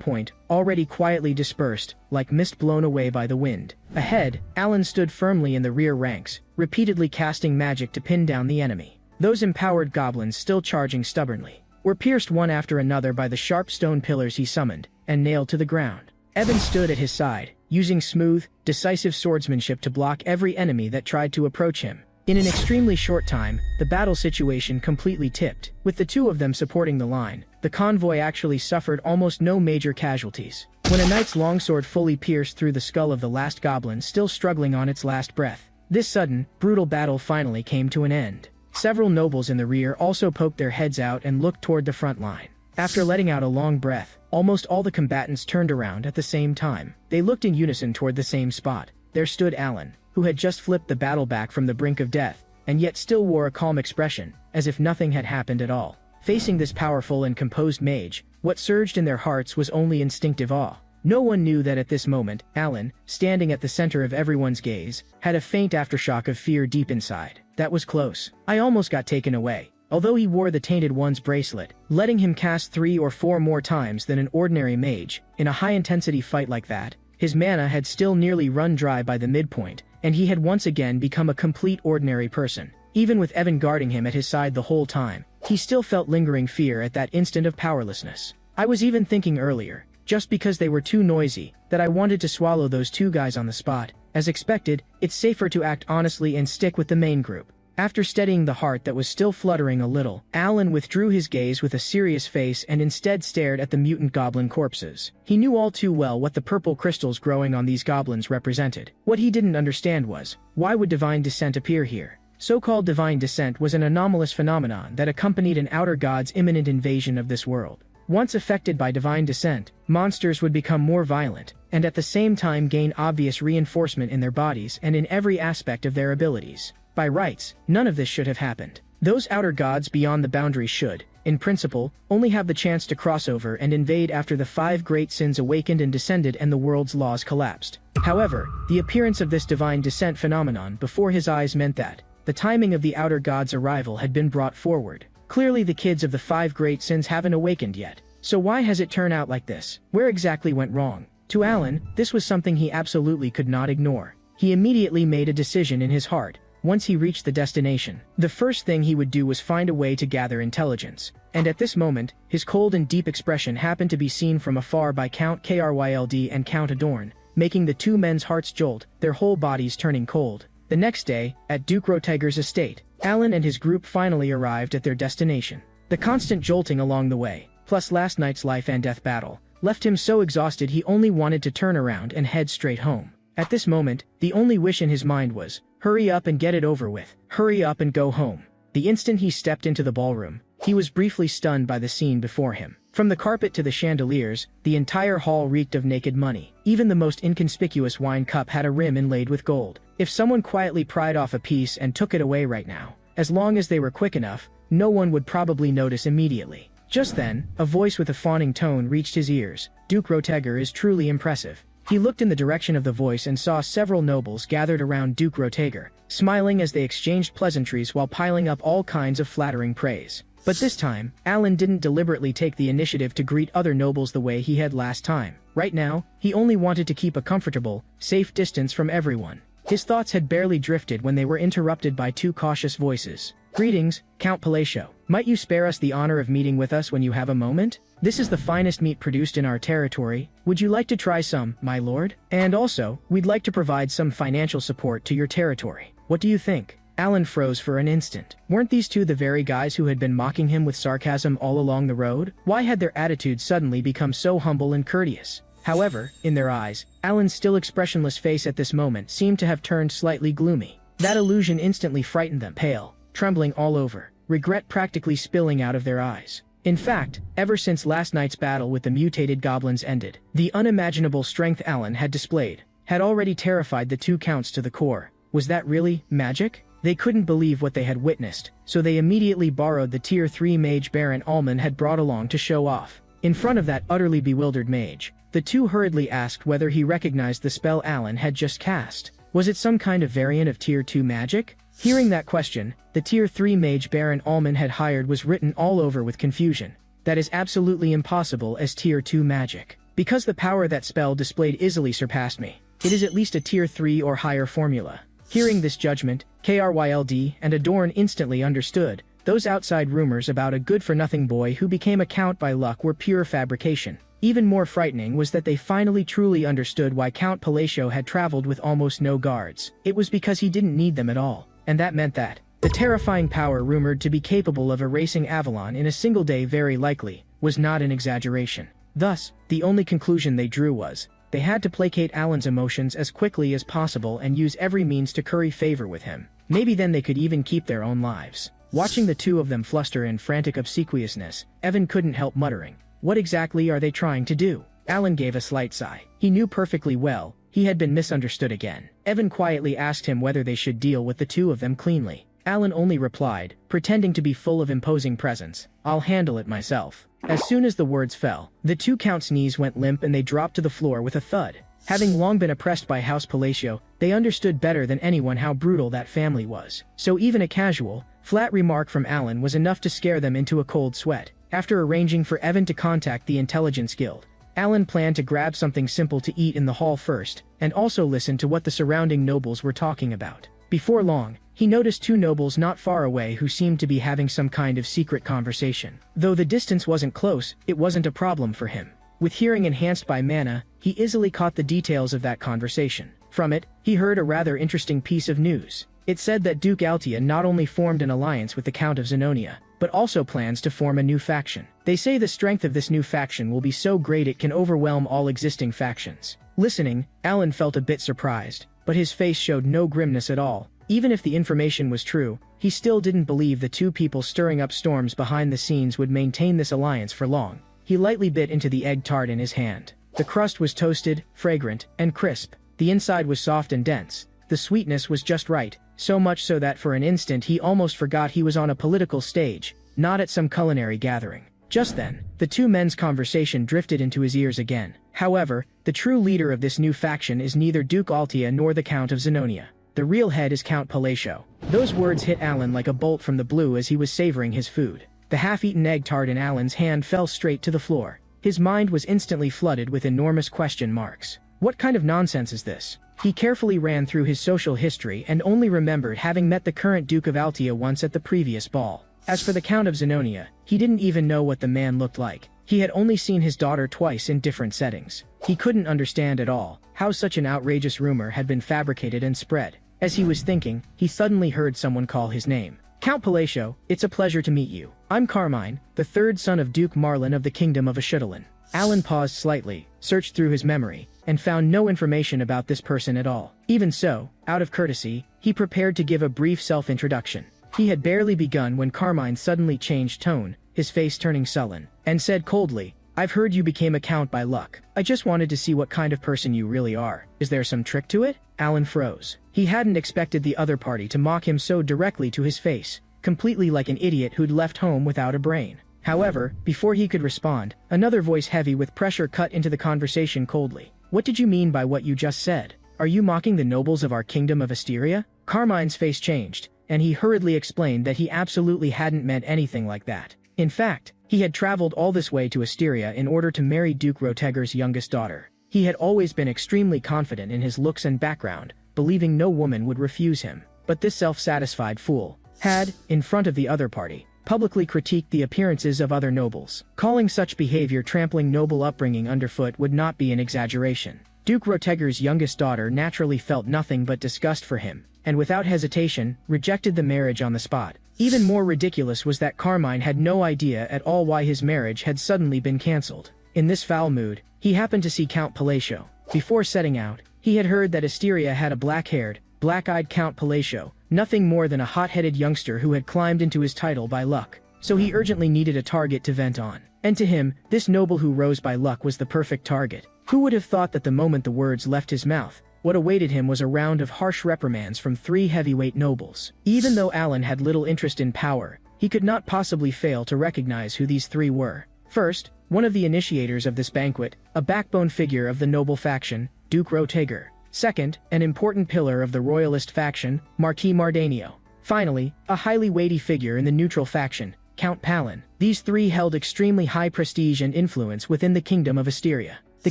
point, already quietly dispersed, like mist blown away by the wind. Ahead, Alan stood firmly in the rear ranks, repeatedly casting magic to pin down the enemy. Those empowered goblins, still charging stubbornly, were pierced one after another by the sharp stone pillars he summoned, and nailed to the ground. Evan stood at his side, using smooth, decisive swordsmanship to block every enemy that tried to approach him. In an extremely short time, the battle situation completely tipped. With the two of them supporting the line, the convoy actually suffered almost no major casualties. When a knight's longsword fully pierced through the skull of the last goblin still struggling on its last breath, this sudden, brutal battle finally came to an end. Several nobles in the rear also poked their heads out and looked toward the front line. After letting out a long breath, almost all the combatants turned around at the same time. They looked in unison toward the same spot. There stood Alan, who had just flipped the battle back from the brink of death, and yet still wore a calm expression, as if nothing had happened at all. Facing this powerful and composed mage, what surged in their hearts was only instinctive awe. No one knew that at this moment, Alan, standing at the center of everyone's gaze, had a faint aftershock of fear deep inside. That was close. I almost got taken away. Although he wore the Tainted One's bracelet, letting him cast 3 or 4 more times than an ordinary mage, in a high-intensity fight like that, his mana had still nearly run dry by the midpoint, and he had once again become a complete ordinary person. Even with Evan guarding him at his side the whole time, he still felt lingering fear at that instant of powerlessness. I was even thinking earlier, just because they were too noisy, that I wanted to swallow those 2 guys on the spot. As expected, it's safer to act honestly and stick with the main group. After steadying the heart that was still fluttering a little, Alan withdrew his gaze with a serious face and instead stared at the mutant goblin corpses. He knew all too well what the purple crystals growing on these goblins represented. What he didn't understand was, why would divine descent appear here? So-called divine descent was an anomalous phenomenon that accompanied an outer god's imminent invasion of this world. Once affected by divine descent, monsters would become more violent, and at the same time gain obvious reinforcement in their bodies and in every aspect of their abilities. By rights, none of this should have happened. Those outer gods beyond the boundaries should, in principle, only have the chance to cross over and invade after the 5 great sins awakened and descended and the world's laws collapsed. However, the appearance of this divine descent phenomenon before his eyes meant that the timing of the outer god's arrival had been brought forward. Clearly the kids of the 5 great sins haven't awakened yet. So why has it turned out like this? Where exactly went wrong? To Alan, this was something he absolutely could not ignore. He immediately made a decision in his heart. Once he reached the destination, the first thing he would do was find a way to gather intelligence. And at this moment, his cold and deep expression happened to be seen from afar by Count Kryld and Count Adorn, making the 2 men's hearts jolt, their whole bodies turning cold. The next day, at Duke Roteger's estate, Alan and his group finally arrived at their destination. The constant jolting along the way, plus last night's life and death battle, left him so exhausted he only wanted to turn around and head straight home. At this moment, the only wish in his mind was, hurry up and get it over with. Hurry up and go home. The instant he stepped into the ballroom, he was briefly stunned by the scene before him. From the carpet to the chandeliers, the entire hall reeked of naked money. Even the most inconspicuous wine cup had a rim inlaid with gold. If someone quietly pried off a piece and took it away right now, as long as they were quick enough, no one would probably notice immediately. Just then, a voice with a fawning tone reached his ears. Duke Roteger is truly impressive. He looked in the direction of the voice and saw several nobles gathered around Duke Roteger, smiling as they exchanged pleasantries while piling up all kinds of flattering praise. But this time, Alan didn't deliberately take the initiative to greet other nobles the way he had last time. Right now, he only wanted to keep a comfortable, safe distance from everyone. His thoughts had barely drifted when they were interrupted by 2 cautious voices. Greetings, Count Palacio. Might you spare us the honor of meeting with us when you have a moment? This is the finest meat produced in our territory. Would you like to try some, my lord? And also, we'd like to provide some financial support to your territory. What do you think? Alan froze for an instant. Weren't these two the very guys who had been mocking him with sarcasm all along the road? Why had their attitudes suddenly become so humble and courteous? However, in their eyes, Alan's still expressionless face at this moment seemed to have turned slightly gloomy. That illusion instantly frightened them, pale, trembling all over, regret practically spilling out of their eyes. In fact, ever since last night's battle with the mutated goblins ended, the unimaginable strength Alan had displayed had already terrified the two counts to the core. Was that really magic? They couldn't believe what they had witnessed, so they immediately borrowed the Tier 3 mage Baron Ullman had brought along to show off. In front of that utterly bewildered mage, the two hurriedly asked whether he recognized the spell Alan had just cast. Was it some kind of variant of Tier 2 magic? Hearing that question, the Tier 3 mage Baron Ullman had hired was written all over with confusion. That is absolutely impossible as Tier 2 magic. Because the power that spell displayed easily surpassed me. It is at least a Tier 3 or higher formula. Hearing this judgment, KRYLD and Adorn instantly understood. Those outside rumors about a good-for-nothing boy who became a count by luck were pure fabrication. Even more frightening was that they finally truly understood why Count Palacio had traveled with almost no guards. It was because he didn't need them at all, and that meant that the terrifying power rumored to be capable of erasing Avalon in a single day very likely was not an exaggeration. Thus, the only conclusion they drew was, they had to placate Alan's emotions as quickly as possible and use every means to curry favor with him. Maybe then they could even keep their own lives. Watching the two of them fluster in frantic obsequiousness, Evan couldn't help muttering, "What exactly are they trying to do?" Alan gave a slight sigh. He knew perfectly well, he had been misunderstood again. Evan quietly asked him whether they should deal with the two of them cleanly. Alan only replied, pretending to be full of imposing presence, "I'll handle it myself." As soon as the words fell, the two counts' knees went limp and they dropped to the floor with a thud. Having long been oppressed by House Palacio, they understood better than anyone how brutal that family was. So even a casual, flat remark from Alan was enough to scare them into a cold sweat. After arranging for Evan to contact the Intelligence Guild, Alan planned to grab something simple to eat in the hall first, and also listen to what the surrounding nobles were talking about. Before long, he noticed two nobles not far away who seemed to be having some kind of secret conversation. Though the distance wasn't close, it wasn't a problem for him. With hearing enhanced by mana, he easily caught the details of that conversation. From it, he heard a rather interesting piece of news. It said that Duke Altia not only formed an alliance with the Count of Zenonia, but also plans to form a new faction. They say the strength of this new faction will be so great it can overwhelm all existing factions. Listening, Alan felt a bit surprised, but his face showed no grimness at all. Even if the information was true, he still didn't believe the two people stirring up storms behind the scenes would maintain this alliance for long. He lightly bit into the egg tart in his hand. The crust was toasted, fragrant, and crisp. The inside was soft and dense. The sweetness was just right, so much so that for an instant he almost forgot he was on a political stage, not at some culinary gathering. Just then, the two men's conversation drifted into his ears again. However, the true leader of this new faction is neither Duke Altia nor the Count of Zenonia. The real head is Count Palacio. Those words hit Alan like a bolt from the blue as he was savoring his food. The half-eaten egg tart in Alan's hand fell straight to the floor. His mind was instantly flooded with enormous question marks. What kind of nonsense is this? He carefully ran through his social history and only remembered having met the current Duke of Altia once at the previous ball. As for the Count of Zenonia, he didn't even know what the man looked like. He had only seen his daughter twice in different settings. He couldn't understand at all how such an outrageous rumor had been fabricated and spread. As he was thinking, he suddenly heard someone call his name. "Count Palacio, it's a pleasure to meet you. I'm Carmine, the third son of Duke Marlin of the Kingdom of Ashuttalin." Alan paused slightly, searched through his memory, and found no information about this person at all. Even so, out of courtesy, he prepared to give a brief self-introduction. He had barely begun when Carmine suddenly changed tone, his face turning sullen, and said coldly, "I've heard you became a count by luck. I just wanted to see what kind of person you really are. Is there some trick to it?" Alan froze. He hadn't expected the other party to mock him so directly to his face, completely like an idiot who'd left home without a brain. However, before he could respond, another voice heavy with pressure cut into the conversation coldly. "What did you mean by what you just said? Are you mocking the nobles of our kingdom of Asteria?" Carmine's face changed, and he hurriedly explained that he absolutely hadn't meant anything like that. In fact, he had traveled all this way to Asteria in order to marry Duke Roteger's youngest daughter. He had always been extremely confident in his looks and background, believing no woman would refuse him. But this self-satisfied fool had, in front of the other party, publicly critiqued the appearances of other nobles. Calling such behavior trampling noble upbringing underfoot would not be an exaggeration. Duke Roteger's youngest daughter naturally felt nothing but disgust for him. and without hesitation, rejected the marriage on the spot. Even more ridiculous was that Carmine had no idea at all why his marriage had suddenly been cancelled. In this foul mood, he happened to see Count Palacio. Before setting out, he had heard that Asteria had a black-haired, black-eyed Count Palacio, nothing more than a hot-headed youngster who had climbed into his title by luck. So he urgently needed a target to vent on. And to him, this noble who rose by luck was the perfect target. Who would have thought that the moment the words left his mouth, what awaited him was a round of harsh reprimands from 3 heavyweight nobles. Even though Alan had little interest in power, he could not possibly fail to recognize who these 3 were. First, one of the initiators of this banquet, a backbone figure of the noble faction, Duke Roteger. Second, an important pillar of the royalist faction, Marquis Mardanio. Finally, a highly weighty figure in the neutral faction, Count Palin. These 3 held extremely high prestige and influence within the Kingdom of Asteria. The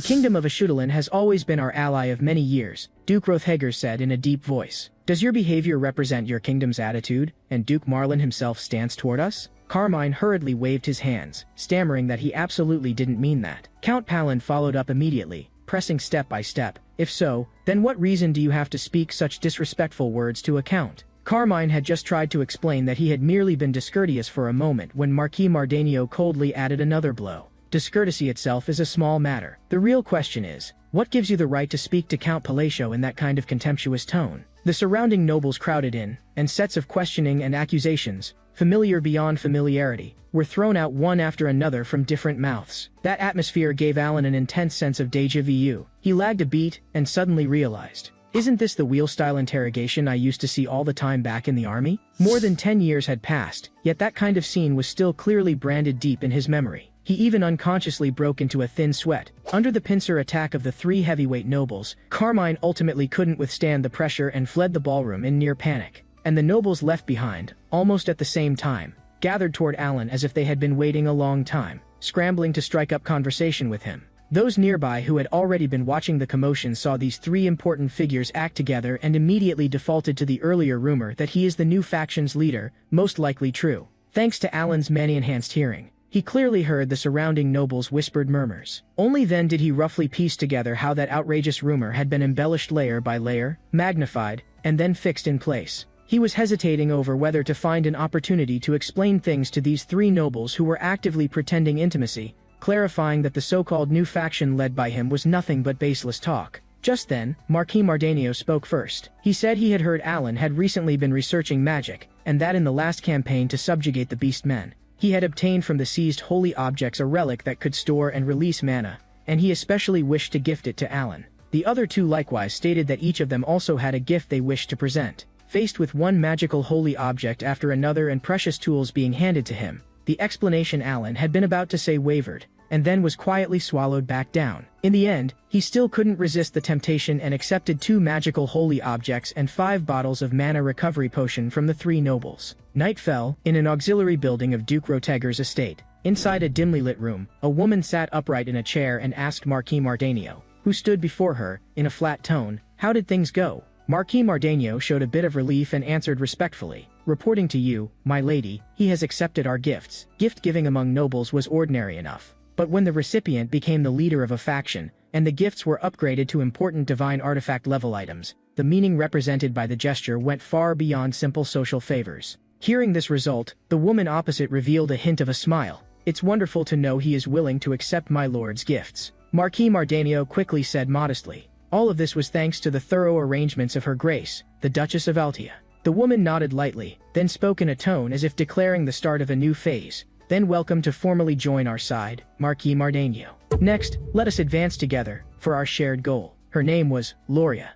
Kingdom of Ashutalin has always been our ally of many years, Duke Roteger said in a deep voice. Does your behavior represent your kingdom's attitude, and Duke Marlin himself stands toward us? Carmine hurriedly waved his hands, stammering that he absolutely didn't mean that. Count Palin followed up immediately, pressing step by step. If so, then what reason do you have to speak such disrespectful words to a count? Carmine had just tried to explain that he had merely been discourteous for a moment when Marquis Mardanio coldly added another blow. Discourtesy itself is a small matter. The real question is, what gives you the right to speak to Count Palacio in that kind of contemptuous tone? The surrounding nobles crowded in, and sets of questioning and accusations, familiar beyond familiarity, were thrown out one after another from different mouths. That atmosphere gave Alan an intense sense of déjà vu. He lagged a beat, and suddenly realized, isn't this the wheel-style interrogation I used to see all the time back in the army? More than 10 years had passed, yet that kind of scene was still clearly branded deep in his memory. He even unconsciously broke into a thin sweat. Under the pincer attack of the 3 heavyweight nobles, Carmine ultimately couldn't withstand the pressure and fled the ballroom in near panic. And the nobles left behind, almost at the same time, gathered toward Alan as if they had been waiting a long time, scrambling to strike up conversation with him. Those nearby who had already been watching the commotion saw these 3 important figures act together and immediately defaulted to the earlier rumor that he is the new faction's leader, most likely true. Thanks to Alan's many-enhanced hearing, he clearly heard the surrounding nobles' whispered murmurs. Only then did he roughly piece together how that outrageous rumor had been embellished layer by layer, magnified, and then fixed in place. He was hesitating over whether to find an opportunity to explain things to these 3 nobles who were actively pretending intimacy, clarifying that the so-called new faction led by him was nothing but baseless talk. Just then, Marquis Mardanio spoke first. He said he had heard Alan had recently been researching magic, and that in the last campaign to subjugate the Beast Men, he had obtained from the seized holy objects a relic that could store and release mana, and he especially wished to gift it to Alan. The other 2 likewise stated that each of them also had a gift they wished to present. Faced with one magical holy object after another and precious tools being handed to him, the explanation Alan had been about to say wavered, and then was quietly swallowed back down. In the end, he still couldn't resist the temptation and accepted 2 magical holy objects and 5 bottles of mana recovery potion from the 3 nobles. Night fell, in an auxiliary building of Duke Roteger's estate. Inside a dimly lit room, a woman sat upright in a chair and asked Marquis Mardanio, who stood before her, in a flat tone, "How did things go?" Marquis Mardanio showed a bit of relief and answered respectfully, "Reporting to you, my lady, he has accepted our gifts." Gift-giving among nobles was ordinary enough. But when the recipient became the leader of a faction, and the gifts were upgraded to important divine artifact level items, the meaning represented by the gesture went far beyond simple social favors. Hearing this result, the woman opposite revealed a hint of a smile. "It's wonderful to know he is willing to accept my lord's gifts." Marquis Mardanio quickly said modestly, "All of this was thanks to the thorough arrangements of Her Grace, the Duchess of Altia." The woman nodded lightly, then spoke in a tone as if declaring the start of a new phase. "Then welcome to formally join our side, Marquis Mardanio. Next, let us advance together, for our shared goal." Her name was Loria.